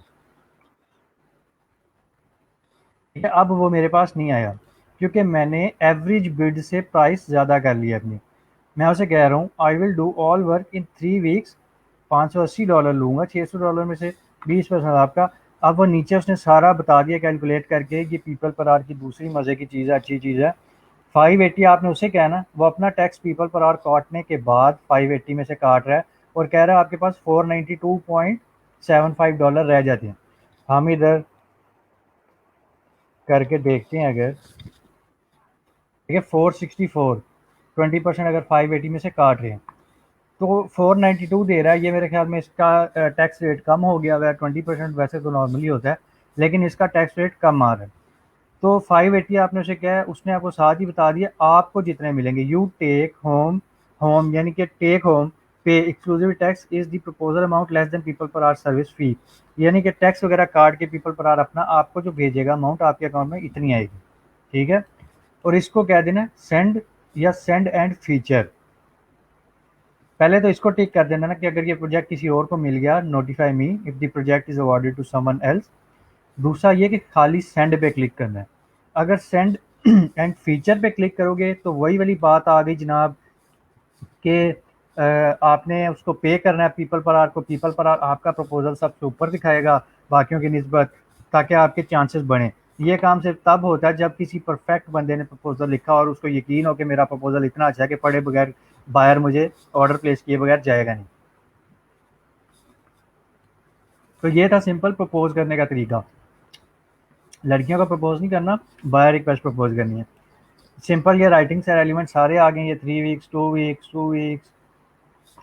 ठीक है, अब वो मेरे पास नहीं आया क्योंकि मैंने एवरेज बिड से प्राइस ज़्यादा कर लिया अपनी। मैं उसे कह रहा हूँ I will do all work in 3 weeks, $580 लूँगा, $600 में से 20% आपका। अब वो नीचे उसने सारा बता दिया कैलकुलेट करके, ये पीपल पर आवर की दूसरी मज़े की चीज़ है, अच्छी चीज़ है। 580 आपने उसे कहना, वो अपना टैक्स पीपल पर आवर काटने के बाद 580 में से काट रहा है और कह रहा है आपके पास $492.75 रह जाते हैं। हम इधर करके देखते हैं, अगर ठीक है 464 20% अगर 580 में से काट रहे हैं तो 492 दे रहा है। ये मेरे ख्याल में इसका टैक्स रेट कम हो गया हुआ है। 20% वैसे तो नॉर्मली होता है, लेकिन इसका टैक्स रेट कम आ रहा है। तो 580 आपने उसे क्या है, उसने आपको साथ ही बता दिया आपको जितने मिलेंगे। यू टेक होम, होम यानी कि टेक होम पे exclusive tax is the proposal amount less than people पर आर सर्विस फी, यानी कि टैक्स वगैरह काट के पीपल पर आर अपना आपको जो भेजेगा अमाउंट आपके अकाउंट में इतनी आएगी। ठीक है, और इसको कह देना सेंड या सेंड एंड फीचर। पहले तो इसको टिक कर देना ना कि अगर ये प्रोजेक्ट किसी और को मिल गया, notify me if the project is awarded to someone else. दूसरा ये कि खाली सेंड पे क्लिक करना है। अगर सेंड एंड फीचर पे क्लिक करोगे तो वही वाली बात आ गई जनाब कि आपने उसको पे करना है पीपल पर आर को। पीपल पर आर आपका प्रपोजल सबसे ऊपर दिखाएगा बाकियों की निस्बत, ताकि आपके चांसेस बढ़ें। ये काम सिर्फ तब होता है जब किसी परफेक्ट बंदे ने प्रपोजल लिखा और उसको यकीन हो कि मेरा प्रपोजल इतना अच्छा है कि पढ़े बगैर बायर मुझे ऑर्डर प्लेस किए बगैर जाएगा नहीं। तो ये था सिंपल प्रपोज करने का तरीका। लड़कियों का प्रपोज नहीं करना, बायर रिक्वेस्ट प्रपोज करनी है। सिंपल, ये राइटिंग से एलिमेंट सारे आ गए। ये 3 वीक्स, 2 वीक्स, 2 वीक्स,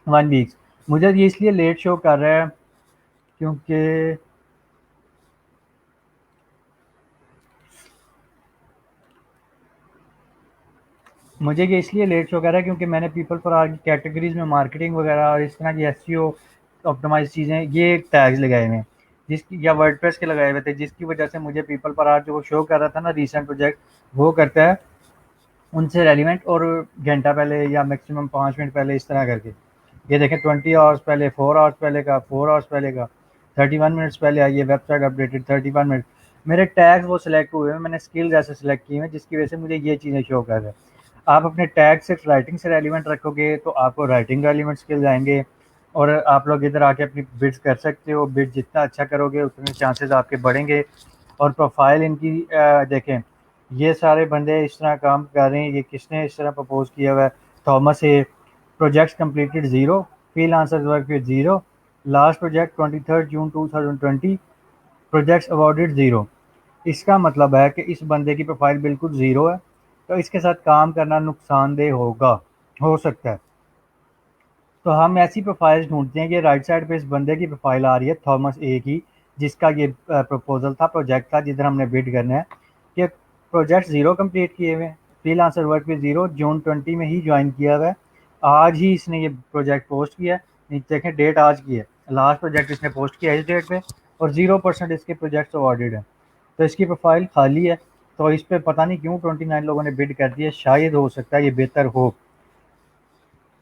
1 वीक्स। मुझे ये इसलिए लेट शो कर रहा है क्योंकि मुझे ये इसलिए लेट शो कर रहा है क्योंकि मैंने पीपल पर आर की कैटेगरीज में मार्केटिंग वगैरह और इस तरह की एसईओ ऑप्टिमाइज चीज़ें, ये टैग्स लगाए हुए हैं जिसकी, या वर्डप्रेस के लगाए हुए थे, जिसकी वजह से मुझे पीपल पर आर जो शो कर रहा था ना रीसेंट प्रोजेक्ट, वो करता है उनसे रेलिवेंट और घंटा पहले या मैक्सिमम 5 मिनट पहले इस तरह करके। ये देखें 20 आवर्स पहले, 4 आवर्स पहले का, 4 आवर्स पहले का, 31 मिनट्स पहले आई है वेबसाइट अपडेटेड 31 मिनट। मेरे टैग्स वो सिलेक्ट हुए हैं, मैंने स्किल जैसे सिलेक्ट किए हैं जिसकी वजह से मुझे ये चीज़ें शो कर रहे हैं। आप अपने टैग सिर्फ राइटिंग से रेलिवेंट रखोगे तो आपको राइटिंग रेलिवेंट स्किल्स आएंगे और आप लोग इधर आके अपनी बिड्स कर सकते हो। बिड जितना अच्छा करोगे उतने चांसेस आपके बढ़ेंगे। और प्रोफाइल इनकी देखें, ये सारे बंदे इस तरह काम कर रहे हैं। ये किसने इस तरह प्रपोज किया हुआ है? Thomas A. Projects completed 0, freelancers work with 0, last project 23 June 2020, projects awarded 0। इसका मतलब है कि इस बंदे की प्रोफाइल बिल्कुल ज़ीरो है, तो इसके साथ काम करना नुकसानदेह होगा, हो सकता है। तो हम ऐसी प्रोफाइल्स ढूंढते हैं कि राइट साइड पे इस बंदे की प्रोफाइल आ रही है थॉमस ए की, जिसका ये प्रपोजल था, प्रोजेक्ट था जिधर हमने बिड करना है कि प्रोजेक्ट 0 कंप्लीट किए हुए हैं, फ्रीलांसर वर्क भी 0, जून 20 में ही ज्वाइन किया हुआ है, आज ही इसने ये प्रोजेक्ट पोस्ट किया है। नीचे देखें डेट आज की है, लास्ट प्रोजेक्ट इसने पोस्ट किया है इस डेट पे, और 0% इसके प्रोजेक्ट्स अवॉर्डेड है। तो इसकी प्रोफाइल खाली है, तो इस पर पता नहीं क्यों 29 लोगों ने बिड कर दिया। शायद हो सकता है ये बेहतर हो।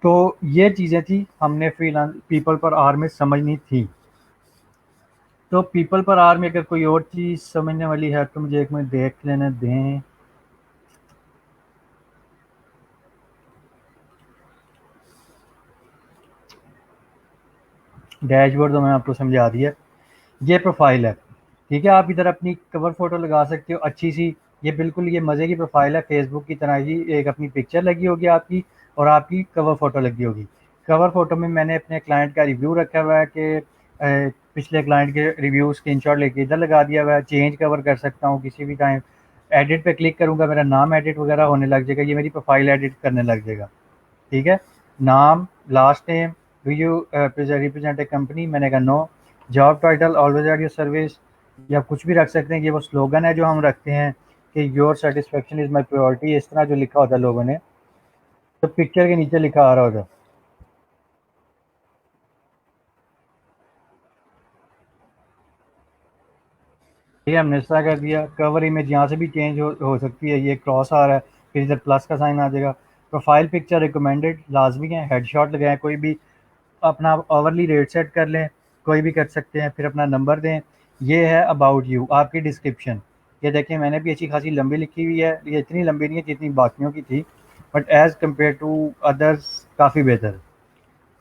तो ये चीज़ें थी हमने फ्रीलांस पीपल पर आर में समझनी थी। तो पीपल पर आर में अगर कोई और चीज़ समझने वाली है तो मुझे एक मिनट देख लेने दें। डैशबोर्ड तो मैंने आपको समझा दिया। ये प्रोफाइल है, ठीक है। आप इधर अपनी कवर फोटो लगा सकते हो अच्छी सी। ये बिल्कुल ये मज़े की प्रोफाइल है, फेसबुक की तरह ही। एक अपनी पिक्चर लगी होगी आपकी और आपकी कवर फोटो लगी होगी। कवर फोटो में मैंने अपने क्लाइंट का रिव्यू रखा हुआ है कि पिछले क्लाइंट के रिव्यू स्क्रीनशॉट लेके इधर लगा दिया हुआ है। चेंज कवर कर सकता हूँ किसी भी टाइम। एडिट पे क्लिक करूँगा, मेरा नाम एडिट वगैरह होने लग जाएगा, ये मेरी प्रोफाइल एडिट करने लग जाएगा। ठीक है, नाम, last name, do you represent a company, मैंने कहा no. Job title always at your service, या कुछ भी रख सकते हैं। ये वो स्लोगन है जो हम रखते हैं कि your satisfaction is my priority, इस तरह जो लिखा होता है लोगों ने, तो पिक्चर के नीचे लिखा आ रहा होता है। ये हमने इस तरह कर दिया। कवर इमेज यहाँ से भी चेंज हो सकती है, ये क्रॉस आ रहा है, फिर इधर प्लस का साइन आ जाएगा। प्रोफाइल पिक्चर रिकमेंडेड लाजमी है, हेडशॉट लगाएं, कोई भी अपना ओवरली रेट सेट कर लें, कोई भी कर सकते हैं, फिर अपना नंबर दें। ये है अबाउट यू, आपकी डिस्क्रिप्शन। ये देखें मैंने भी अच्छी खासी लंबी लिखी हुई है, ये इतनी लंबी नहीं है जितनी बाकियों की थी, but as compare to others काफ़ी बेहतर है।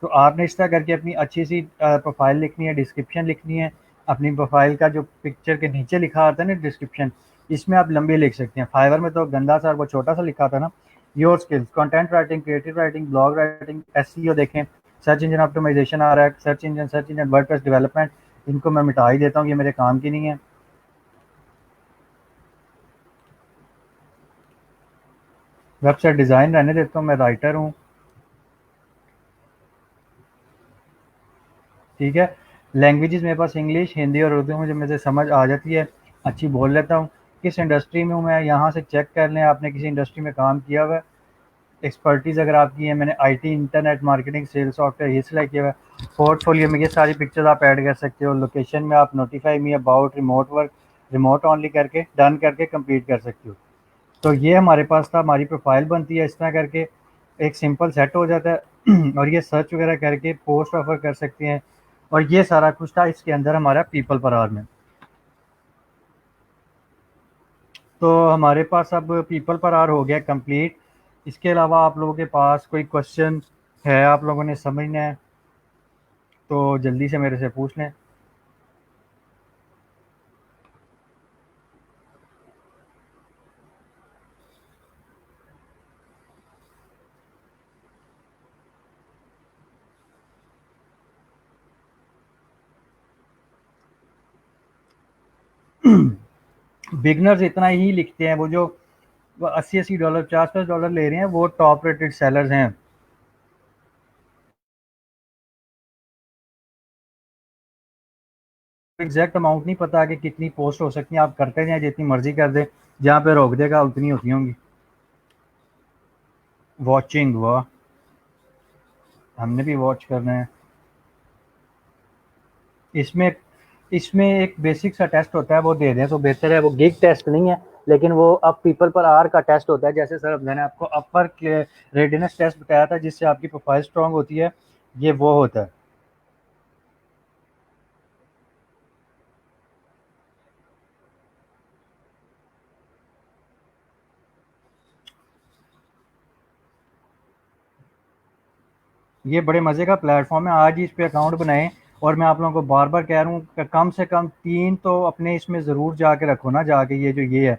तो आपने इस तरह करके अपनी अच्छी सी प्रोफाइल लिखनी है, डिस्क्रिप्शन लिखनी है। अपनी प्रोफाइल का जो पिक्चर के नीचे लिखा आता है ना डिस्क्रिप्शन, इसमें आप लंबी लिख सकते हैं। फाइवर में तो गंदा सा वो छोटा सा लिखा था ना। Your skills, content writing, creative writing, blog writing, SEO देखें, सर्च इंजन ऑप्टिमाइजेशन आ रहा है, सर्च इंजन वर्डप्रेस डेवलपमेंट, इनको मैं मिटा ही देता हूँ, ये मेरे काम की नहीं है। वेबसाइट डिज़ाइन रहने देता हूँ, मैं राइटर हूँ, ठीक है। लैंग्वेजेस मेरे पास इंग्लिश, हिंदी और उर्दू मुझे में से समझ आ जाती है, अच्छी बोल लेता हूँ। किस इंडस्ट्री में हूँ मैं, यहाँ से चेक कर लें, आपने किसी इंडस्ट्री में काम किया हुआ है। एक्सपर्टीज़ अगर आपकी है, मैंने IT, internet marketing, sales, software ये सिलेक्ट किया हुआ है। पोर्टफोलियो में ये सारी पिक्चर्स आप ऐड कर सकते हो। लोकेशन में आप notify me about remote work, remote only करके डन करके कंप्लीट कर सकते हो। तो ये हमारे पास था, हमारी प्रोफाइल बनती है इस तरह करके, एक सिंपल सेट हो जाता है और ये सर्च वगैरह करके पोस्ट ऑफर कर सकते हैं। और ये सारा कुछ था इसके अंदर हमारा पीपल पर आवर में। तो हमारे पास अब पीपल पर आवर हो गया कंप्लीट। इसके अलावा आप लोगों के पास कोई क्वेश्चन है, आप लोगों ने समझना है तो जल्दी से मेरे से पूछ लें। बिगनर्स इतना ही लिखते हैं, वो जो $80 $50 ले रहे हैं वो टॉप रेटेड सेलर्स हैं। एग्जैक्ट अमाउंट नहीं पता कि कितनी पोस्ट हो सकती है, आप करते जाएं जितनी मर्जी कर दें, जहाँ पे रोक देगा उतनी होती होंगी। वॉचिंग, वाह, हमने भी वॉच करना है। इसमें इसमें एक बेसिक सा टेस्ट होता है, वो दे दें तो बेहतर है। वो गिग टेस्ट नहीं है, लेकिन वो अब पीपल पर आर का टेस्ट होता है। जैसे सर मैंने आपको अपर रेडिनेस टेस्ट बताया था जिससे आपकी प्रोफाइल स्ट्रांग होती है, ये वो होता है। ये बड़े मज़े का प्लेटफॉर्म है, आज ही इस पे अकाउंट बनाएं। और मैं आप लोगों को बार बार कह रहा हूँ कि कम से कम 3 तो अपने इसमें ज़रूर जाके रखो ना, जाके ये जो ये है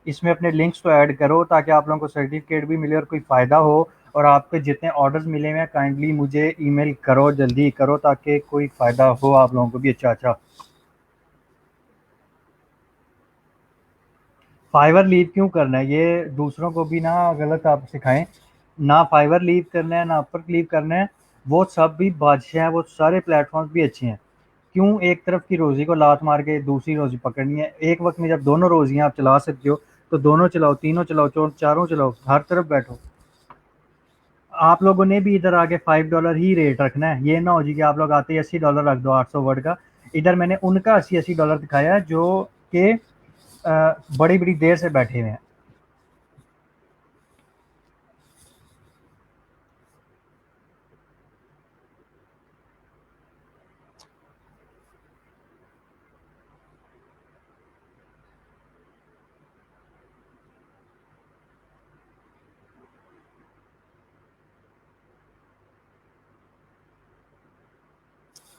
इसमें अपने लिंक्स तो ऐड करो ताकि आप लोगों को सर्टिफिकेट भी मिले और कोई फ़ायदा हो। और आपके जितने ऑर्डर्स मिले हुए हैं काइंडली मुझे ईमेल करो, जल्दी करो ताकि कोई फ़ायदा हो आप लोगों को भी। अच्छा अच्छा, फाइवर लीव क्यों करना है, ये दूसरों को भी ना गलत आप सिखाएं। ना फाइवर लीव करना है ना अपर लीव करना है, वो सब भी बादशाह हैं, वो सारे प्लेटफॉर्म्स भी अच्छे हैं। क्यों एक तरफ की रोज़ी को लात मार के दूसरी रोज़ी पकड़नी है, एक वक्त में जब दोनों रोज़ियाँ आप चला सकते हो तो दोनों चलाओ, तीनों चलाओ, चारों चलाओ, हर तरफ बैठो। आप लोगों ने भी इधर आके $5 ही रेट रखना है, ये ना हो जी कि आप लोग आते ही $80 रख दो 800 वर्ड का। इधर मैंने उनका $80 दिखाया है जो कि बड़ी बड़ी देर से बैठे हुए हैं।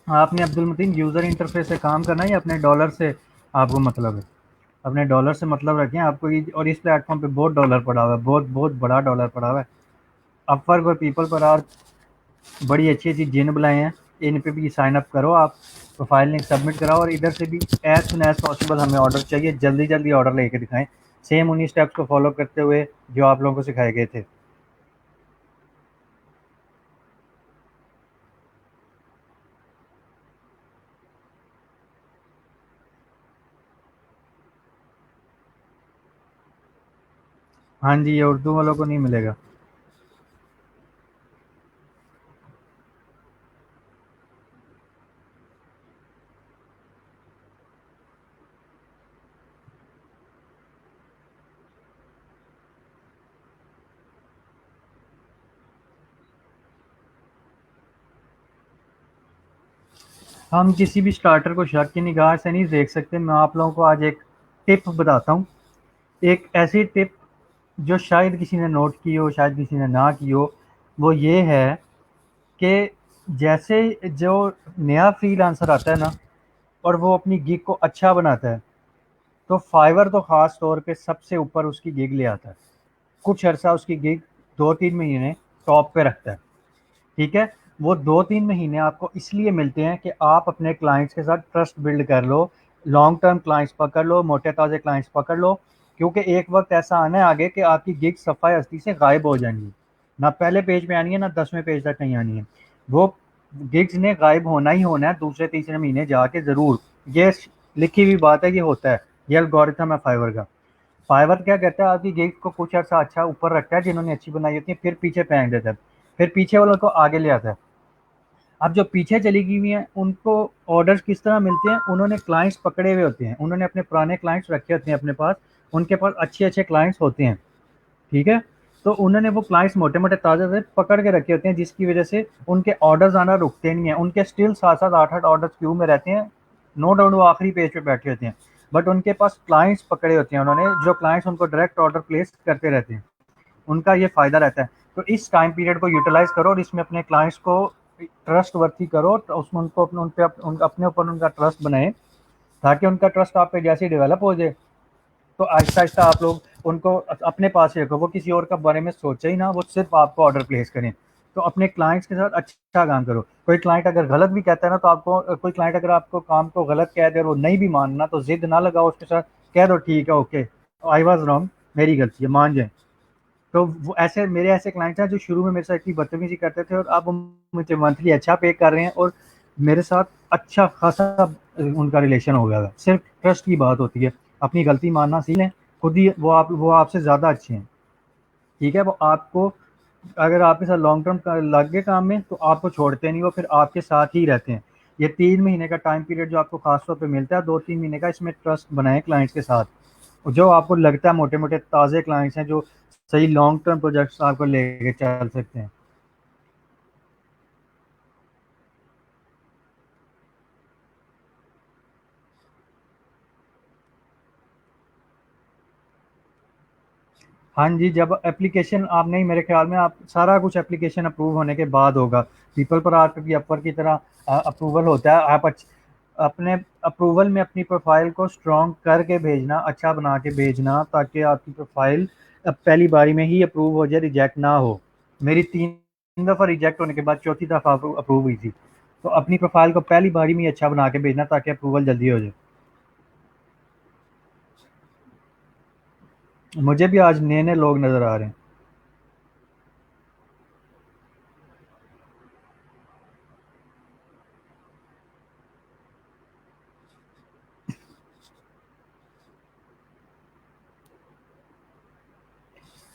आपने अब्दुल मतीन यूज़र इंटरफेस से काम करना है या अपने डॉलर से आपको मतलब है? अपने डॉलर से मतलब रखें आपको ये। और इस प्लेटफॉर्म पे बहुत डॉलर पड़ा हुआ है, बहुत बहुत बड़ा डॉलर पड़ा हुआ है। अपवर्क और पीपल पर आर बड़ी अच्छी अच्छी जिन बुलाए हैं, इन पे भी साइन अप करो आप, प्रोफाइल लिंक सबमिट कराओ और इधर से भी एज सुन एज पॉसिबल हमें ऑर्डर चाहिए, जल्दी जल्दी ऑर्डर लेके दिखाएं, सेम उन्हीं स्टेप्स को फॉलो करते हुए जो आप लोगों को सिखाए गए थे। हाँ जी, ये उर्दू वालों को नहीं मिलेगा। हम किसी भी स्टार्टर को शक की निगाह से नहीं देख सकते। मैं आप लोगों को आज एक टिप बताता हूँ, एक ऐसी टिप जो शायद किसी ने नोट की हो, शायद किसी ने ना की हो। वो ये है कि जैसे जो नया फ्रीलांसर आता है ना, और वो अपनी गिग को अच्छा बनाता है, तो फाइवर तो ख़ास तौर पे सबसे ऊपर उसकी गिग ले आता है। कुछ अर्सा उसकी गिग 2-3 महीने टॉप पे रखता है, ठीक है? वो 2-3 महीने आपको इसलिए मिलते हैं कि आप अपने क्लाइंट्स के साथ ट्रस्ट बिल्ड कर लो, लॉन्ग टर्म क्लाइंट्स पकड़ लो, मोटे ताज़े क्लाइंट्स पकड़ लो, क्योंकि एक वक़्त ऐसा आना है आगे कि आपकी गिग सफ़ाए हस्ती से गायब हो जाएँगी। ना पहले पेज पे आनी है, ना 10वें पेज तक नहीं आनी है। वो गिग्स ने गायब होना ही होना है दूसरे-तीसरे महीने जाके ज़रूर। ये लिखी हुई बात है, ये होता है। ये एल्गोरिथम है फाइवर का। फाइवर क्या कहता है, आपकी गिग्स को कुछ अर्सा अच्छा ऊपर रखता है जिन्होंने अच्छी बनाई होती है, फिर पीछे फेंक देता है। फिर पीछे वालों को आगे ले आता है। अब जो पीछे चली गई हुई हैं उनको ऑर्डर्स किस तरह मिलते हैं, उन्होंने क्लाइंट्स पकड़े हुए होते हैं, उन्होंने अपने पुराने क्लाइंट्स रखे होते हैं अपने पास, उनके पास अच्छे अच्छे क्लाइंट्स होते हैं, ठीक है? तो उन्होंने वो क्लाइंट्स मोटे मोटे ताज़ा से पकड़ के रखे होते हैं, जिसकी वजह से उनके ऑर्डर्स आना रुकते नहीं हैं। उनके स्टिल 7-7 8-8 ऑर्डर्स क्यू में रहते हैं। नो डाउट वो आखिरी पेज पे बैठे होते हैं, बट उनके पास क्लाइंट्स पकड़े होते हैं उन्होंने, जो क्लाइंट्स उनको डायरेक्ट ऑर्डर प्लेस करते रहते हैं। उनका ये फ़ायदा रहता है। तो इस टाइम पीरियड को यूटिलाइज़ करो और इसमें अपने क्लाइंट्स को ट्रस्ट वर्थी करो, तो उसमें उनको अपने अपने ऊपर उनका ट्रस्ट बनाएँ, ताकि उनका ट्रस्ट आप पे जैसे ही डेवलप हो जाए, तो आहिस्ता-आहिस्ता आप लोग उनको अपने पास ही रखो। वो किसी और का बारे में सोचे ही ना, वो सिर्फ़ आपको ऑर्डर प्लेस करें। तो अपने क्लाइंट्स के साथ अच्छा काम करो। कोई क्लाइंट अगर गलत भी कहता है ना, तो आपको कोई क्लाइंट अगर आपको काम को गलत कह दे और वो नहीं भी मानना, तो ज़िद ना लगाओ उसके साथ, कह दो ठीक है, ओके, आई वाज़ रॉन्ग, मेरी गलती है, मान जाएँ। तो वो ऐसे मेरे ऐसे क्लाइंट्स हैं जो शुरू में मेरे साथ इतनी बदतमीज़ी करते थे, और अब वो मुझे मंथली अच्छा पे कर रहे हैं, और मेरे साथ अच्छा खासा उनका रिलेशन हो गया है। सिर्फ़ ट्रस्ट की बात होती है। अपनी गलती मानना सीख लें, खुद ही वो आपसे ज़्यादा अच्छे हैं, ठीक है? वो आपको अगर आपके साथ लॉन्ग टर्म लग गए काम में, तो आपको छोड़ते नहीं, वो फिर आपके साथ ही रहते हैं। ये 3 महीने का टाइम पीरियड जो आपको ख़ास तौर पे मिलता है, 2-3 महीने का, इसमें ट्रस्ट बनाएँ क्लाइंट्स के साथ। जो आपको लगता है मोटे-मोटे ताज़े क्लाइंट्स हैं, जो सही लॉन्ग टर्म प्रोजेक्ट्स आपको लेके चल सकते हैं। हाँ जी, जब एप्लीकेशन आप नहीं, मेरे ख़्याल में आप सारा कुछ एप्लीकेशन अप्रूव होने के बाद होगा। पीपल पर आर्ट भी अपवर्क की तरह अप्रूवल होता है। आप अपने अप्रूवल में अपनी प्रोफ़ाइल को स्ट्रॉन्ग करके भेजना, अच्छा बना के भेजना, ताकि आपकी प्रोफ़ाइल पहली बारी में ही अप्रूव हो जाए, रिजेक्ट ना हो। मेरी 3 दफ़ा रिजेक्ट होने के बाद चौथी दफ़ा अप्रूव हुई थी। तो अपनी प्रोफ़ाइल को पहली बारी में ही अच्छा बना के भेजना, ताकि अप्रूवल जल्दी हो जाए। मुझे भी आज नए-नए लोग नज़र आ रहे हैं।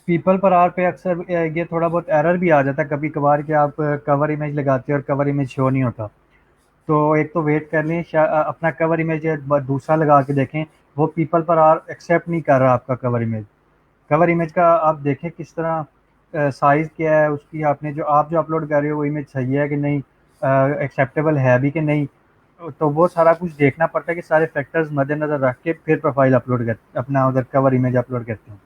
पीपल पर आर पे अक्सर ये थोड़ा बहुत एरर भी आ जाता है कभी कभार, कि आप कवर इमेज लगाते हो और कवर इमेज शो नहीं होता। तो एक तो वेट कर लें, अपना कवर इमेज दूसरा लगा के देखें। वो पीपल पर आर एक्सेप्ट नहीं कर रहा आपका कवर इमेज। कवर इमेज का आप देखें किस तरह, साइज़ क्या है उसकी, आपने जो अपलोड कर रहे हो वो इमेज सही है कि नहीं, एक्सेप्टेबल है भी कि नहीं। तो वो सारा कुछ देखना पड़ता है, कि सारे फैक्टर्स मद्देनज़र रख के फिर प्रोफाइल अपलोड कर, अपना उधर कवर इमेज अपलोड करते हैं।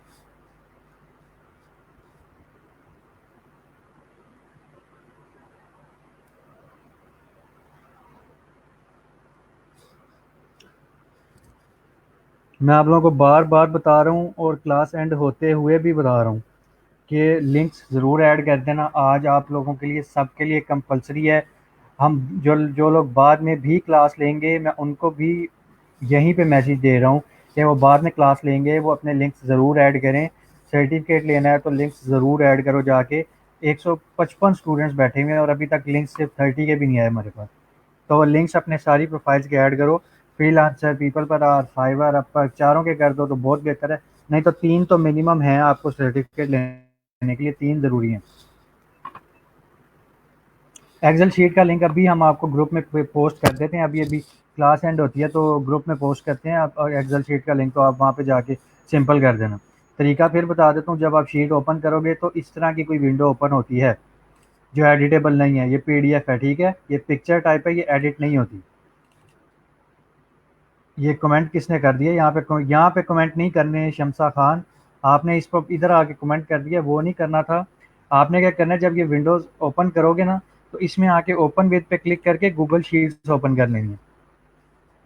मैं आप लोगों को बार-बार बता रहा हूँ, और क्लास एंड होते हुए भी बता रहा हूँ, कि लिंक्स ज़रूर ऐड कर देना। आज आप लोगों के लिए, सबके लिए कंपल्सरी है। हम जो जो लोग बाद में भी क्लास लेंगे, मैं उनको भी यहीं पे मैसेज दे रहा हूँ कि वो बाद में क्लास लेंगे, वो अपने लिंक्स ज़रूर ऐड करें। सर्टिफिकेट लेना है तो लिंक्स ज़रूर ऐड करो जाके। 155 स्टूडेंट्स बैठे हुए हैं, और अभी तक लिंक्स सिर्फ 30 के भी नहीं आए हमारे पास। तो लिंक्स अपने सारी प्रोफाइल्स के ऐड करो। फ्रीलांसर, पीपल पर आर, फाइवर, अपवर्क, चारों के कर दो तो बहुत बेहतर है। नहीं तो 3 तो मिनिमम है आपको सर्टिफिकेट लेने के लिए, 3 ज़रूरी हैं। एक्सेल शीट का लिंक अभी हम आपको ग्रुप में पोस्ट कर देते हैं, अभी क्लास एंड होती है तो ग्रुप में पोस्ट करते हैं आप, और एक्सेल शीट का लिंक तो आप वहाँ पे जाके सिंपल कर देना। तरीका फिर बता देता हूँ, जब आप शीट ओपन करोगे तो इस तरह की कोई विंडो ओपन होती है जो एडिटेबल नहीं है, ये पीडीएफ है, ठीक है, ये पिक्चर टाइप है, ये एडिट नहीं होती। ये कमेंट किसने कर दिया यहाँ पे कमेंट नहीं करने शमसा खान, आपने इस पर इधर आके कमेंट कर दिया, वो नहीं करना था। आपने क्या करना है, जब ये विंडोज़ ओपन करोगे ना तो इसमें आके ओपन विद पे क्लिक करके गूगल शीट्स ओपन कर लेनी है।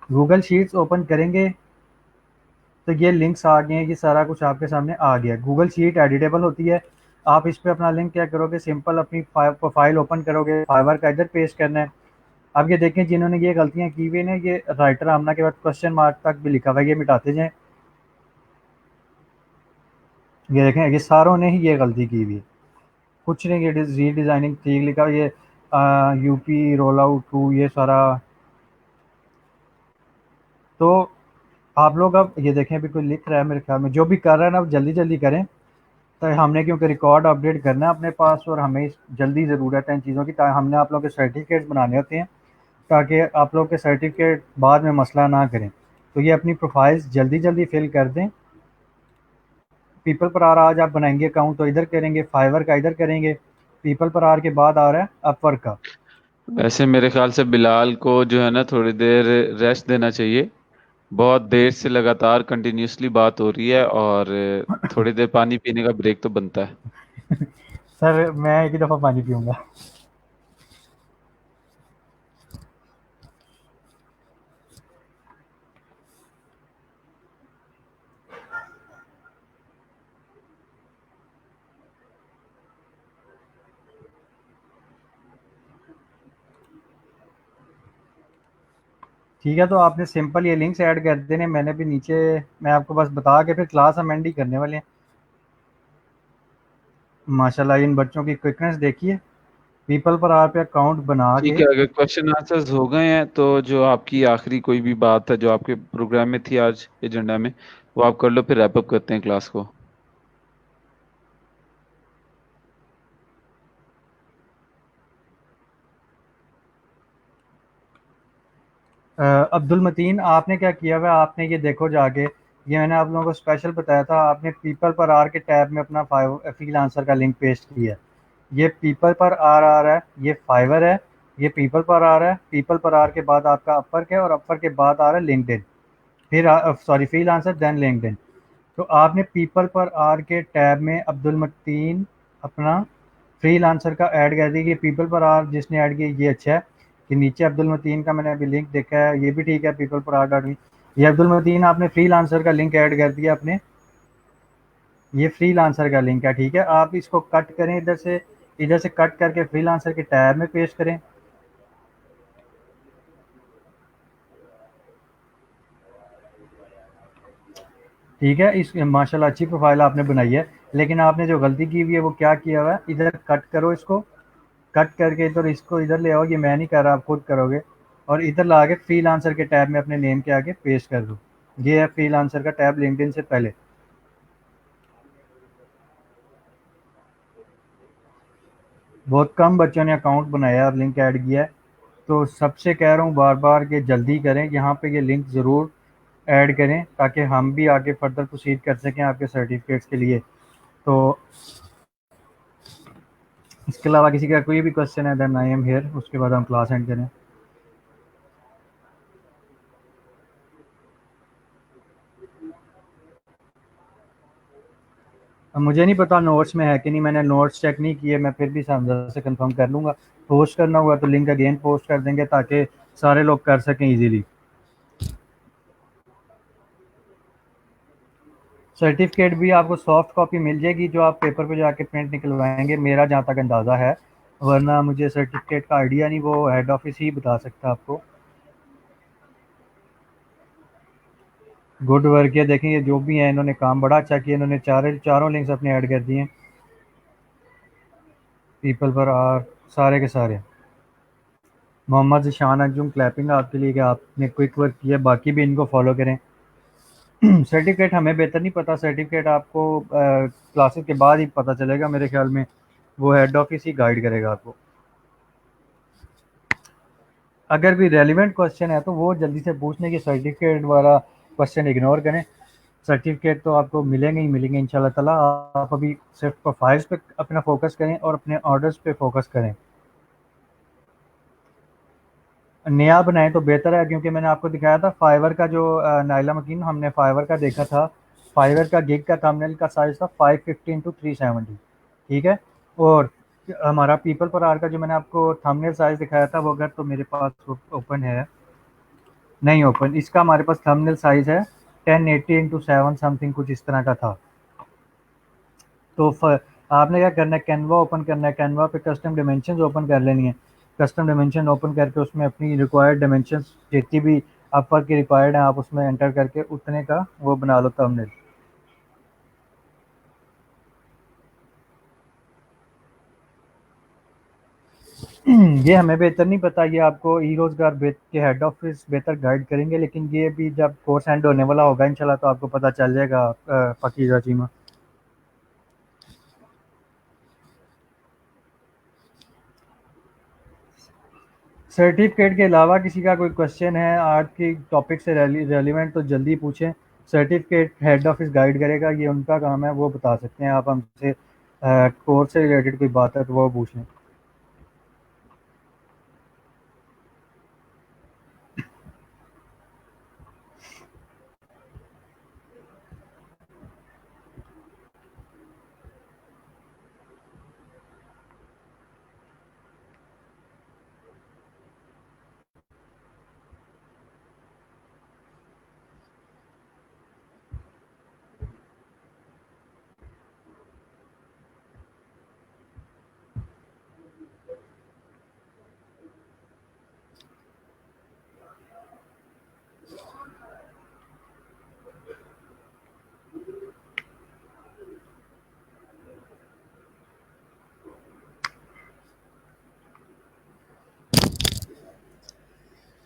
गूगल शीट्स ओपन करेंगे तो ये लिंक्स आ गए हैं, ये सारा कुछ आपके सामने आ गया। गूगल शीट एडिटेबल होती है, आप इस पर अपना लिंक क्या करोगे, सिंपल अपनी फाइल ओपन करोगे, फाइवर का इधर पेस्ट करना है। अब ये देखें जिन्होंने ये गलतियां की हुई ना, ये राइटर आमना के बाद क्वेश्चन मार्क तक भी लिखा हुआ है, ये मिटाते जाएं। ये देखें ये सारों ने ही ये गलती की हुई है, कुछ नहीं, ये रीडिज़ाइनिंग ठीक लिखा हुआ, ये यूपी रोल आउट टू, ये सारा। तो आप लोग अब ये देखें, अभी कोई लिख रहा है मेरे ख्याल में, जो भी कर रहा है ना अब जल्दी जल्दी करें। तो हमने क्योंकि रिकॉर्ड अपडेट करना है अपने पास, और हमें जल्दी ज़रूरत है इन चीज़ों की, हमने आप लोगों के सर्टिफिकेट्स बनाने होते हैं ताकि आप लोग के सर्टिफिकेट बाद में मसला ना करें। तो ये अपनी प्रोफाइल्स जल्दी जल्दी फिल कर दें। पीपल पर आर आज आप बनाएंगे अकाउंट तो इधर करेंगे, फाइवर का इधर करेंगे, पीपल पर आर के बाद आ रहा है अपवर्क का। वैसे मेरे ख्याल से बिलाल को जो है ना थोड़ी देर रेस्ट देना चाहिए। बहुत देर से लगातार कंटिन्यूअसली बात हो रही है, और थोड़ी देर पानी पीने का ब्रेक तो बनता है। सर मैं एक ही दफ़ा पानी पीऊँगा। ठीक है, तो आपने सिंपल ये लिंक्स ऐड कर देने, मैंने भी नीचे, मैं आपको बस बता के फिर क्लास हम एंड ही करने वाले हैं। माशाल्लाह इन बच्चों की क्विकनेस देखिए, पीपल पर आर पे अकाउंट बना ठीक के। है, अगर क्वेश्चन आंसर्स हो गए हैं तो जो आपकी आखिरी कोई भी बात है जो आपके प्रोग्राम में थी आज एजेंडा में, वो आप कर लो, फिर रैप अप करते हैं क्लास को। अब्दुल मतीन आपने क्या किया हुआ है, आपने ये देखो जाके, ये मैंने आप लोगों को स्पेशल बताया था, आपने पीपल पर आर के टैब में अपना फ्रील आंसर का लिंक पेस्ट किया है। ये पीपल पर आर आ रहा है, ये फाइवर है, ये पीपल पर आ रहा है, पीपल पर आर के बाद आपका अपर है, और अपर के बाद आ रहा है लिंक्डइन, फिर सॉरी फ्रील आंसर देन लिंक्डइन। तो आपने पीपल पर आर के टैब में अब्दुल मतीन अपना फ्रील आंसर का ऐड कर दिया कि पीपल पर आर जिसने ऐड किया ये अच्छा है, कि नीचे अब्दुल मतीन का मैंने अभी लिंक देखा है, ये भी ठीक है, पीपल पर आर डॉट, ये अब्दुल मतीन आपने फ्रील आंसर का लिंक ऐड कर दिया अपने, ये फ्रील आंसर का लिंक है, ठीक है। आप इसको कट करें इधर से कट करके फ्रील आंसर के टैब में पेस्ट करें। ठीक है, इस माशाल्लाह अच्छी प्रोफाइल आपने बनाई है, लेकिन आपने जो गलती की हुई है वो क्या किया हुआ है, इधर कट करो, इसको कट करके इधर इसको इधर ले आओ, ये मैं नहीं कर रहा, आप खुद करोगे, और इधर ला के फ्रील आंसर के टैब में अपने नेम के आगे पेस्ट कर दो। ये है फ्रील आंसर का टैब लिंक्डइन से पहले। बहुत कम बच्चों ने अकाउंट बनाया और लिंक ऐड किया है, तो सबसे कह रहा हूँ बार बार कि जल्दी करें, यहाँ पे ये लिंक ज़रूर ऐड करें ताकि हम भी आगे फर्दर प्रोसीड कर सकें आपके सर्टिफिकेट्स के लिए। तो इसके अलावा किसी का कोई भी क्वेश्चन है देन आई एम हेयर, उसके बाद हम क्लास एंड करें। अब मुझे नहीं पता नोट्स में है कि नहीं, मैंने नोट्स चेक नहीं किए, मैं फिर भी समझा से कंफर्म कर लूँगा। पोस्ट करना हुआ तो लिंक अगेन पोस्ट कर देंगे ताकि सारे लोग कर सकें इजीली। सर्टिफिकेट भी आपको सॉफ्ट कॉपी मिल जाएगी जो आप पेपर पे जाके प्रिंट निकलवाएंगे, मेरा जहाँ तक अंदाज़ा है, वरना मुझे सर्टिफिकेट का आइडिया नहीं, वो हेड ऑफिस ही बता सकता है आपको। गुड वर्क है, देखें ये जो भी है इन्होंने काम बड़ा अच्छा किया, इन्होंने चारों लिंक्स अपने ऐड कर दिए हैं पीपल पर आर, सारे के सारे। मोहम्मद ज़िशान अंजुम क्लैपिंग आपके लिए कि आपने क्विक वर्क किया, बाकी भी इनको फॉलो करें। सर्टिफिकेट हमें बेहतर नहीं पता, सर्टिफिकेट आपको क्लासेस के बाद ही पता चलेगा मेरे ख्याल में, वो हेड ऑफिस ही गाइड करेगा आपको। अगर कोई रेलिवेंट क्वेश्चन है तो वो जल्दी से पूछने की, सर्टिफिकेट वाला क्वेश्चन इग्नोर करें। सर्टिफिकेट तो आपको मिलेंगे ही मिलेंगे इंशाल्लाह ताला। आप अभी सिर्फ प्रोफाइल्स पे अपना फोकस करें और अपने ऑर्डर्स पे फोकस करें। नया बनाएं तो बेहतर है, क्योंकि मैंने आपको दिखाया था फाइवर का जो नाइला मकीन, हमने फाइवर का देखा था। फाइवर का गिग का थंबनेल का साइज था 550 x 370, ठीक है। और हमारा पीपल पर आर का जो मैंने आपको थंबनेल साइज दिखाया था, वो अगर तो मेरे पास ओपन है, नहीं ओपन, इसका हमारे पास थंबनेल साइज है 1080 x 7 समथिंग, कुछ इस तरह का था। तो आपने क्या करना है, कैनवा ओपन करना है, कैनवा पे कस्टम डायमेंशंस ओपन कर लेनी है। कस्टम डायमेंशन ओपन करके उसमें अपनी रिक्वायर्ड डायमेंशंस जितनी भी अपर की रिक्वायर्ड है, आप उसमें एंटर करके उतने का वो बना लो थंबनेल। ये हमें बेहतर नहीं पता, ये आपको ई रोजगार के हेड ऑफिस बेहतर गाइड करेंगे, लेकिन ये भी जब कोर्स एंड होने वाला होगा इंशाल्लाह तो आपको पता चल जाएगा। पाकीज़ा चीमा, सर्टिफिकेट के अलावा किसी का कोई क्वेश्चन है आज की टॉपिक से रेलिवेंट तो जल्दी पूछें। सर्टिफिकेट हेड ऑफिस गाइड करेगा, ये उनका काम है, वो बता सकते हैं। आप हमसे कोर्स से रिलेटेड कोई बात है तो वो पूछ लें।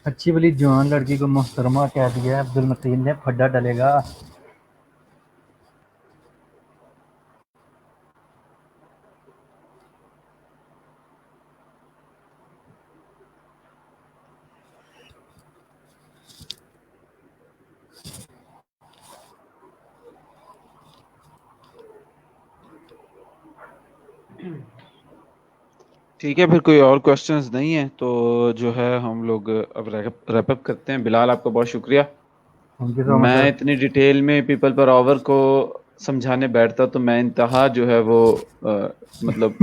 अच्छी वाली जवान लड़की को मोहतरमा कह दिया है अब्दुल मतीन ने, फड्डा डलेगा। ठीक है, फिर कोई और क्वेश्चंस नहीं है तो जो है हम लोग अब रैप अप करते हैं। बिलाल, आपका बहुत शुक्रिया। थैंक यू सो मच मैं सर। इतनी डिटेल में पीपल पर आवर को समझाने बैठता तो मैं इंतहा जो है वो मतलब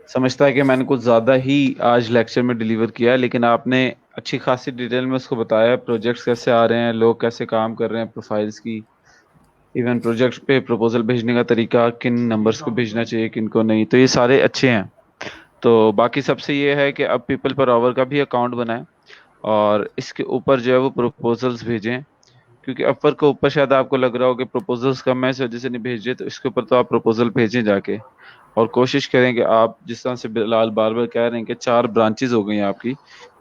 समझता है कि मैंने कुछ ज़्यादा ही आज लेक्चर में डिलीवर किया है, लेकिन आपने अच्छी खासी डिटेल में उसको बताया, प्रोजेक्ट्स कैसे आ रहे हैं, लोग कैसे काम कर रहे हैं, प्रोफाइल्स की, इवन प्रोजेक्ट पे प्रपोजल भेजने का तरीका, किन नंबर्स को भेजना चाहिए किन को नहीं, तो ये सारे अच्छे हैं। तो बाकी सबसे ये है कि अब पीपल पर आवर का भी अकाउंट बनाएं और इसके ऊपर जो है वो प्रपोजल्स भेजें, क्योंकि अपवर के ऊपर शायद आपको लग रहा हो कि प्रपोजल्स कम है इस वजह से नहीं भेज रहे, तो इसके ऊपर तो आप प्रपोजल भेजें जाके। और कोशिश करें कि आप जिस तरह से बिलाल बार बार कह रहे हैं कि 4 ब्रांचेज हो गई हैं आपकी,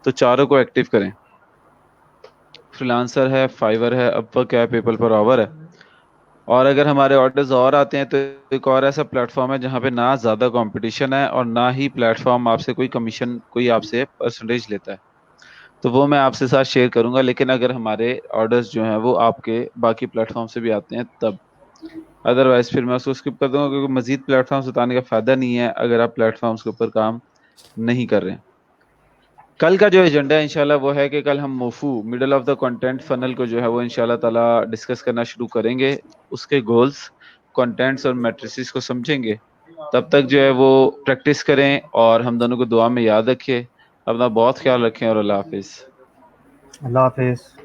तो चारों को एक्टिव करें। फ्रीलांसर है, फाइवर है, अपवर्क है, पेपल पर आवर है। और अगर हमारे ऑर्डर्स और आते हैं तो एक और ऐसा प्लेटफॉर्म है जहाँ पे ना ज़्यादा कंपटीशन है और ना ही प्लेटफॉर्म आपसे कोई कमीशन, कोई आपसे परसेंटेज लेता है, तो वो मैं आपसे साथ शेयर करूंगा। लेकिन अगर हमारे ऑर्डर्स जो हैं वो आपके बाकी प्लेटफॉर्म से भी आते हैं तब, अदरवाइज फिर मैं उसको स्किप कर दूंगा, क्योंकि मजीद प्लेटफॉर्म्स बताने का फायदा नहीं है अगर आप प्लेटफॉर्म्स के ऊपर काम नहीं कर रहे हैं। कल का जो एजेंडा है इंशाल्लाह वो है कि कल हम MOFU middle of the content funnel को जो है वो इंशाल्लाह ताला डिस्कस करना शुरू करेंगे, उसके गोल्स, कंटेंट्स और मैट्रिसेस को समझेंगे। तब तक जो है वो प्रैक्टिस करें और हम दोनों को दुआ में याद रखिए। अपना बहुत ख्याल रखें और अल्लाह हाफिज। अल्लाह हाफिज़।